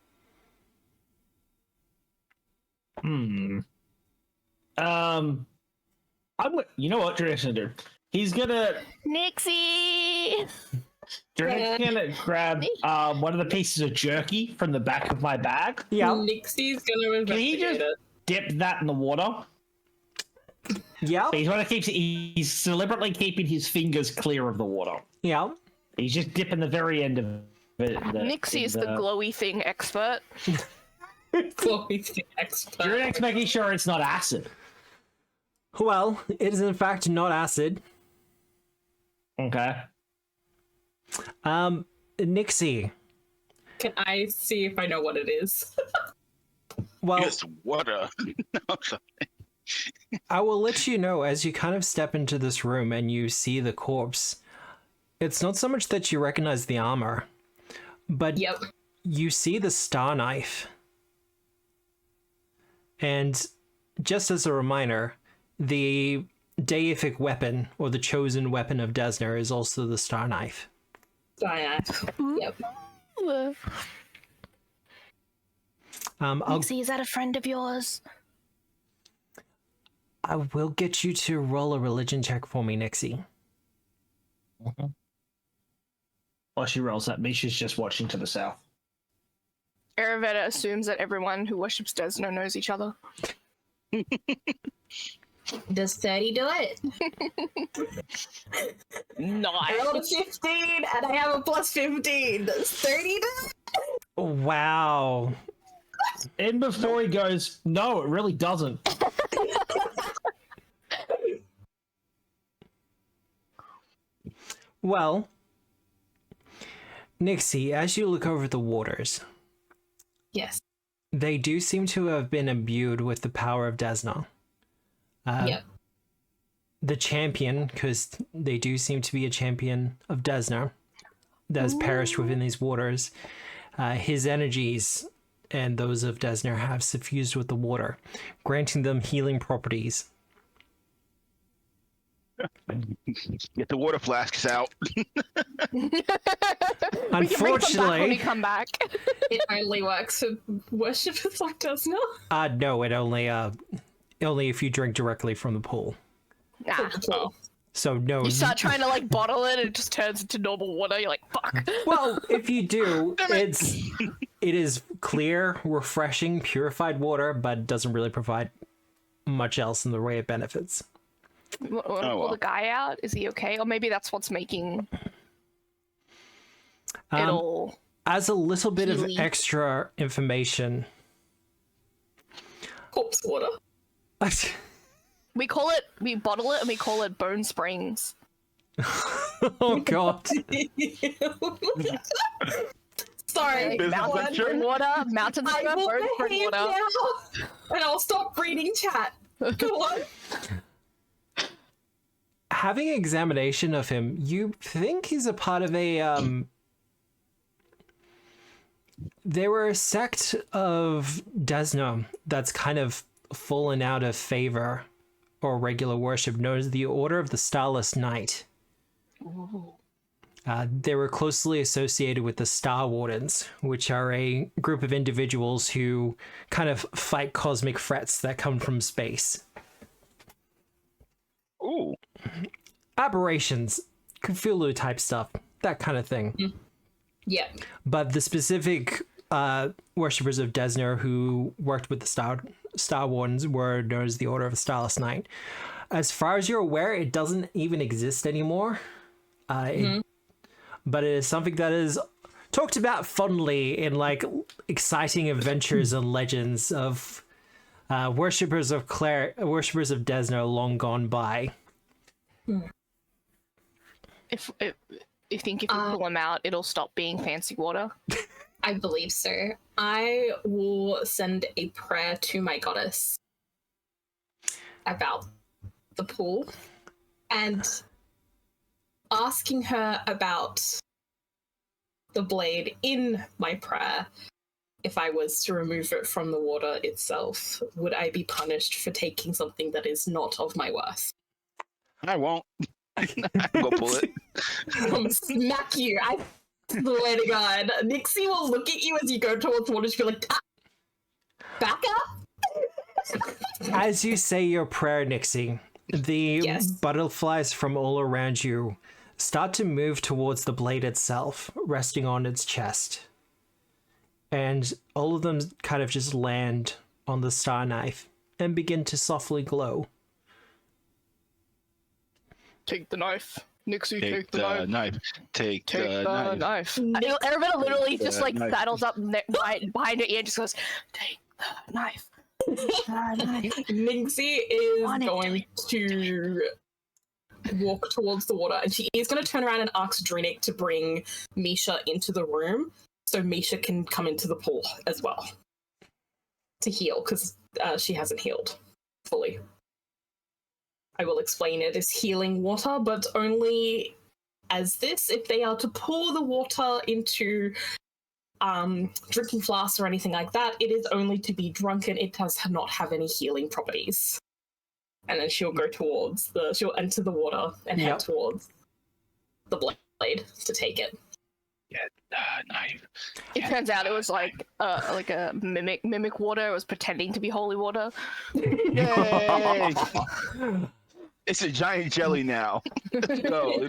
You know what Druidek's gonna do? He's gonna... Nixie! Druidek's gonna grab one of the pieces of jerky from the back of my bag. Yeah. Nixie's gonna investigate Can he just it. dip that in the water? Yeah. He's deliberately keeping his fingers clear of the water. Yeah. He's just dipping the very end of it. Nixie is the glowy thing expert. Glowy thing expert. Druidek's making sure it's not acid. Well, it is in fact not acid. Okay. Nixie. Can I see if I know what it is? Well, It's water. No, sorry. I will let you know as you kind of step into this room and you see the corpse. It's not so much that you recognize the armor, but Yep. you see the star knife. And just as a reminder, the deific weapon, or the chosen weapon of Desner, is also the star knife. Yep. Nixie, is that a friend of yours? I will get you to roll a religion check for me, Nixie. While she rolls that, Misha's just watching to the south. Aravetta assumes that everyone who worships Desno knows each other. Does 30 do it? I rolled a 15 and I have a plus 15. Does 30 do it? Wow. And before he goes, no, it really doesn't. Well, Nixie, as you look over the waters, Yes. they do seem to have been imbued with the power of Desna. Yep. The champion, because they do seem to be a champion of Desna that has perished within these waters. His energies and those of Desna have suffused with the water, granting them healing properties. Get the water flasks out. We can bring them back when we Unfortunately, come back. It only works for worshippers like us now. no, it only if you drink directly from the pool. Nah. So no. You start trying to like bottle it, and it just turns into normal water. You're like, fuck. Well, if you do, it is clear, refreshing, purified water, but doesn't really provide much else in the way of benefits. Want to pull the guy out? Is he okay? Or maybe that's what's making it all. As a little bit of Healy. extra information. Corpse water. We bottle it and we call it Bone Springs. Oh god. So Sorry. Business go on. venture? Spring water, mountains, I river, will birds, spring behave water. now, and I'll stop reading chat. Go on. Having an examination of him, you think he's a part of a they were a sect of Desna that's kind of fallen out of favor or regular worship, known as the Order of the Starless Knight. They were closely associated with the Star Wardens, which are a group of individuals who kind of fight cosmic threats that come from space. Ooh. Aberrations, Cthulhu type stuff, that kind of thing. Yeah. But the specific worshippers of Desna who worked with the Star Wardens were known as the Order of the Starless Knight. As far as you're aware, it doesn't even exist anymore. But it is something that is talked about fondly in like exciting adventures and legends of worshippers of Desna long gone by. If you think if you pull them out, it'll stop being fancy water. I believe so. I will send a prayer to my goddess about the pool and asking her about the blade in my prayer. If I was to remove it from the water itself, would I be punished for taking something that is not of my worth? I won't. Go pull it. I'll smack you. I swear to God. Nixie will look at you as you go towards the water and she'll be like, back up. As you say your prayer, Nixie, the Yes. butterflies from all around you start to move towards the blade itself, resting on its chest. And all of them kind of just land on the star knife and begin to softly glow. Take the knife. Nixie, Take the knife. Take the knife. Arabella literally just the like knife. saddles up right behind her ear and just goes, take the knife. Nixie is Want it, going to walk towards the water and she is going to turn around and ask Drinic to bring Misha into the room so Misha can come into the pool as well to heal because she hasn't healed fully. I will explain it as healing water, but only as this. If they are to pour the water into drinking flasks or anything like that, it is only to be drunken. It does not have any healing properties. And then she'll go she'll enter the water and head towards the blade to take it. Get the knife. It turns out it was like a mimic water. It was pretending to be holy water. Yay! It's a giant jelly now. Let's go.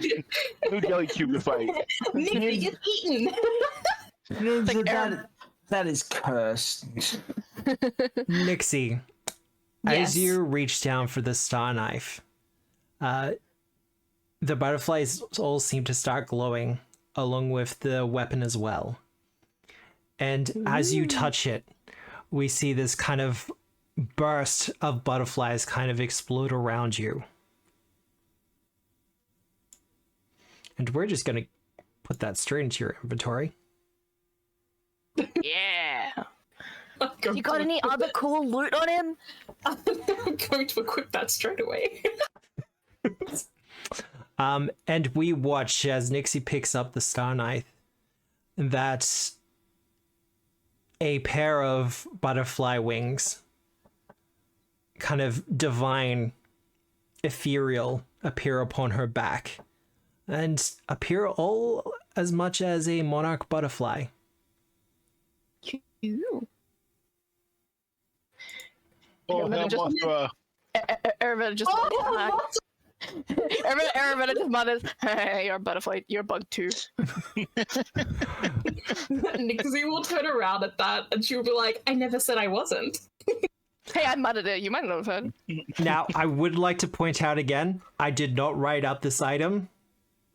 New jelly cube to fight. Nixie gets eaten! That is cursed. Nixie, Yes. as you reach down for the star knife, the butterflies all seem to start glowing along with the weapon as well. And as you touch it, we see this kind of burst of butterflies kind of explode around you. And we're just going to put that straight into your inventory. Yeah. I'm going You got to any equip other it. cool loot on him? I'm going to equip that straight away. And we watch as Nixie picks up the star knife. That a pair of butterfly wings, kind of divine, ethereal, appear upon her back. And appear all as much as a monarch butterfly. Ew. Oh, Yeah, hell, just- Mothra. Arabella just Arabella just mutters, hey, you're a butterfly, you're a bug too. Nixie will turn around at that and she'll be like, I never said I wasn't. Hey, I muttered it, you might not have heard. Now, I would like to point out again, I did not write out this item.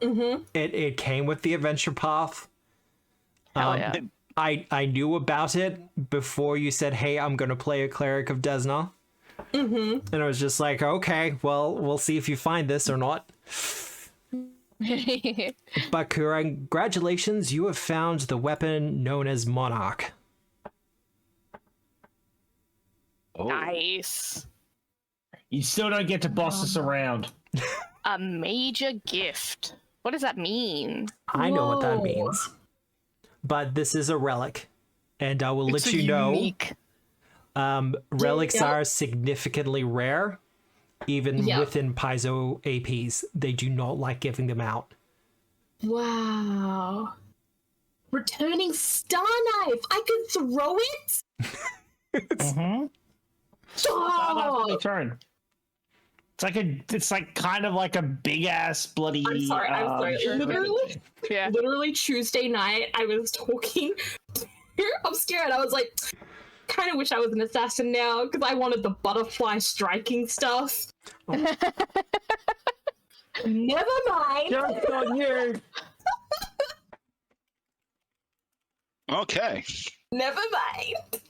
Mm-hmm. It came with the adventure path. Hell yeah. I knew about it before you said, hey, I'm going to play a cleric of Desna. Mm-hmm. And I was just like, okay, well, we'll see if you find this or not. Bakura, congratulations, you have found the weapon known as Monarch. Oh. Nice. You still don't get to boss us around. A major gift. What does that mean? I know what that Whoa. means. But this is a relic. And I will It's let a you know, unique. relics Yeah. are significantly rare. Even Yeah. within Paizo APs, they do not like giving them out. Wow. Returning star knife. I could throw it. Mm-hmm. Oh! Turn. It's like kind of like a big ass bloody. I'm sorry. Literally, Yeah. literally Tuesday night, I was talking to Obscura, and I was like, kind of wish I was an assassin now because I wanted the butterfly striking stuff. Never mind. Just on you. Okay. Never mind.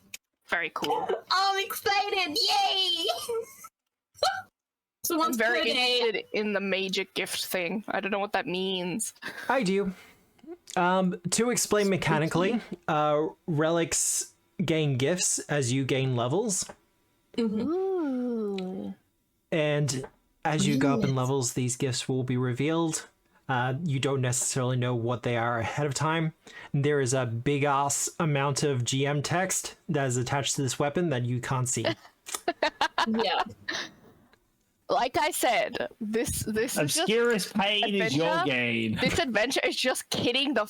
Very cool. I'm excited. Yay! So I'm once per very day, interested in the major gift thing. I don't know what that means. I do. To explain mechanically, relics gain gifts as you gain levels. Ooh. And as you go up in levels, these gifts will be revealed. You don't necessarily know what they are ahead of time. There is a big ass amount of GM text that is attached to this weapon that you can't see. yeah. Like I said, this is just Obscura's pain is your adventure. gain. this adventure is just kidding the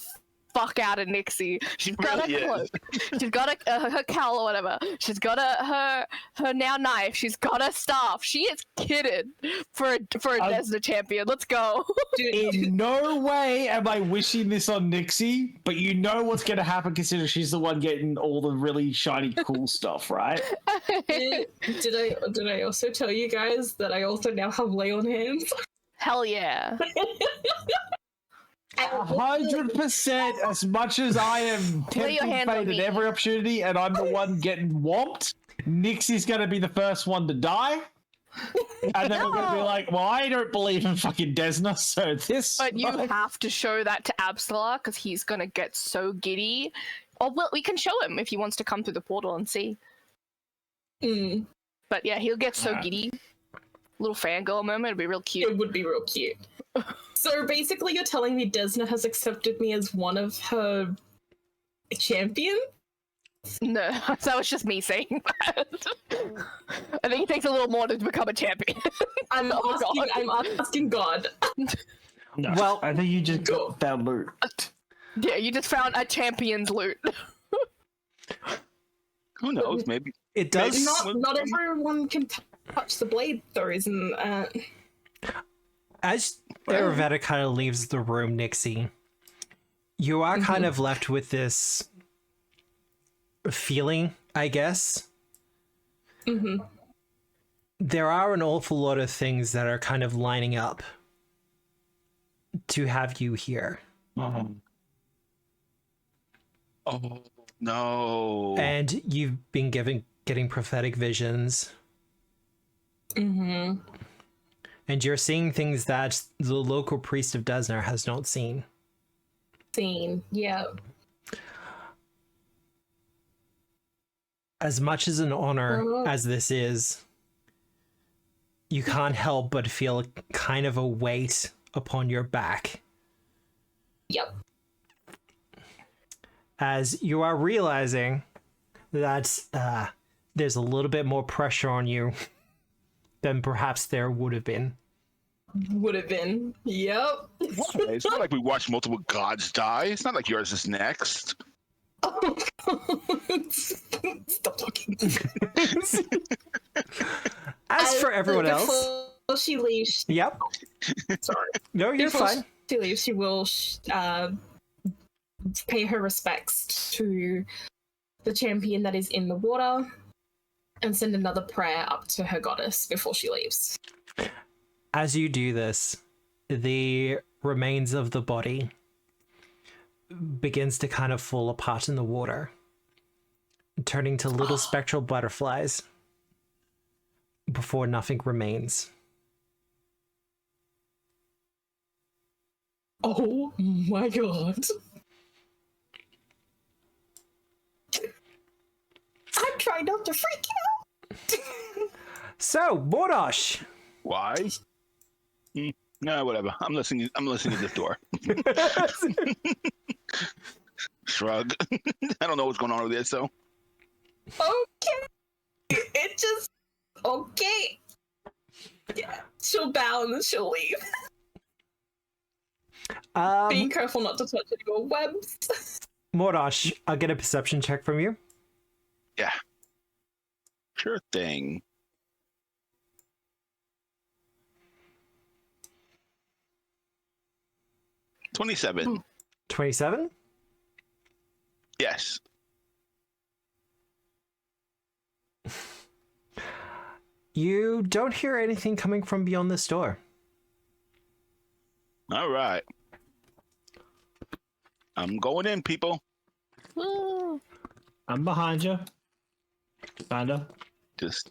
fuck out of Nixie. She's got Really a is. cloak. She's got her cowl or whatever. She's got her now knife. She's got a staff. She is kitted for a Desna champion. Let's go. In no way am I wishing this on Nixie, but you know what's going to happen considering she's the one getting all the really shiny, cool stuff, right? Did I also tell you guys that I also now have lay on hands? Hell yeah. 100%. As much as I am Lay your tempting hand on fate at me. every opportunity, and I'm the one getting whomped, Nixie's going to be the first one to die. And then we're going to be like, well, I don't believe in fucking Desna, so this. But you have to show that to Absalar because he's gonna get so giddy. Or well, we can show him if he wants to come through the portal and see. Mm, But yeah, he'll get so Alright. giddy. Little fangirl moment, it'd be real cute. it would be real cute. So basically, you're telling me Desna has accepted me as one of her champions? No, that was just me saying that. I think it takes a little more to become a champion. I'm asking God. No, Well- I think you just got that loot. Yeah, you just found a champion's loot. Who knows? Maybe. It does. Not everyone can touch the blade, though, isn't As Ayurveda kind of leaves the room, Nixie, you are kind of left with this feeling, I guess. Mm-hmm. There are an awful lot of things that are kind of lining up to have you here. Oh no. And you've been getting prophetic visions. Mm-hmm. And you're seeing things that the local priest of Desnar has not seen. Scene. Yeah. As much as an honor as this is, you can't help but feel kind of a weight upon your back. Yep. As you are realizing that there's a little bit more pressure on you than perhaps there would have been. Would have been. Yep. It's not like we watched multiple gods die. It's not like yours is next. Stop talking. As for everyone else, Before she leaves, yep. sorry. No, you're Before fine. she leaves, she will pay her respects to the champion that is in the water and send another prayer up to her goddess before she leaves. As you do this, the remains of the body begins to kind of fall apart in the water, turning to little spectral butterflies before nothing remains. Oh my god. I'm trying not to freak out. So, Mordosh. Why? No, whatever. I'm listening. I'm listening to this door. Shrug. I don't know what's going on over there. So Okay. It just okay. Yeah. She'll bow and then she'll leave. Being careful not to touch any more webs. Mordosh, I'll get a perception check from you. yeah, sure thing. 27. 27? Yes. You don't hear anything coming from beyond this door. All right. I'm going in, people. Woo. I'm behind you. Kinda. Just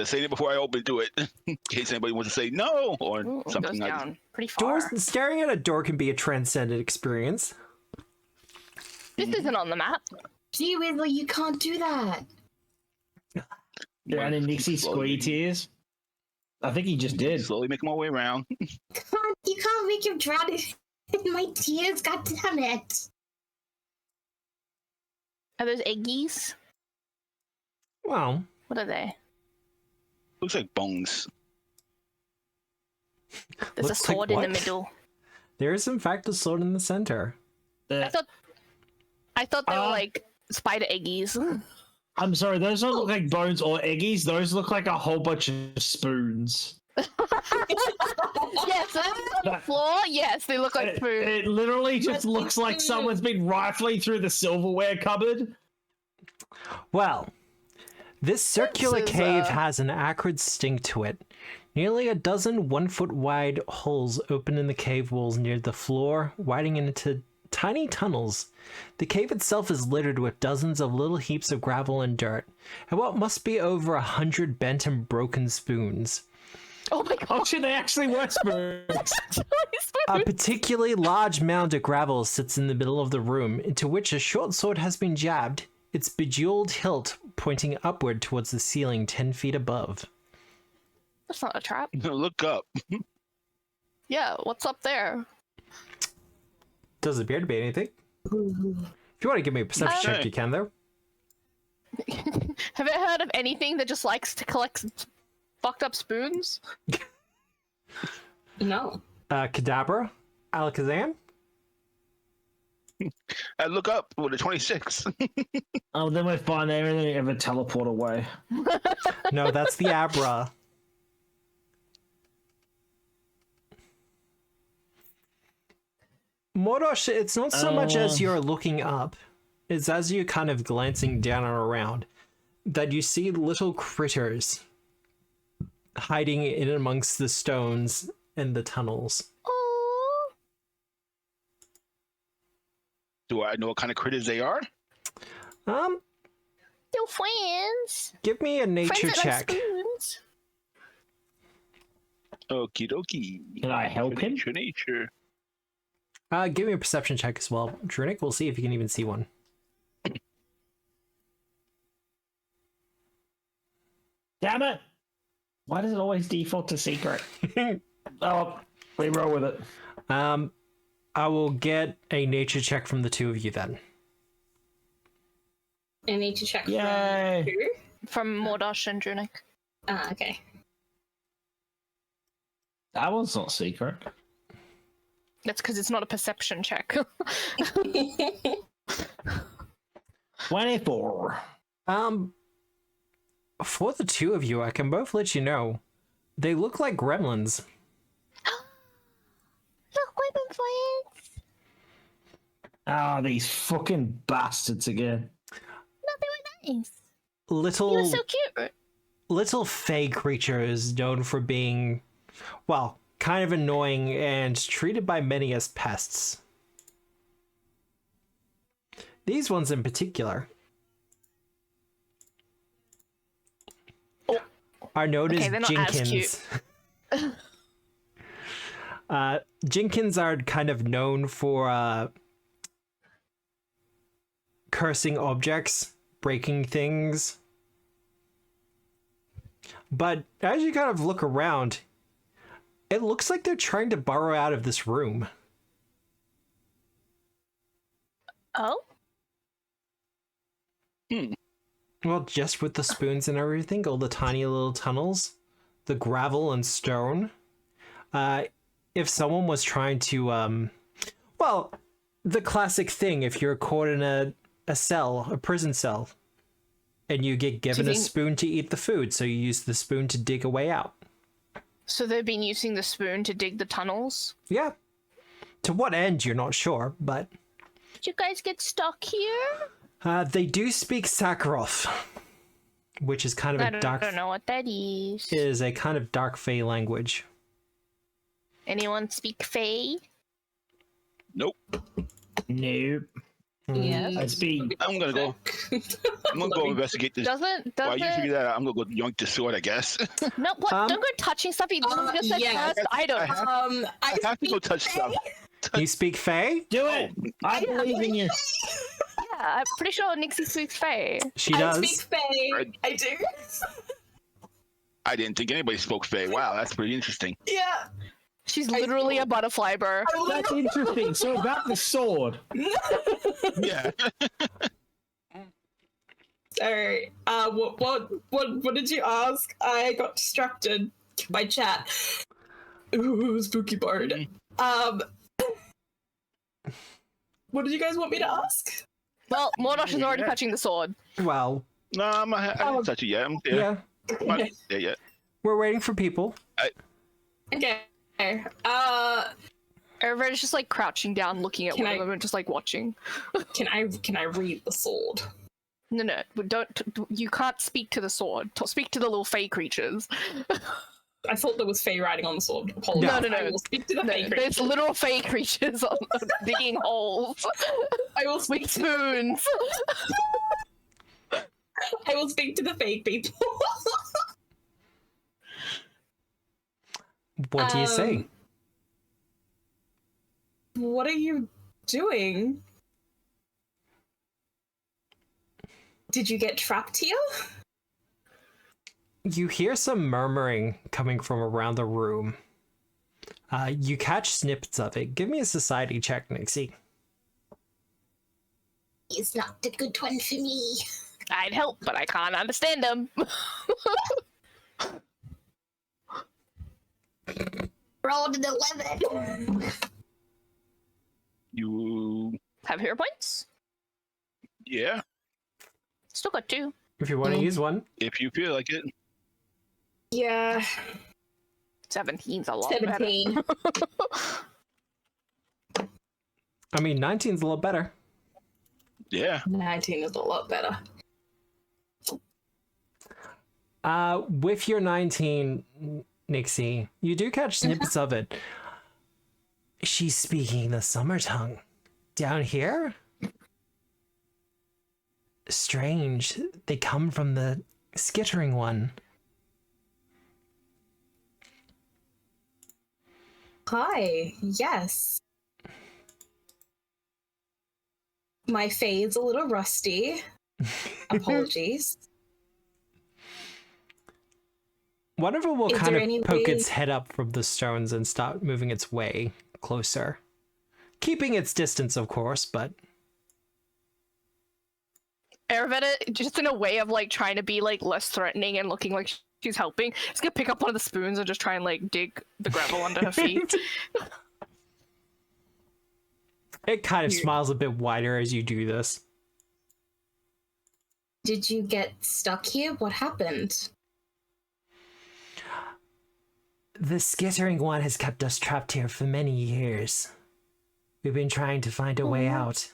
saying it before I open to it, in case anybody wants to say no or Ooh, it something goes like down pretty far. Doors, staring at a door can be a transcendent experience. This isn't on the map. Gee Whizzle, you can't do that. Yeah, and then Nixie squeeze tears. I think he just did. Slowly making my way around. You can't make him drown in my tears, god damn it. Are those eggies? Well, What are they? Looks like bones. There's a Looks like sword in the what? middle. there is in fact a sword in the center. I thought they were Uh, like spider eggies. I'm sorry, those don't look like bones or eggies. Those look like a whole bunch of spoons. Yes, on the floor. Yes, they look like food. It literally just looks like someone's been rifling through the silverware cupboard. Well, this circular This is, cave has an acrid stink to it. Nearly a dozen 1 foot wide holes open in the cave walls near the floor, widening into tiny tunnels. The cave itself is littered with dozens of little heaps of gravel and dirt, and what must be over 100 bent and broken spoons. Oh my god! Oh shit, they actually were spoons. A particularly large mound of gravel sits in the middle of the room, into which a short sword has been jabbed, its bejeweled hilt pointing upward towards the ceiling 10 feet above. That's not a trap. Look up. Yeah, what's up there? Doesn't appear to be anything. If you want to give me a perception check, you can, though. Have you heard of anything that just likes to collect fucked up spoons? No. Kadabra? Alakazam? I look up with a 26. Oh, then we're fine. They only ever teleport away. No, that's the Abra. Mordosh, it's not so much as you're looking up, it's as you're kind of glancing down and around that you see little critters hiding in amongst the stones and the tunnels. Oh, Do I know what kind of critters they are? still friends. Give me a nature Friends that check. like spoons. Okie dokie. Can I help him? Nature. Give me a perception check as well. Drunic, we'll see if you can even see one. Damn it! Why does it always default to secret? Oh, we roll with it. I will get a nature check from the two of you then. I need to check Yay. from who? From Mordosh and Drunic. Ah, okay. That one's not secret. That's because it's not a perception check. 24. For the two of you, I can both let you know, they look like gremlins. Look, weapon friends. Ah, these fucking bastards again. No, they were nice. You were Little so cute. little fey creatures known for being, well, kind of annoying and treated by many as pests. These ones in particular are known Okay, as they're not as Jinkins. Jenkins are kind of known for cursing objects, breaking things. But as you kind of look around, it looks like they're trying to burrow out of this room. Oh? Well, just with the spoons and everything, all the tiny little tunnels, the gravel and stone. If someone was trying to, well, the classic thing, if you're caught in a cell, a prison cell, and you get given a spoon to eat the food, so you use the spoon to dig a way out. So they've been using the spoon to dig the tunnels? Yeah. To what end, you're not sure, but... Did you guys get stuck here? They do speak Sakharov, which is kind of a dark... I don't know what that is. Is a kind of dark Fey language. Anyone speak Fey? Nope. Nope. Yeah. I speak. I'm gonna go investigate this. While you figure that out, I'm gonna go yoink the sword, I guess. No, what? Don't go touching stuff. You just said yeah. first item. I have to go touch stuff. You speak Fey? Do it. I believe in you. Yeah, I'm pretty sure Nixie speaks Fey. She does. I speak Fae. I do. I didn't think anybody spoke Fae. Wow, that's pretty interesting. Yeah. She's literally a butterfly bird. That's interesting. So about the sword. Yeah. Sorry. What did you ask? I got distracted by chat. Ooh, spooky bard. What did you guys want me to ask? Well, Mordosh is already touching the sword. Well, No, I haven't touched it yet. I'm there. yeah. I'm not there yet. We're waiting for people. Okay. Everybody's just like crouching down, looking at Can one I- of them and just like watching. Can I read the sword? No, don't. You can't speak to the sword. Speak to the little fey creatures. I thought there was Fae riding on the sword. Apologies. No. I will speak to the No, Fae there's creatures. little fey creatures digging holes I will speak with to spoons. I will speak to the fake people. What do you say? What are you doing? Did you get trapped here? You hear some murmuring coming from around the room. You catch snippets of it. Give me a society check, Nixie. It's not a good one for me. I'd help, but I can't understand them. Rolled an 11. You. Have hero points? Yeah. Still got 2. If you want to use one. If you feel like it. Yeah, 17's a lot 17. better. I mean, 19's a lot better. Yeah. 19 is a lot better. With your 19, Nixie, you do catch snippets of it. She's speaking the summer tongue. Down here? Strange. They come from the skittering one. Hi, yes. My fade's a little rusty. Apologies. One of them will Is kind there of any poke way- its head up from the stones and start moving its way closer. Keeping its distance, of course, but... Ayurveda, just in a way of like trying to be like less threatening and looking like she's helping, she's gonna pick up one of the spoons and just try and like dig the gravel under her feet. It kind of smiles a bit wider as you do this. Did you get stuck here? What happened? The skittering one has kept us trapped here for many years. We've been trying to find a way out.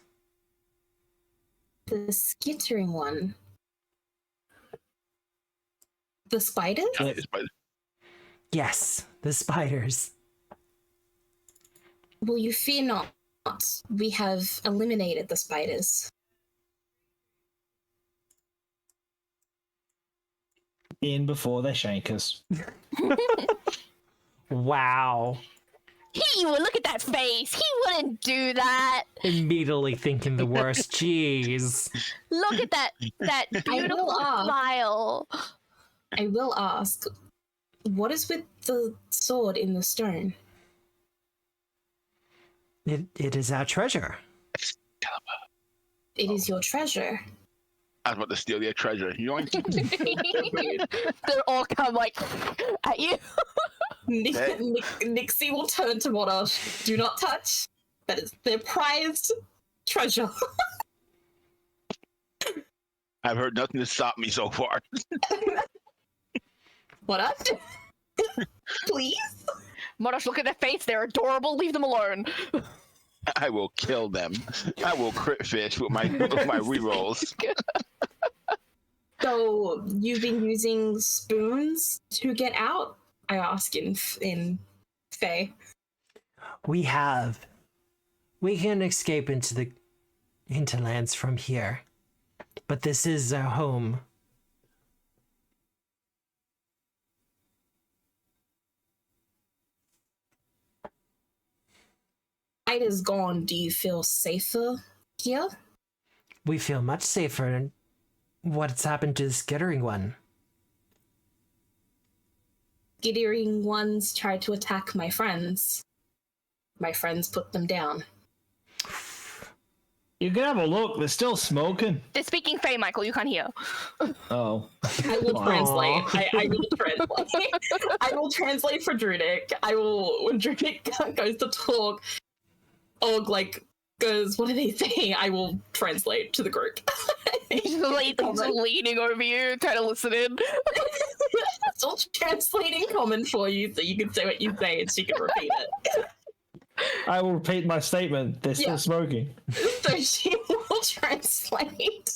The skittering one. The spiders? Yes, the spiders. Well, you fear not. We have eliminated the spiders. In before they shank us. Wow. He would look at that face. He wouldn't do that. Immediately thinking the worst. Jeez. Look at that beautiful smile. I will ask, what is with the sword in the stone? It is our treasure. It is your treasure. I was about to steal your treasure. Yoink. They'll all come like at you. Nixie will turn to Modosh. Do not touch. That is their prized treasure. I've heard nothing to stop me so far. What up? Please? Modosh, look at their face. They're adorable. Leave them alone. I will kill them. I will crit fish with my rerolls. So you've been using spoons to get out? I ask in Fae. We have. We can escape into the hinterlands from here. But this is our home. Night is gone. Do you feel safer here? We feel much safer than what's happened to the skittering one. Skittering ones tried to attack my friends. My friends put them down. You can have a look. They're still smoking. They're speaking Fae, Michael. You can't hear. Oh. I will Wow. translate. I will translate. I will translate for Druidic. I will, when Druidic goes to talk, Og goes, what are they saying? I will translate to the group. He's leaning over you, trying to listen in. Still translating common for you so you can say what you say and she can repeat it. I will repeat my statement. They're still Yeah. smoking. So she will translate.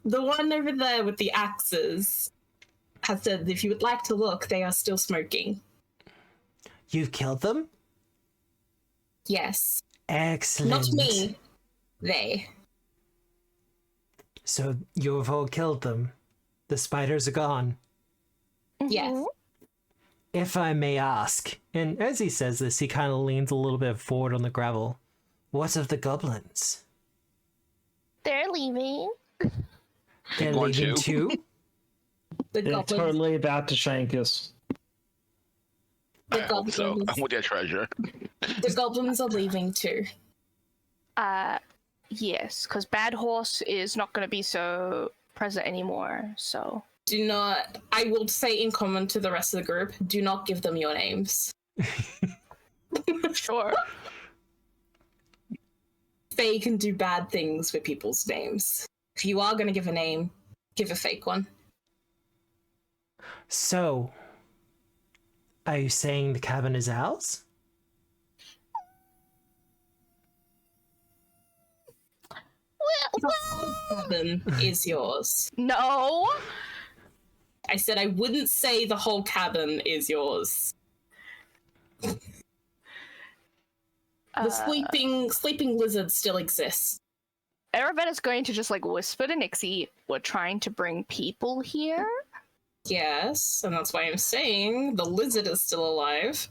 The one over there with the axes has said, if you would like to look, they are still smoking. You've killed them? Yes. Excellent. Not me. They. So you have all killed them. The spiders are gone. Yes. If I may ask, and as he says this, he kind of leans a little bit forward on the gravel. What of the goblins? They're leaving. They're Going leaving to. too? The They're goblins. totally about to shank us. I hope so. goblins. I want their treasure. The goblins are leaving too. Yes, because Bad Horse is not going to be so present anymore, so... Do not, I will say in common to the rest of the group, do not give them your names. Sure. Fae can do bad things with people's names. If you are going to give a name, give a fake one. So, are you saying the cabin is ours? The whole cabin is yours. No! I said I wouldn't say the whole cabin is yours. The sleeping lizard still exists. Aravetta's going to just, whisper to Nixie, we're trying to bring people here? Yes, and that's why I'm saying the lizard is still alive.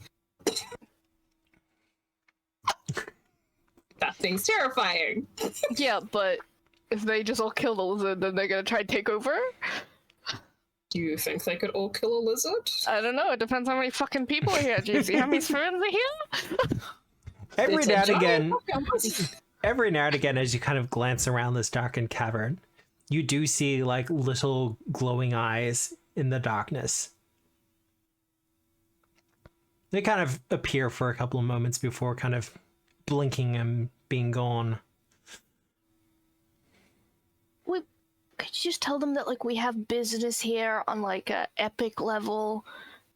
That thing's terrifying. Yeah, but if they just all kill the lizard, then they're gonna try and take over? Do you think they could all kill a lizard? I don't know, it depends how many fucking people are here. Do you see how many spoons are here? Every It's a now and giant again, octopus. every now and again, as you kind of glance around this darkened cavern, you do see little glowing eyes in the darkness. They kind of appear for a couple of moments before kind of blinking and being gone. Could you just tell them that we have business here on a epic level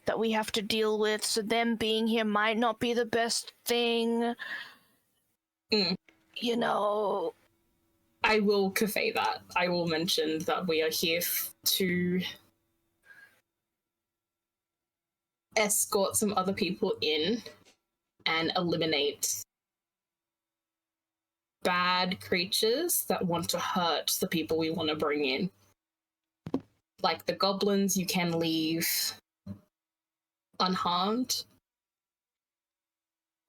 that we have to deal with, so them being here might not be the best thing? You know. I will cafe that. I will mention that we are here to escort some other people in and eliminate bad creatures that want to hurt the people we want to bring in. Like the goblins, you can leave unharmed.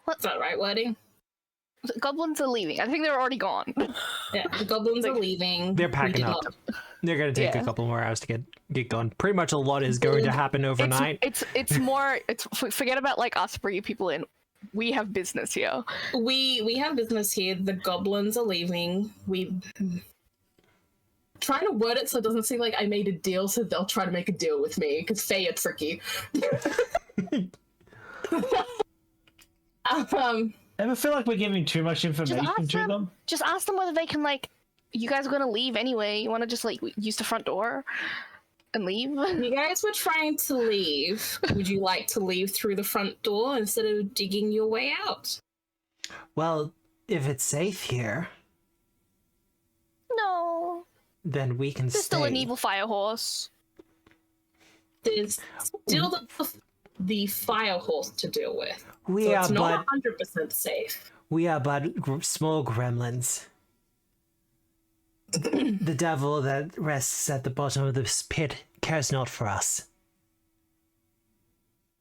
Is that right wording? Goblins are leaving. I think they're already gone. Yeah, the goblins are leaving. They're We packing did up. not- They're going to take a couple more hours to get going. Pretty much a lot is going to happen overnight. It's more. It's forget about like us bringing people in. We have business here. We have business here. The goblins are leaving. We trying to word it so it doesn't seem like I made a deal, so they'll try to make a deal with me because Faye are tricky. Ever feel like we're giving too much information to them? Just ask them whether they can like. You guys are gonna leave anyway. You want to just like use the front door and leave? You guys were trying to leave. Would you like to leave through the front door instead of digging your way out? Well, if it's safe here, No. then we can There's stay. still an evil fire horse. There's still the fire horse to deal with. We So are it's not but 100% safe. we are but small gremlins. The devil that rests at the bottom of this pit cares not for us.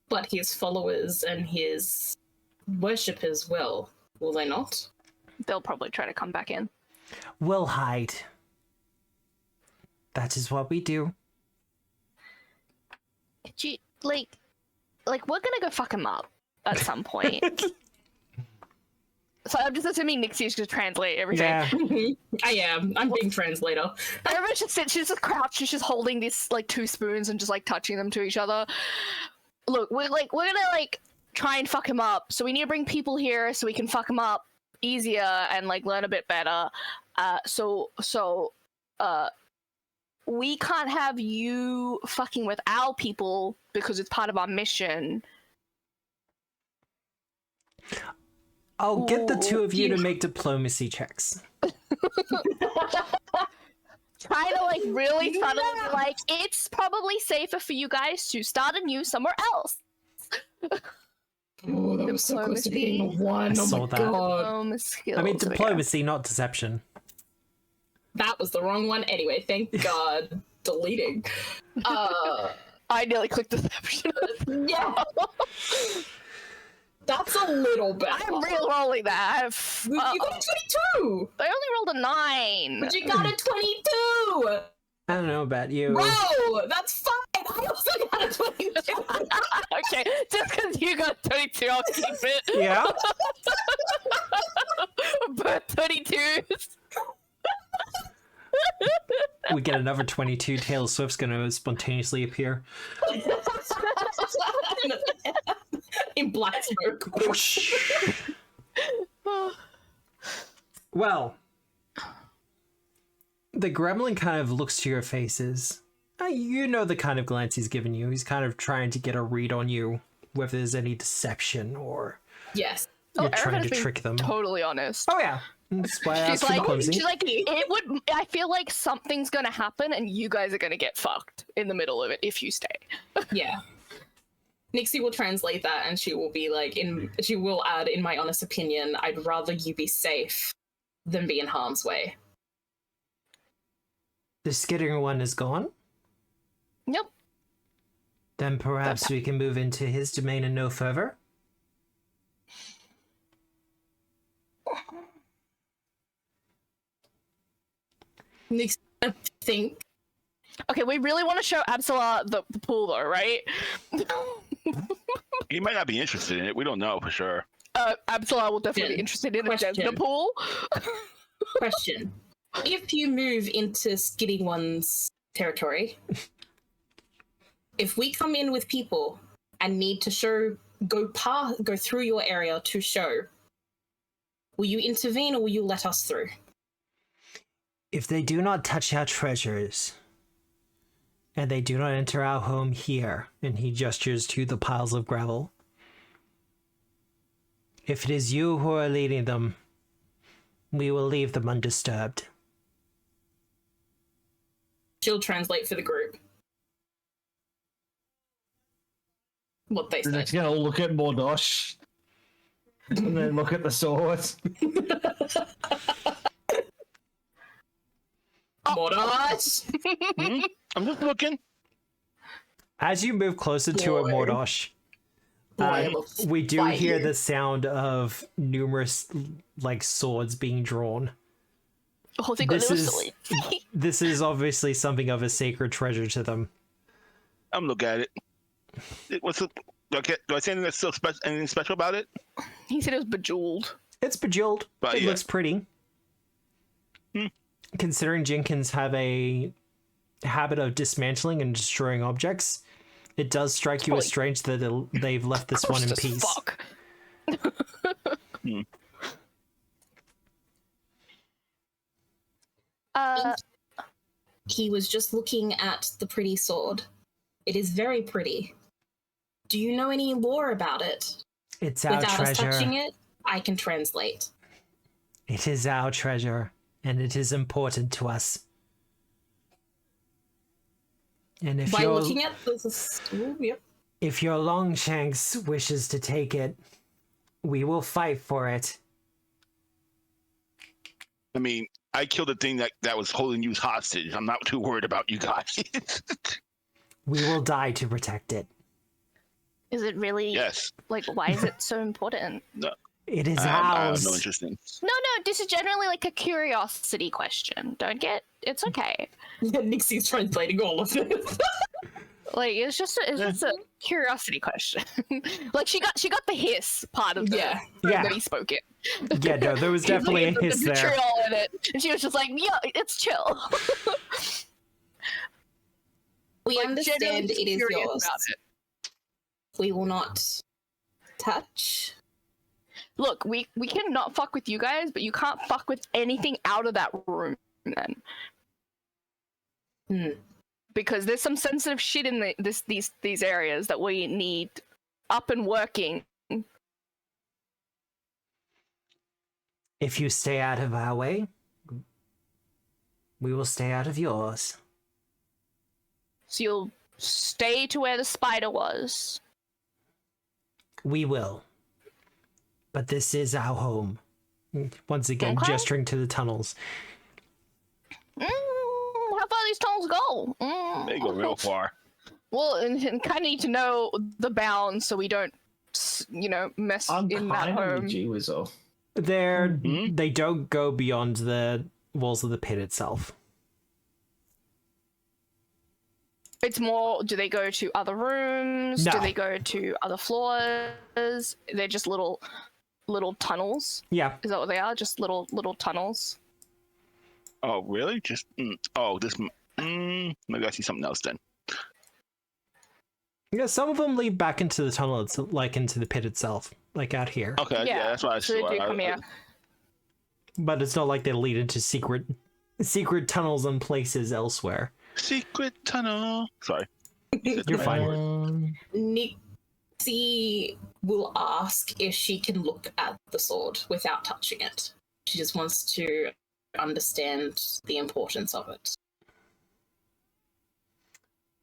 But his followers and his worshippers will they not? They'll probably try to come back in. We'll hide. That is what we do. Do you, like we're gonna go fuck him up at some point. So I'm just assuming Nixie's gonna translate everything. Yeah. I am. I'm being translator. Everyone just sits. She's just crouched. She's just holding this like 2 spoons and just like touching them to each other. Look, we're gonna like try and fuck him up. So we need to bring people here so we can fuck him up easier and like learn a bit better. So we can't have you fucking with our people because it's part of our mission. I'll get the two of you to you- make diplomacy checks. Try to like really subtly be like, it's probably safer for you guys to start anew somewhere else. Oh, that was so close to being a one. I Oh saw my that. god. I mean, diplomacy, not deception. That was the wrong one anyway. Thank God. Deleting. I nearly clicked deception. Yeah. That's a little better. I'm re-rolling that. You got a 22! I only rolled a 9. But you got a 22! I don't know about you. Bro, that's fine. I also got a 22. Okay, just because you got 22, I'll keep it. Yeah? But 22s. We get another 22. Taylor Swift's gonna spontaneously appear. In black smoke. Well, the gremlin kind of looks to your faces. You know the kind of glance he's giving you. He's kind of trying to get a read on you, whether there's any deception or Yes. you're trying Erica's to been trick them. Totally honest. Oh yeah, that's why I asked for diplomacy. She's like, it would. I feel like something's gonna happen, and you guys are gonna get fucked in the middle of it if you stay. Yeah. Nixie will translate that and she will be like, she will add, in my honest opinion, I'd rather you be safe than be in harm's way. The skitter one is gone. Yep. Then perhaps we can move into his domain and no further. Nixie, I think. Okay, we really want to show Absala the pool, though, right? He might not be interested in it. We don't know for sure. Absala will definitely be interested in the pool. Question. If you move into Skitty One's territory, if we come in with people and need to go through your area to show, will you intervene or will you let us through? If they do not touch our treasures, and they do not enter our home here, and he gestures to the piles of gravel, if it is you who are leading them, we will leave them undisturbed. She'll translate for the group. What they They're said. just gonna look at Mordosh. And then look at the sword. Mordosh! I'm just looking. As you move closer to a Boy. Mordosh, spoil of We do fight hear here. the sound of numerous like swords being drawn. Oh, they got This little is silly. this is obviously something of a sacred treasure to them. I'm looking at it. What's it? Do I say anything that's still anything special about it? He said it was bejeweled. It's bejeweled. But It yeah. looks pretty. Considering Jenkins have a habit of dismantling and destroying objects, it does strike you as strange that they've left this one in Cursed as peace. Fuck. He was just looking at the pretty sword. It is very pretty. Do you know any lore about it? It's our Without us treasure. touching it, I can translate. It is our treasure, and it is important to us. And if By your looking at this, yep. if your Longshanks wishes to take it, we will fight for it. I mean, I killed a thing that was holding you hostage. I'm not too worried about you guys. We will die to protect it. Is it really? Yes. Like, why is it so important? It is I have ours. no interest in. No, this is generally like a curiosity question. Don't get. It's okay. Nixie's translating all of this. Like, it's just a curiosity question. Like, she got the hiss part of the Yeah. Yeah. that he spoke it. Yeah, no, there was definitely a He's like, hiss "There's there. vitriol in it," and she was just like, "Yeah, it's chill." We Like, understand genuinely it is curious yours. about it. We will not touch. Look, we cannot fuck with you guys, but you can't fuck with anything out of that room then. Because there's some sensitive shit in these areas that we need up and working. If you stay out of our way, we will stay out of yours. So you'll stay to where the spider was. We will. But this is our home. Once again, Okay. gesturing to the tunnels. How far these tunnels go? They go real far. Well, and kind of need to know the bounds so we don't, mess I'm in that kind of home. with you as well. They don't go beyond the walls of the pit itself. It's more, do they go to other rooms? No. Do they go to other floors? They're just little tunnels. Yeah. Is that what they are? Just little tunnels. Oh, really? Just this. Maybe I see something else then. Yeah, some of them lead back into the tunnel, like into the pit itself, like out here. Okay, yeah, that's what I So they saw. do come here. But it's not like they lead into secret tunnels and places elsewhere. Secret tunnel. Sorry. You're fine. Nixie will ask if she can look at the sword without touching it. She just wants to understand the importance of it.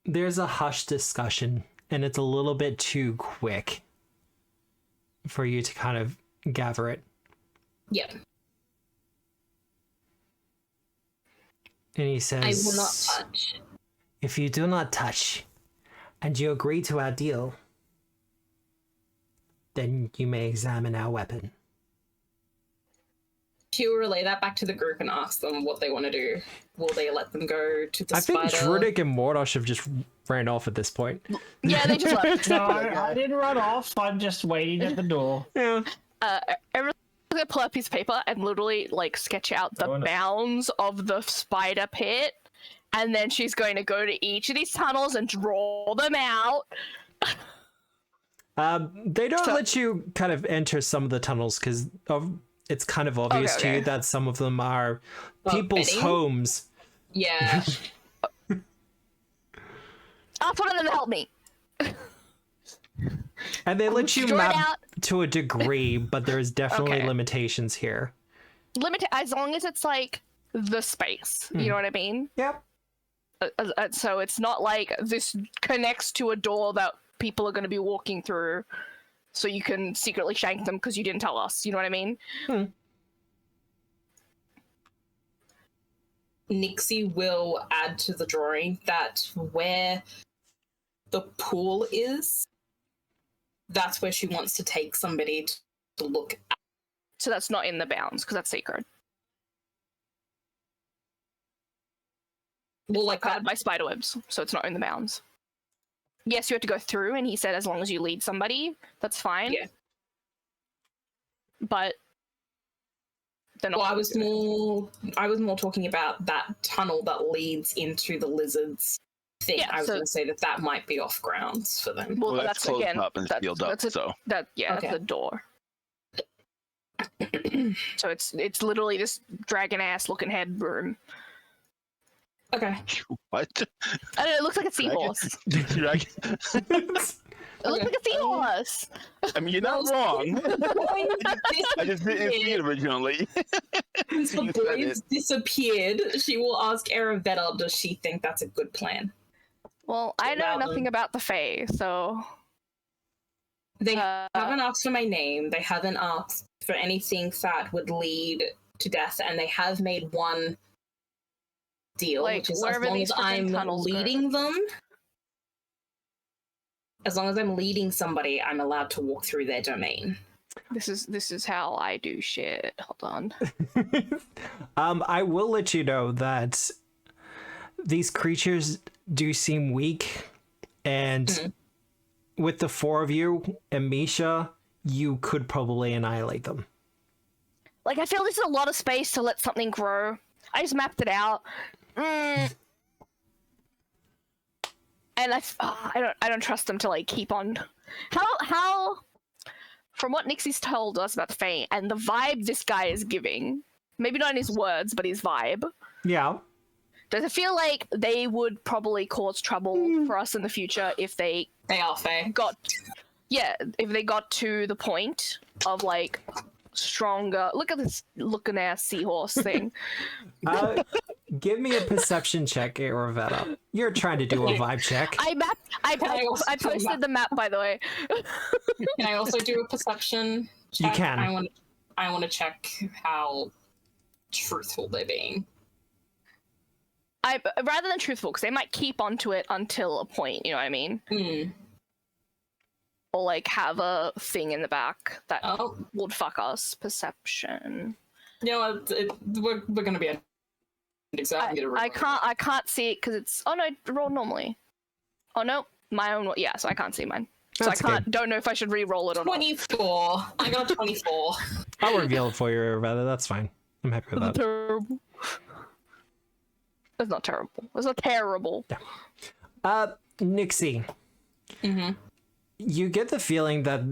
There's a hushed discussion, and it's a little bit too quick for you to kind of gather it. Yeah, And he says, I will not touch. If you do not touch, and you agree to our deal, then you may examine our weapon. She will relay that back to the group and ask them what they want to do. Will they let them go to the I spider? think Druidic and Mordosh have just ran off at this point. Yeah, they just left. No, I didn't run off. I'm just waiting at the door. Yeah. Everyone's gonna pull up his paper and literally sketch out the bounds of the spider pit, and then she's going to go to each of these tunnels and draw them out. They don't let you kind of enter some of the tunnels because it's kind of obvious to you that some of them are people's bedding? homes. Yeah. Ask one of them to help me. And they let you Draw it map out. to a degree, but there's definitely Okay. limitations here. Limited as long as it's the space. You know what I mean? Yep. So it's not like this connects to a door that people are going to be walking through, so you can secretly shank them because you didn't tell us. You know what I mean? Nixie will add to the drawing that where the pool is, that's where she wants to take somebody to look at. So that's not in the bounds because that's secret. Well, like Guarded by spiderwebs, so it's not in the bounds. Yes, you have to go through, and he said as long as you lead somebody, that's fine. Yeah. But they're not. Well, I was more talking about that tunnel that leads into the lizards thing. Yeah, I was going to say that might be off grounds for them. Well, Well, that's closed again up and sealed up, so. okay. Okay. That's the door. So it's literally this dragon ass looking head room. Okay. What? I don't know, it looks like a seahorse. Dragon? It looks like a seahorse. I mean, you're not wrong. I just didn't see it originally. Since the You said boys disappeared, she will ask Aravetta, does she think that's a good plan? Well, I know nothing about the Fae, so They haven't asked for my name. They haven't asked for anything that would lead to death, and they have made one deal, Like, which is as wherever long these as freaking I'm tunnels go. leading them, as long as I'm leading somebody, I'm allowed to walk through their domain. this is how I do shit. Hold on. I will let you know that these creatures do seem weak, and with the four of you and Misha, you could probably annihilate them. Like, I feel this is a lot of space to let something grow. I just mapped it out. And I don't trust them to like keep on. How from what Nixie's told us about the Fae and the vibe this guy is giving, maybe not in his words, but his vibe. Yeah. Does it feel like they would probably cause trouble for us in the future if they They are Fae. if they got to the point of like stronger. Look at this looking ass seahorse thing. Give me a perception check, Aravetta. You're trying to do a vibe check. I posted the map, by the way. Can I also do a perception check? You can. I want to check how truthful they're being. Rather than truthful, because they might keep onto it until a point, you know what I mean? Or like have a thing in the back that would fuck us. Perception. You know what? We're gonna be exactly. I can't see it because it's. Oh no, roll normally. Oh no, my own. Yeah, so I can't see mine. So That's I good. don't know if I should re-roll it or not. 24. I got a 24. I'll reveal it for you, Aravetta. That's fine. I'm happy with that. Terrible. That's not terrible. That's not terrible. Nixie. You get the feeling that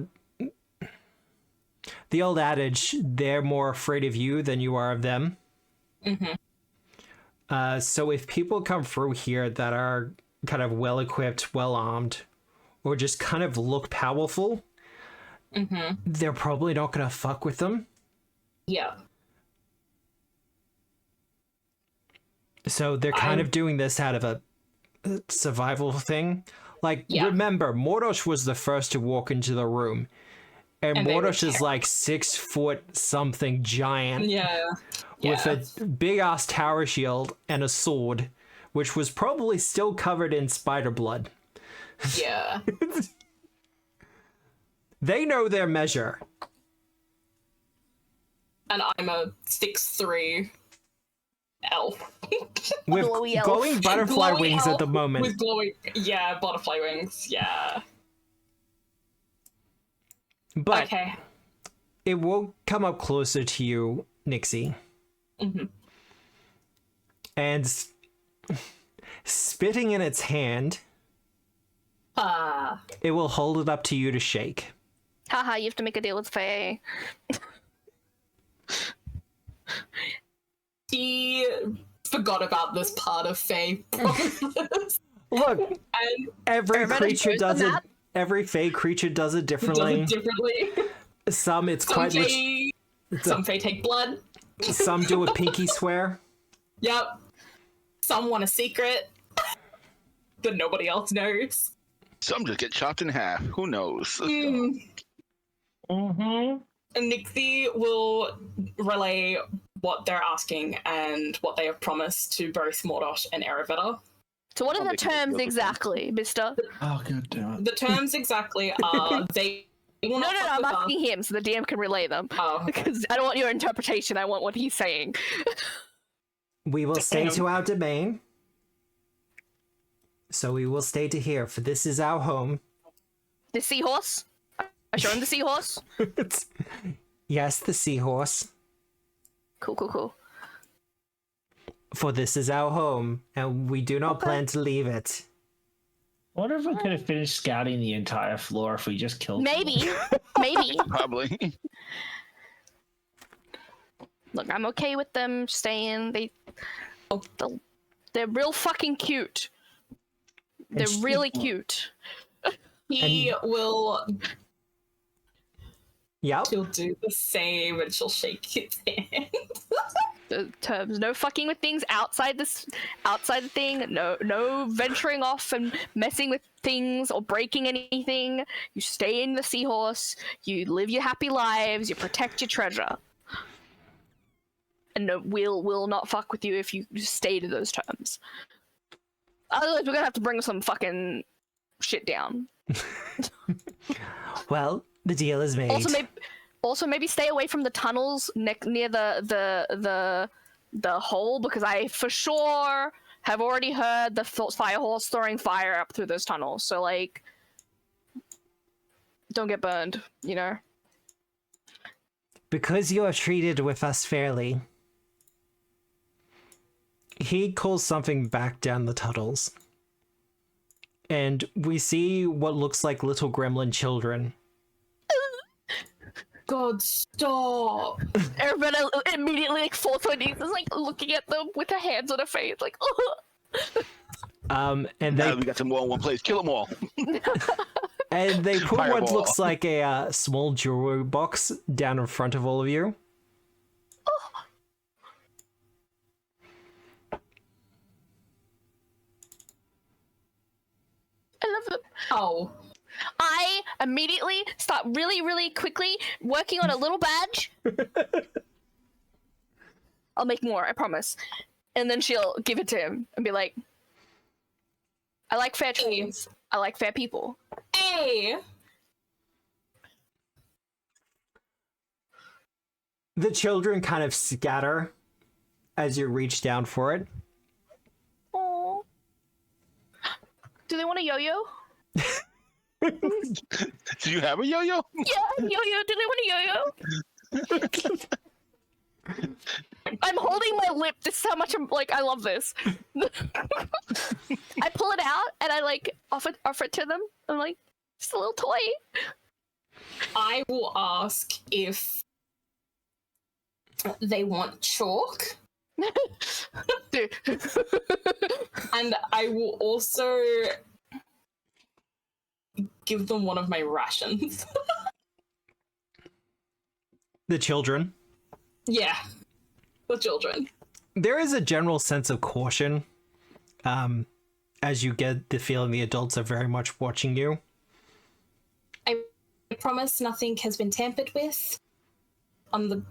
the old adage, they're more afraid of you than you are of them. So if people come through here that are kind of well-equipped, well-armed, or just kind of look powerful, they're probably not going to fuck with them. Yeah. So they're kind of doing this out of a survival thing. Like, remember, Mordosh was the first to walk into the room. And Mordosh is like 6 foot something giant. With a big ass tower shield and a sword, which was probably still covered in spider blood. Yeah. They know their measure. And I'm a 6'3" elf. With Glowy elf. glowing butterfly Glowy wings elf at the moment. With glowing, butterfly wings, But okay. it will come up closer to you, Nixie. And spitting in its hand, it will hold it up to you to shake. Haha, you have to make a deal with Faye. He forgot about this part of Faye. Look, And every creature knows does the it. map. Every Fae creature does it does differently. it differently. Some it's Some quite Fae take blood. some do a pinky swear. Yep. Some want a secret that nobody else knows. Some just get chopped in half. Who knows? And Nixie will relay what they're asking and what they have promised to both Mordosh and Aravetta. So what I'll are the make it a terms real exactly, mister? Oh, god damn it. The terms exactly are they will No, not fuck I'm with us. asking him so the DM can relay them. Oh, okay. Because I don't want your interpretation, I want what he's saying. We will stay Damn. to our domain. So we will stay to here, for this is our home. The seahorse? I show him the seahorse? Yes, the seahorse. Cool. For this is our home, and we do not plan to leave it. I wonder if we could have finished scouting the entire floor if we just killed them. Maybe. Probably. Look, I'm okay with them staying. They're real fucking cute. They're really cute. He will. Yep. She'll do the same, and she'll shake his hand. The terms: no fucking with things outside the thing. No venturing off and messing with things or breaking anything. You stay in the seahorse. You live your happy lives. You protect your treasure. And no, we'll not fuck with you if you stay to those terms. Otherwise, we're gonna have to bring some fucking shit down. Well, the deal is made. Also, maybe stay away from the tunnels near the hole, because I for sure have already heard the fire horse throwing fire up through those tunnels. So like, don't get burned, you know. Because you are treated with us fairly. He calls something back down the tunnels. And we see what looks like little gremlin children. God, stop! Everybody immediately like falls to her knees, is like looking at them with her hands on her face, like. And Now they we got them all in one place. Kill them all. and they put what Fireball. looks like a small jewelry box down in front of all of you. I love them. Oh, I immediately start really quickly working on a little badge. I'll make more, I promise. And then she'll give it to him and be like, I like fair trades. I like fair people. hey! The children kind of scatter as you reach down for it. Aww. Do they want a yo-yo? Do you have a yo-yo? Yeah, yo-yo. Do they want a yo-yo? I'm holding my lip. This is how much I'm like. I love this. I pull it out and I like offer it to them. I'm like, it's a little toy. I will ask if they want chalk, Dude. and I will also give them one of my rations. The children. Yeah, the children. There is a general sense of caution as you get the feeling the adults are very much watching you. I promise nothing has been tampered with. On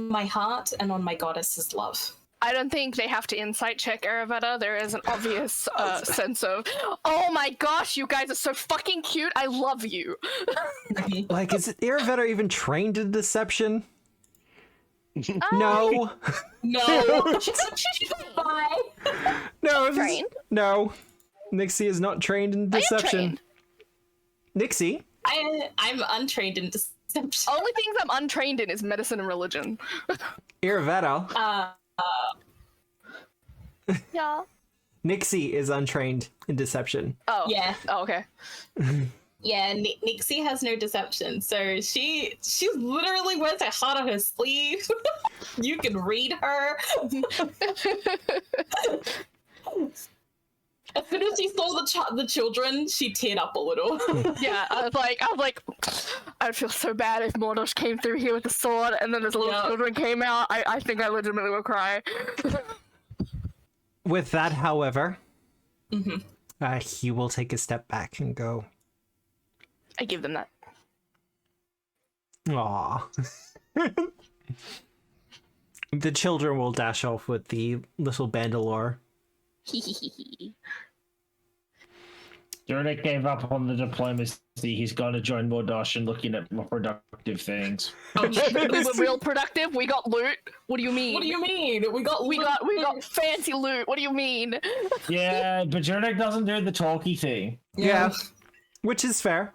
my heart and on my goddess's love. I don't think they have to insight check Aravetta. There is an obvious sense of, oh my gosh, you guys are so fucking cute. I love you. Like, is Iravetta even trained in deception? No. No. Bye. No. Trained? No. Nixie is not trained in I am deception. trained. Nixie? I'm untrained in deception. Only things I'm untrained in is medicine and religion. Iravetta. Yeah. Nixie is untrained in deception. Oh. Yeah. Oh, okay. Yeah, Nixie has no deception, so she literally wears her heart on her sleeve. You can read her. As soon as she saw the children, she teared up a little. Yeah, I was like, I'd feel so bad if Mordosh came through here with a sword and then his little children came out. I think I legitimately would cry. With that, however, he will take a step back and go, I give them that. "Aw." The children will dash off with the little bandolier. Jurek gave up on the diplomacy. He's going to join Mordosh and looking at more productive things. We were real productive. We got loot. What do you mean? What do you mean? We got fancy loot. What do you mean? Yeah, but Jurek doesn't do the talky thing. Yeah. Which is fair.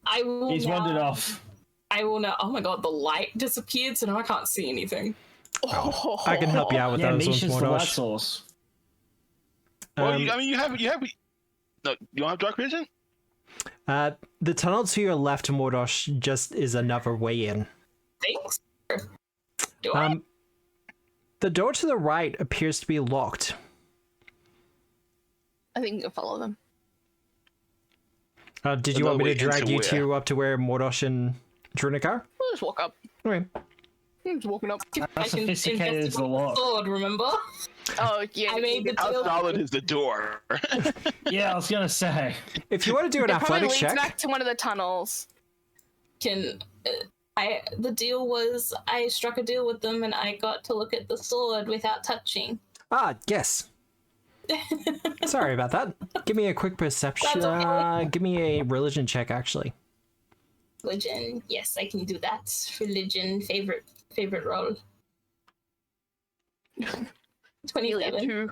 I will. He's now, wandered off. I will now. Oh my god, the light disappeared, so now I can't see anything. Oh, I can help you out with Yeah, those Misha's ones, the light Mordosh. source. Well, I mean, you have. No, you don't have dark vision. The tunnel to your left, Mordosh, just is another way in. Thanks. Do I? The door to the right appears to be locked. I think you can follow them. Did you want me to Another way drag into you where? two up to where Mordosh and Drunik are? We'll just walk up. Okay. I'm just walking up. How sophisticated is the lock? Sword, remember? Oh yeah. I made the How deal. solid is the door? Yeah, I was gonna say. If you want to do an It probably athletics leads check, back to one of the tunnels. The deal was I struck a deal with them and I got to look at the sword without touching. yes. Sorry about that. Give me a quick perception. That's okay. Give me a religion check, actually. Religion, yes, I can do that. Religion, favorite roll. Nearly a 27 2.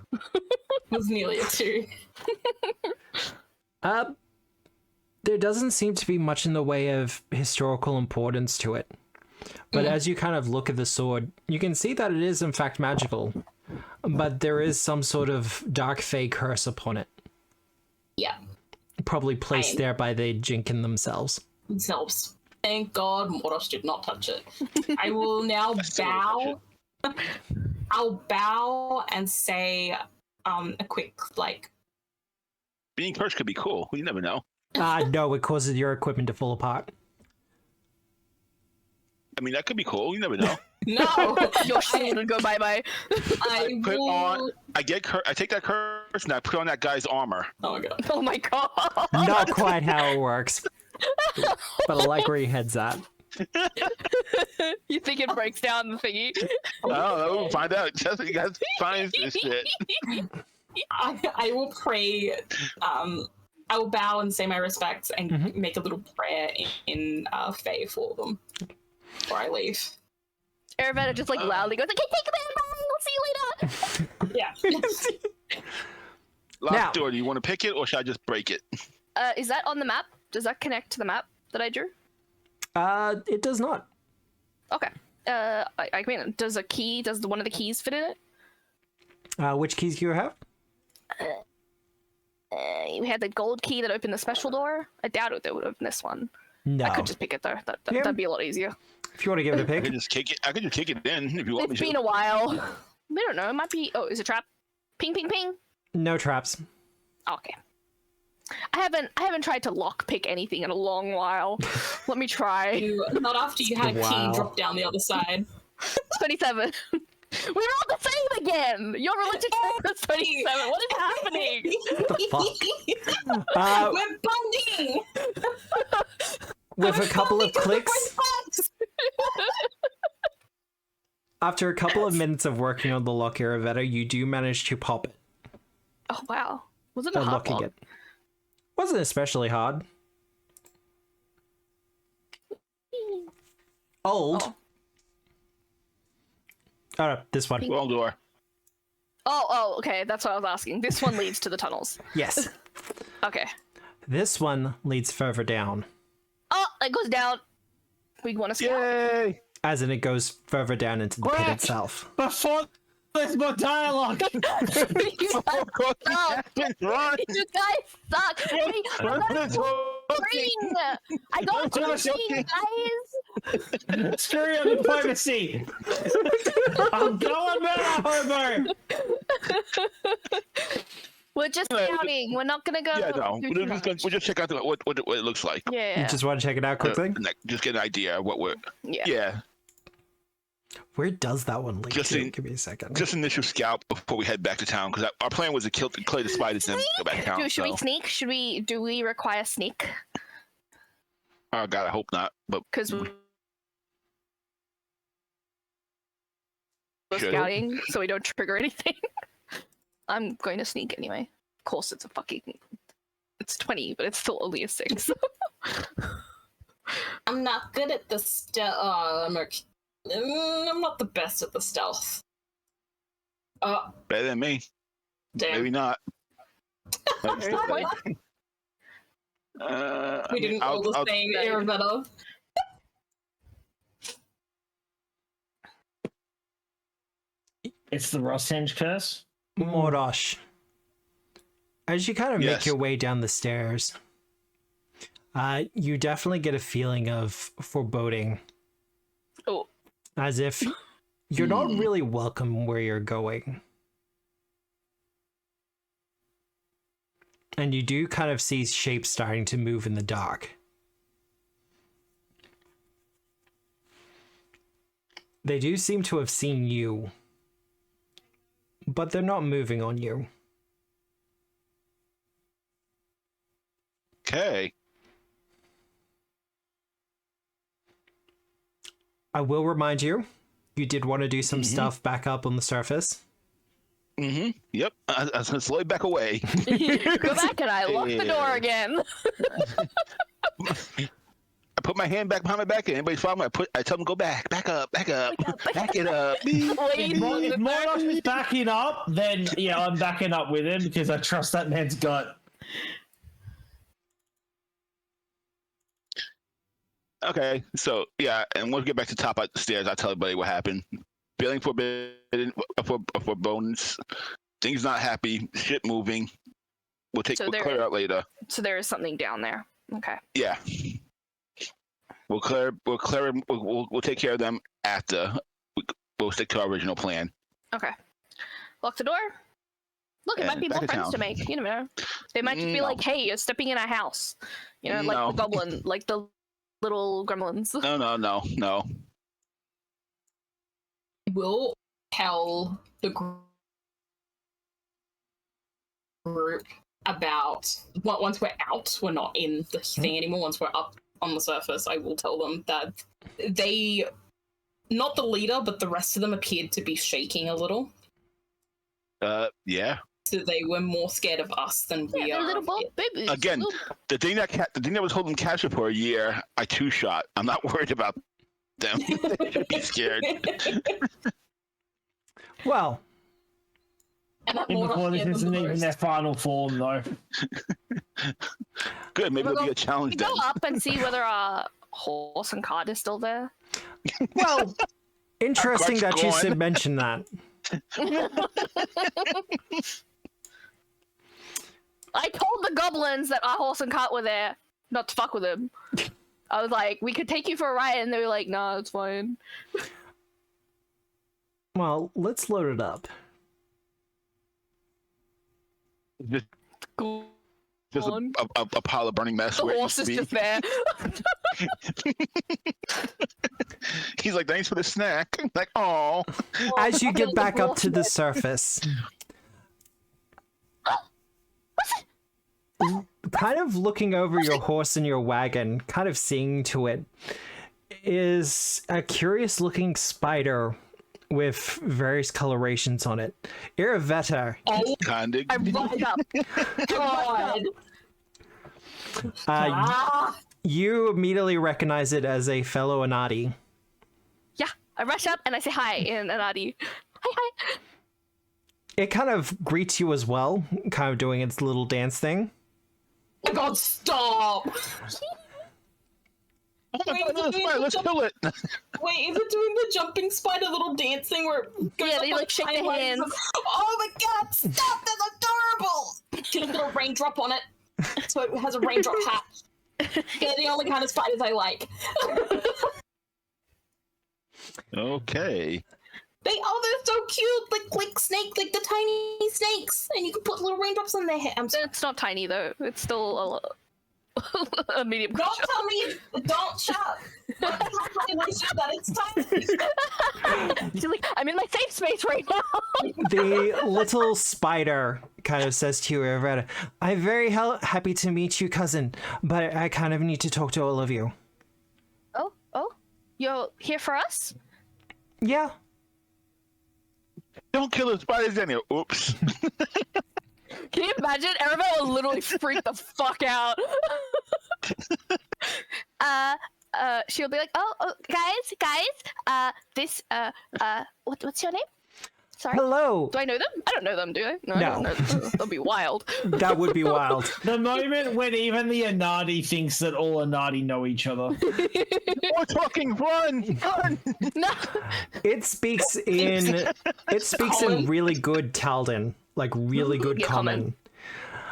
was nearly a 2. There doesn't seem to be much in the way of historical importance to it. But as you kind of look at the sword, you can see that it is in fact magical. But there is some sort of dark fae curse upon it. Yeah, Probably placed there by the Jinkin themselves. themselves. Thank God Mordosh did not touch it. I will now bow. I'll bow and say a quick, like, Being cursed could be cool. You never know. No, it causes your equipment to fall apart. I mean, that could be cool. You never know. no! Your shield would go bye-bye. I Put will... on. I take that curse and I put on that guy's armor. Oh my god. Oh my god. Not quite how it works. But I like where your head's at. You think it breaks down the thingy? Oh, we'll find out. Just you guys find this shit. I will pray. I will bow and say my respects and make a little prayer in Fae for them before I leave. Aravetta just like loudly goes, okay, take a man, I'll see you later. Yeah. Locked Now- door. Do you want to pick it or should I just break it? Is that on the map? Does that connect to the map that I drew? It does not. Okay. I mean, does one of the keys fit in it? Which keys do you have? You had the gold key that opened the special door. I doubt it would open this one. No. I could just pick it though. Yeah. That'd be a lot easier. If you want to give it a I pick. can just kick it. I can just kick it in if you want It's me been to. a while. We don't know. It might be. Oh, is it trap? Ping, ping, ping. No traps. Okay. I haven't tried to lock pick anything in a long while. Let me try. Not after you had a Wow. key drop down the other side. 27. We rolled the same again. Your religion check was 27. What is happening? The fuck? We're bonding! With a We're couple of bonding 'cause we're clicks, friends! after a couple of minutes of working on the lock, Aravetta, you do manage to pop it. Oh wow. Was it a hard Unlocking lock? it. Wasn't especially hard. Old. Oh. Oh, no, this one. Wrong door. Oh, okay. That's what I was asking. This one leads to the tunnels. Yes. Okay. This one leads further down. Oh, it goes down. We want to scout. Yay! As in, it goes further down into the pit Quick! itself. Before there's more dialogue. You guys suck. Run! You guys suck. Wait, I Run got this a whole ring. I got a ring, guys. Screw your diplomacy. I'm going back, Homer. We're just scouting. We're not gonna go. Yeah, no. do too much. We'll just check out what it looks like. Yeah. You just want to check it out quickly? Just get an idea of what we're. Yeah. Yeah. Where does that one lead Just to? in- Give me a second. Just initial scout before we head back to town because our plan was to clear the spiders and then go back to town. Should we sneak? Do we require sneak? Oh God, I hope not. But Because we're Should. scouting, so we don't trigger anything. I'm going to sneak anyway. Of course, it's it's 20, but it's still only a 6. I'm not good at the stealth. I'm not the best at the stealth. Better than me. Damn. Maybe not. We didn't roll the same. You're better. It's the Rosshenge curse. Mordosh, as you kind of make Yes. your way down the stairs, you definitely get a feeling of foreboding. Oh. As if you're not really welcome where you're going. And you do kind of see shapes starting to move in the dark. They do seem to have seen you, but they're not moving on you. Okay. I will remind you, you did want to do some stuff back up on the surface. Yep. I was gonna slowly back away. Go back and I lock the door again. I put my hand back behind my back, and anybody follow me, I tell them go back up, back it up. If Mordosh is backing up, then yeah, I'm backing up with him because I trust that man's gut. Okay, so yeah, and once we get back to the top of the stairs, I'll tell everybody what happened. Feeling forbidden for bones. Things not happy. Shit moving. We'll clear out later. So there is something down there. Okay. Yeah. We'll take care of them after. We'll stick to our original plan. Okay. Lock the door. Look, it might be back more in friends town. to make. You never know. They might just be like, "Hey, you're stepping in our house." You know, like No. the goblin, like the little gremlins. No. We'll tell the group about once we're out, we're not in the thing anymore. Once we're up on the surface, I will tell them that they, not the leader, but the rest of them appeared to be shaking a little. Yeah. So they were more scared of us than we They're are. little babies. Again, the thing that was holding captive for a year, I two-shot. I'm not worried about them. They should be scared. Well, And that Even Mordosh before this scared them isn't the even most. their final form, though. Good, maybe it'll be a challenge Go then. up and see whether our horse and cart is still there. well, interesting Cart's that you gone. should mention that. I told the goblins that our horse and cart were there, not to fuck with them. I was like, we could take you for a ride, and they were like, nah, it's fine. Well, let's load it up. Just Go a pile of burning mess. The where it horse used is to just there. He's like, thanks for the snack. Like, oh. As you get back up to the surface, kind of looking over your horse and your wagon, kind of seeing to it, is a curious looking spider with various colorations on it. Iravetta, Oh, Condig. I rise up. God. you immediately recognize it as a fellow Anadi. Yeah, I rush up and I say hi in Anadi. Hi. It kind of greets you as well, kind of doing its little dance thing. Oh God, stop! Oh my God, no, fine, let's kill it. Wait, is it doing the jumping spider little dance thing where it goes Yeah, up they, on like, shake their timelines hands. of- Oh my God, stop! That's adorable! Can you put a raindrop on it? So it has a raindrop hat. They're the only kind of spiders I like. Okay. They're so cute, like snake, like the tiny snakes, and you can put little raindrops on their head. It's not tiny though. It's still a medium Don't creature. tell me, don't shout. Don't tell me that it's tiny. She's like, I'm in my safe space right now. The little spider kind of says to you, Iravetta, I'm very happy to meet you, cousin, but I kind of need to talk to all of you. Oh, you're here for us? Yeah. Don't kill the spiders in here. Oops. Can you imagine? Arabelle will literally freak the fuck out. She'll be like, oh, guys, this, what's your name? Sorry. Hello. Do I know them? I don't know them, do I? No. I don't know them. They'll be wild. That would be wild. The moment when even the Anadi thinks that all Anadi know each other. We're talking run. No. It speaks in really good Taldan, like really good Yeah, common.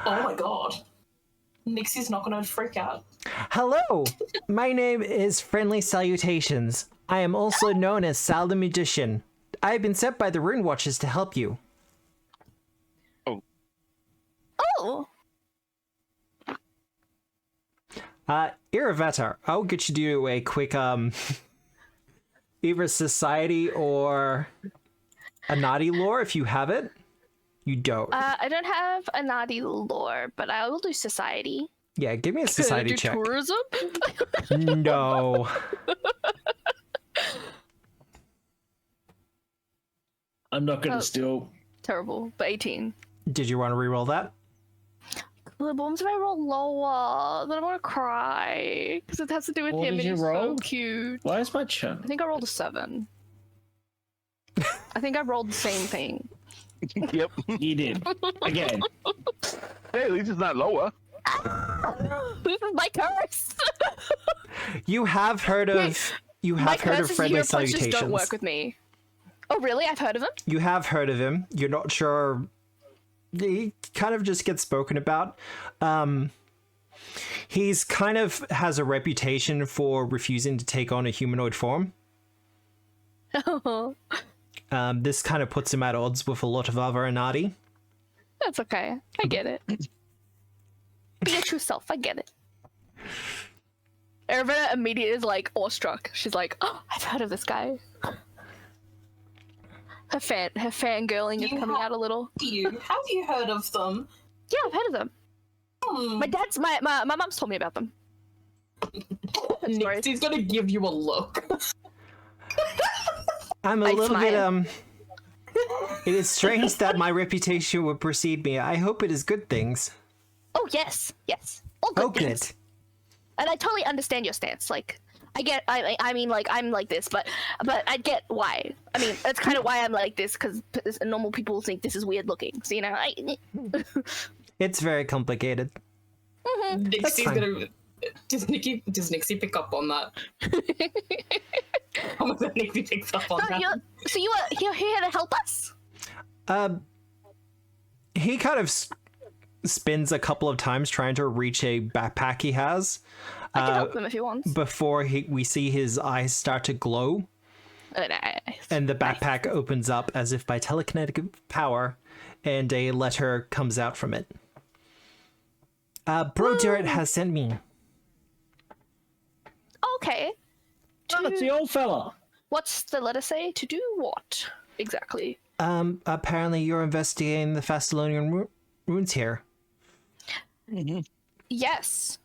Oh my god. Nixie's not gonna freak out. Hello, my name is Friendly Salutations. I am also known as Sal the Magician. I have been sent by the Rune Watchers to help you. Oh. Iravetar, I'll get you to do a quick, either society or a naughty lore if you have it. You don't. I don't have a naughty lore, but I will do society. Yeah, give me a society check. Tourism? No. I'm not gonna steal. Terrible, but 18. Did you want to reroll that? Well, what if I roll lower? Then I'm gonna cry because it has to do with What him did and you he's roll? so cute. Why is my chin? I think I rolled a 7. I think I rolled the same thing. Yep. You did. Again. Hey, at least it's not lower. This is my curse. You have heard of My curse is Friendly hero punches Salutations. don't work with me. Oh really? I've heard of him. You have heard of him. You're not sure. He kind of just gets spoken about. He's kind of has a reputation for refusing to take on a humanoid form. Oh, This kind of puts him at odds with a lot of other Anadi. that's okay. I get it. Be your true self. I get it. Arvina immediately is like awestruck. She's like, "Oh, I've heard of this guy." Her fangirling is coming out a little. Have you heard of them? Yeah, I've heard of them. My mom's told me about them. Sorry. Nixie's gonna give you a look. I'm a I little smile. bit, It is strange that my reputation would precede me. I hope it is good things. Oh yes. All good Oh, things. good. And I totally understand your stance. Like, I mean, like, I'm like this, but I get why. I mean, that's kind of why I'm like this, because normal people think this is weird looking. So, you know, It's very complicated. Nixie's fine. gonna. Does Nixie pick up on that? How much Nixie picks up on that? So you're here to help us? He kind of spins a couple of times trying to reach a backpack he has. I can help them if you want. Before we see his eyes start to glow, Nice. and the backpack opens up as if by telekinetic power, and a letter comes out from it. Bro Dirt has sent me. Okay. Oh, it's the old fella. What's the letter say? To do what exactly? Apparently you're investigating the Fastalonian runes here. Yes.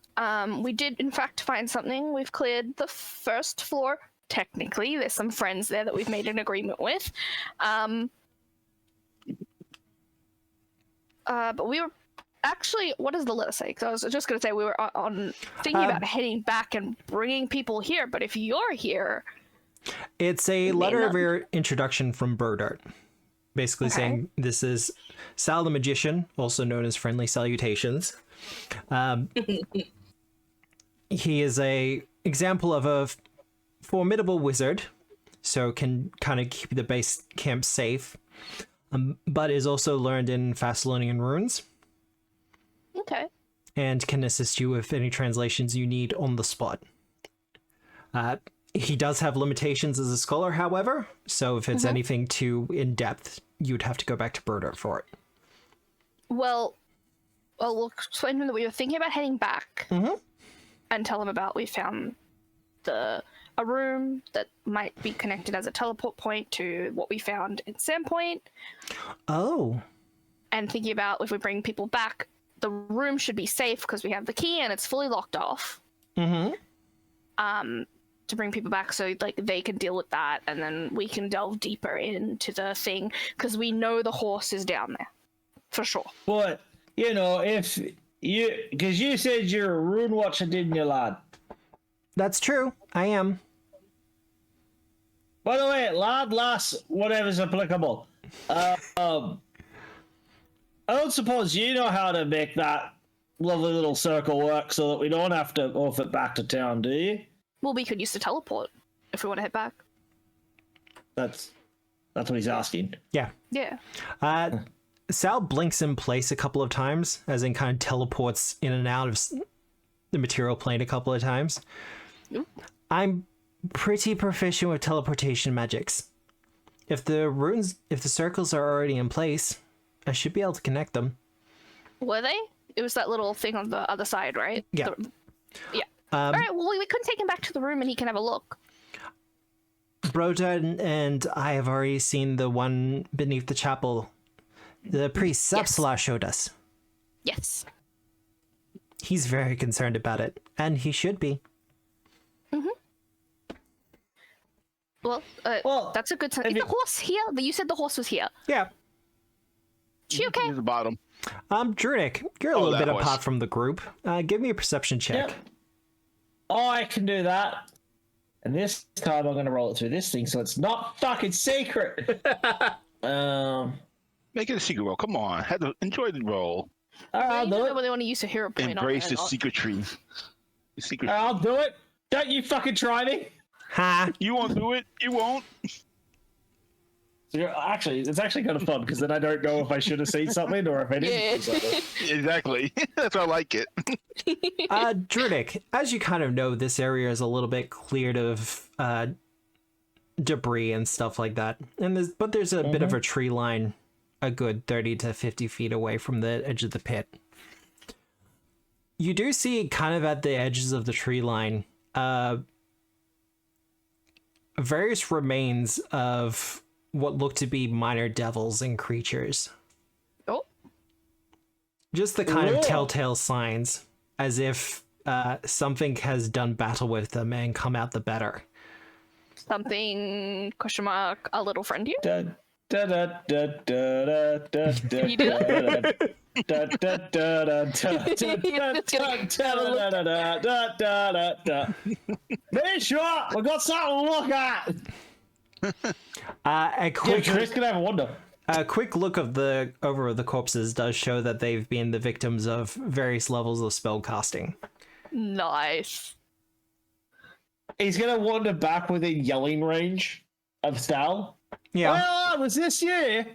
We did in fact find something. We've cleared the first floor. Technically, there's some friends there that we've made an agreement with. But we were actually, what does the letter say? Because I was just going to say we were on thinking about heading back and bringing people here. But if you're here, It's a letter of your introduction from Brodart. Basically saying this is Sal the Magician, also known as Friendly Salutations. He is a example of a formidable wizard, so can kind of keep the base camp safe, but is also learned in Fastalonian runes, okay. and can assist you with any translations you need on the spot. He does have limitations as a scholar, however, so if it's anything too in-depth, you'd have to go back to Brodart for it. Well, we'll explain to him that we were thinking about heading back and tell him about we found a room that might be connected as a teleport point to what we found in Sandpoint. Oh. And thinking about if we bring people back, the room should be safe because we have the key and it's fully locked off. To bring people back so like they can deal with that, and then we can delve deeper into the thing because we know the horse is down there for sure. But you know, if you, because you said you're a rune watcher, didn't you, lad? That's true. I am. By the way, lad, lass, whatever's applicable. I don't suppose you know how to make that lovely little circle work so that we don't have to off it back to town, do you? Well, we could use the teleport if we want to head back. That's what he's asking. Yeah. Yeah. Sal blinks in place a couple of times, as in kind of teleports in and out of the material plane a couple of times. Ooh. I'm pretty proficient with teleportation magics. If the circles are already in place, I should be able to connect them. Were they? It was that little thing on the other side, right? Yeah. Yeah. All right. Well, we couldn't take him back to the room, and he can have a look. Broda and I have already seen the one beneath the chapel. The priest Sapsala showed us. Yes. He's very concerned about it, and he should be. Well, that's a good sign. Is the horse here? You said the horse was here. Yeah. She okay? He's the bottom. Druidic, you're a little that bit horse. apart from the group. Give me a perception check. Yep. Oh, I can do that. And this time I'm going to roll it through this thing so it's not fucking secret. Make it a secret roll. Come on. Enjoy the roll. I'll You do know it. whether they want to use a hero point Embrace on the secretry. The secret. I'll do it. Don't you fucking try me. Ha! You won't do it. You won't. Actually, it's actually kind of fun because then I don't know if I should have seen something or if I didn't see something. Exactly. That's why I like it. Druidic, as you kind of know, this area is a little bit cleared of debris and stuff like that. And there's a bit of a tree line a good 30 to 50 feet away from the edge of the pit. You do see kind of at the edges of the tree line various remains of what look to be minor devils and creatures. Oh. Just the kind of telltale signs, as if something has done battle with them and come out the better. Something, question mark, a little friend here? Can you do Be sure, we got something to look at. Chris can have a wonder. A quick look of over the corpses does show that they've been the victims of various levels of spell casting. Nice. He's gonna wander back within yelling range of Sal. Yeah. Well, was this you?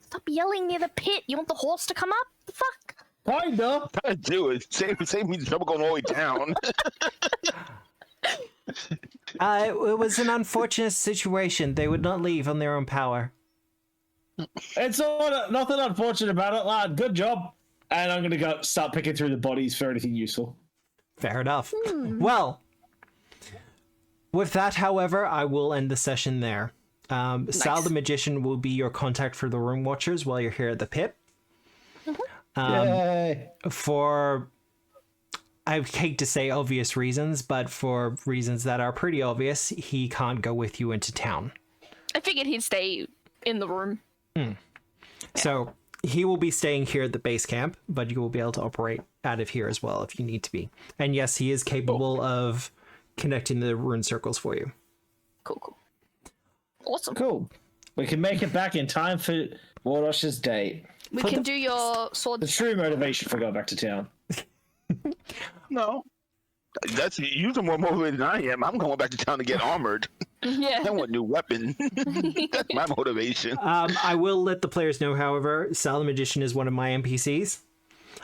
Stop yelling near the pit. You want the horse to come up? The fuck? Kinda. I do it. Save me the trouble going all the way down. It was an unfortunate situation. They would not leave on their own power. It's nothing unfortunate about it, lad. Good job. And I'm gonna go start picking through the bodies for anything useful. Fair enough. Well, with that, however, I will end the session there. Sal the Magician will be your contact for the Room Watchers while you're here at the pit. Yay. For, I hate to say obvious reasons, but for reasons that are pretty obvious, he can't go with you into town. I figured he'd stay in the room. So he will be staying here at the base camp, but you will be able to operate out of here as well if you need to be. And yes, he is capable of connecting the rune circles for you. Cool. Awesome. Cool. We can make it back in time for Wardosh's date. We can do your sword. The true motivation for going back to town. No. That's you're more motivated than I am. I'm going back to town to get armored. Yeah. I want a new weapon. That's my motivation. I will let the players know, however, Sal the Magician is one of my NPCs.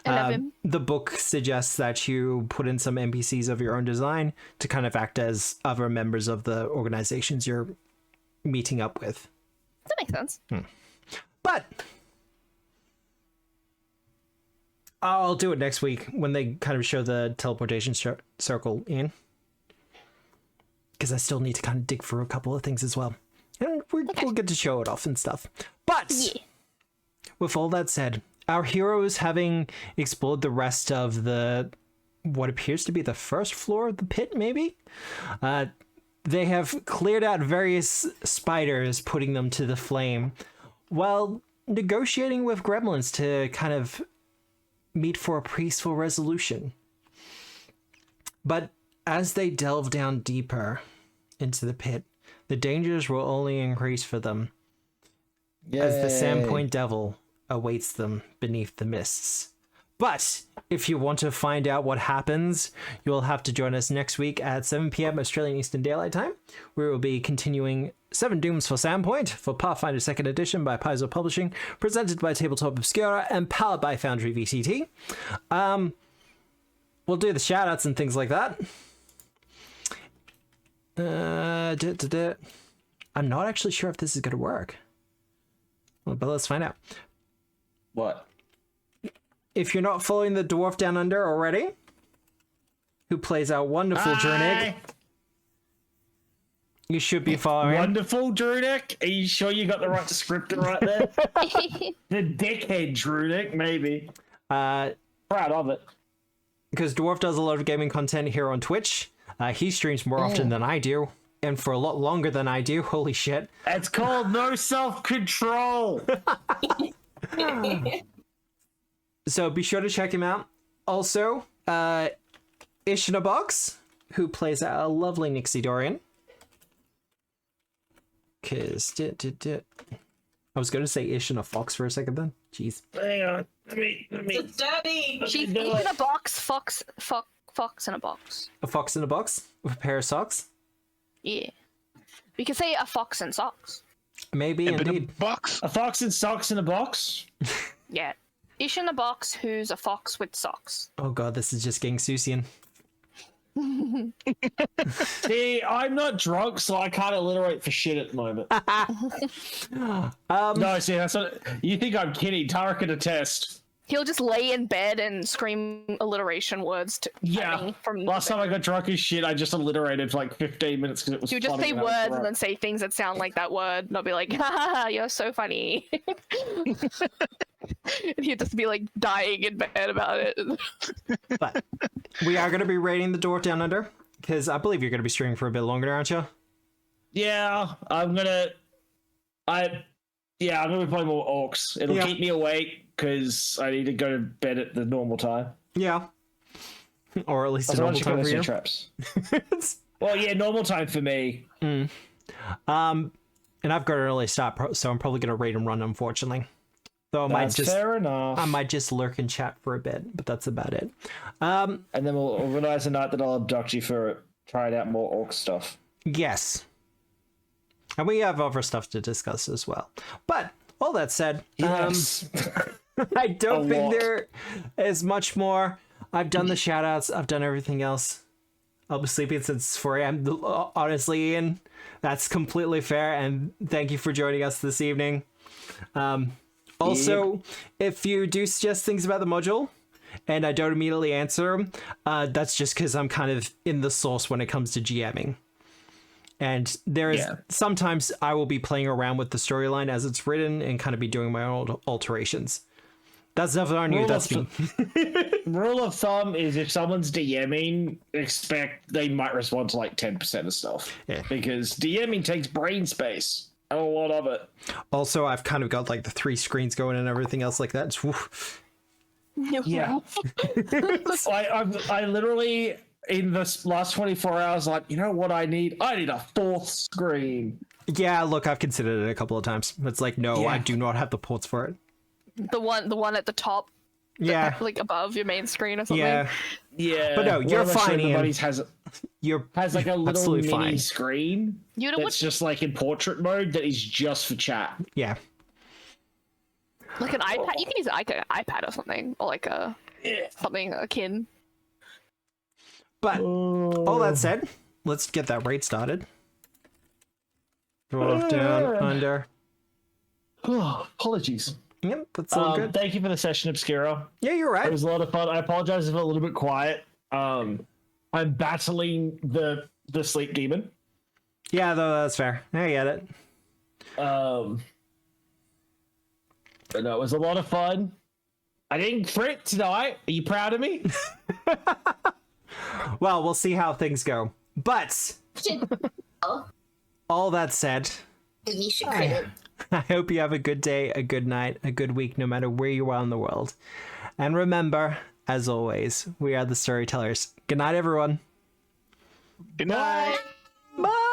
I love him. The book suggests that you put in some NPCs of your own design to kind of act as other members of the organizations you're meeting up with. That makes sense. But I'll do it next week when they kind of show the teleportation circle in. Because I still need to kind of dig through a couple of things as well. And we'll get to show it off and stuff. But with all that said, our heroes, having explored the rest of what appears to be the first floor of the pit, maybe, they have cleared out various spiders, putting them to the flame, while negotiating with gremlins to kind of meet for a peaceful resolution. But as they delve down deeper into the pit, the dangers will only increase for them as the Sandpoint Devil awaits them beneath the mists. But if you want to find out what happens, you'll have to join us next week at 7 p.m. Australian Eastern Daylight Time, where we'll be continuing 7 Dooms for Sandpoint for Pathfinder 2nd Edition by Paizo Publishing, presented by Tabletop Obscura and powered by Foundry VCT. We'll do the shoutouts and things like that. I'm not actually sure if this is going to work. Well, but let's find out. What? If you're not following the Dwarf Down Under already, who plays our wonderful Drunic, you should be following. Wonderful Drunic? Are you sure you got the right descriptor right there? The dickhead Drunic, maybe. Proud of it. Because Dwarf does a lot of gaming content here on Twitch. He streams more often than I do, and for a lot longer than I do. Holy shit. It's called no self-control. So be sure to check him out. Also, Ish in a Box, who plays a lovely Nixie Dorian. Cause I was going to say Ish in a Fox for a second then. Jeez. Hang on. Let me. It's dirty. She's in a box, fox in a box. A fox in a box with a pair of socks? Yeah. We could say a fox in socks. Maybe, indeed. Box. A fox in socks in a box? Yeah. Ish in a box who's a fox with socks. Oh god, this is just getting Susian. See, I'm not drunk, so I can't alliterate for shit at the moment. No, see, that's what you think I'm kidding. Tara can attest. He'll just lay in bed and scream alliteration words to me from Last time I got drunk as shit, I just alliterated for like 15 minutes because it was You just funny say and I was words drunk. and then say things that sound like that word, and I'll be like, ha, you're so funny. And he'd just be like dying in bed about it. But we are going to be rating the Dwarf Down Under, because I believe you're going to be streaming for a bit longer, aren't you? Yeah, I'm gonna be playing more orcs. It'll keep me awake because I need to go to bed at the normal time. Yeah. Or at least a Also, normal time for you. traps. Well, yeah, normal time for me. And I've got an early start, so I'm probably going to raid and run, unfortunately. Though That's fair enough. I might just lurk and chat for a bit, but that's about it. And then we'll organize a night that I'll abduct you for trying out more orc stuff. Yes. And we have other stuff to discuss as well. But all that said, Yes. I don't A think lot. there is much more. I've done the shoutouts. I've done everything else. I'll be sleeping since 4 a.m. Honestly, Ian, that's completely fair. And thank you for joining us this evening. Also, if you do suggest things about the module and I don't immediately answer them, that's just because I'm kind of in the source when it comes to GMing. And there is sometimes I will be playing around with the storyline as it's written and kind of be doing my own alterations. That's nothing on you, that's me. Rule of thumb is if someone's DMing, expect they might respond to like 10% of stuff. Yeah. Because DMing takes brain space. And a lot of it. Also, I've kind of got like the 3 screens going and everything else like that. Yeah. I literally, in this last 24 hours, like, you know what I need? I need a 4th screen. Yeah, look, I've considered it a couple of times. It's like, no, I do not have the ports for it. The one at the top, Yeah. like above your main screen or something. Yeah. Yeah. But no, you're fine, Ian. You're has like a little absolutely mini fine. screen You know that's what? just like in portrait mode that is just for chat. Yeah. Like an iPad. You can use like an iPad or something, or like a something akin. But all that said, let's get that raid started. Dwarf Down Under. Apologies. Yep, that's all good. Thank you for the session, Obscura. Yeah, you're It right. was a lot of fun. I apologize if I'm a little bit quiet. I'm battling the sleep demon. Yeah, though, that's fair. I get it. But no, it was a lot of fun. I didn't crit tonight. Are you proud of me? Well, we'll see how things go. But all that said, You should credit. I hope you have a good day, a good night, a good week, no matter where you are in the world. And remember, as always, we are the storytellers. Good night, everyone. Good night. Bye.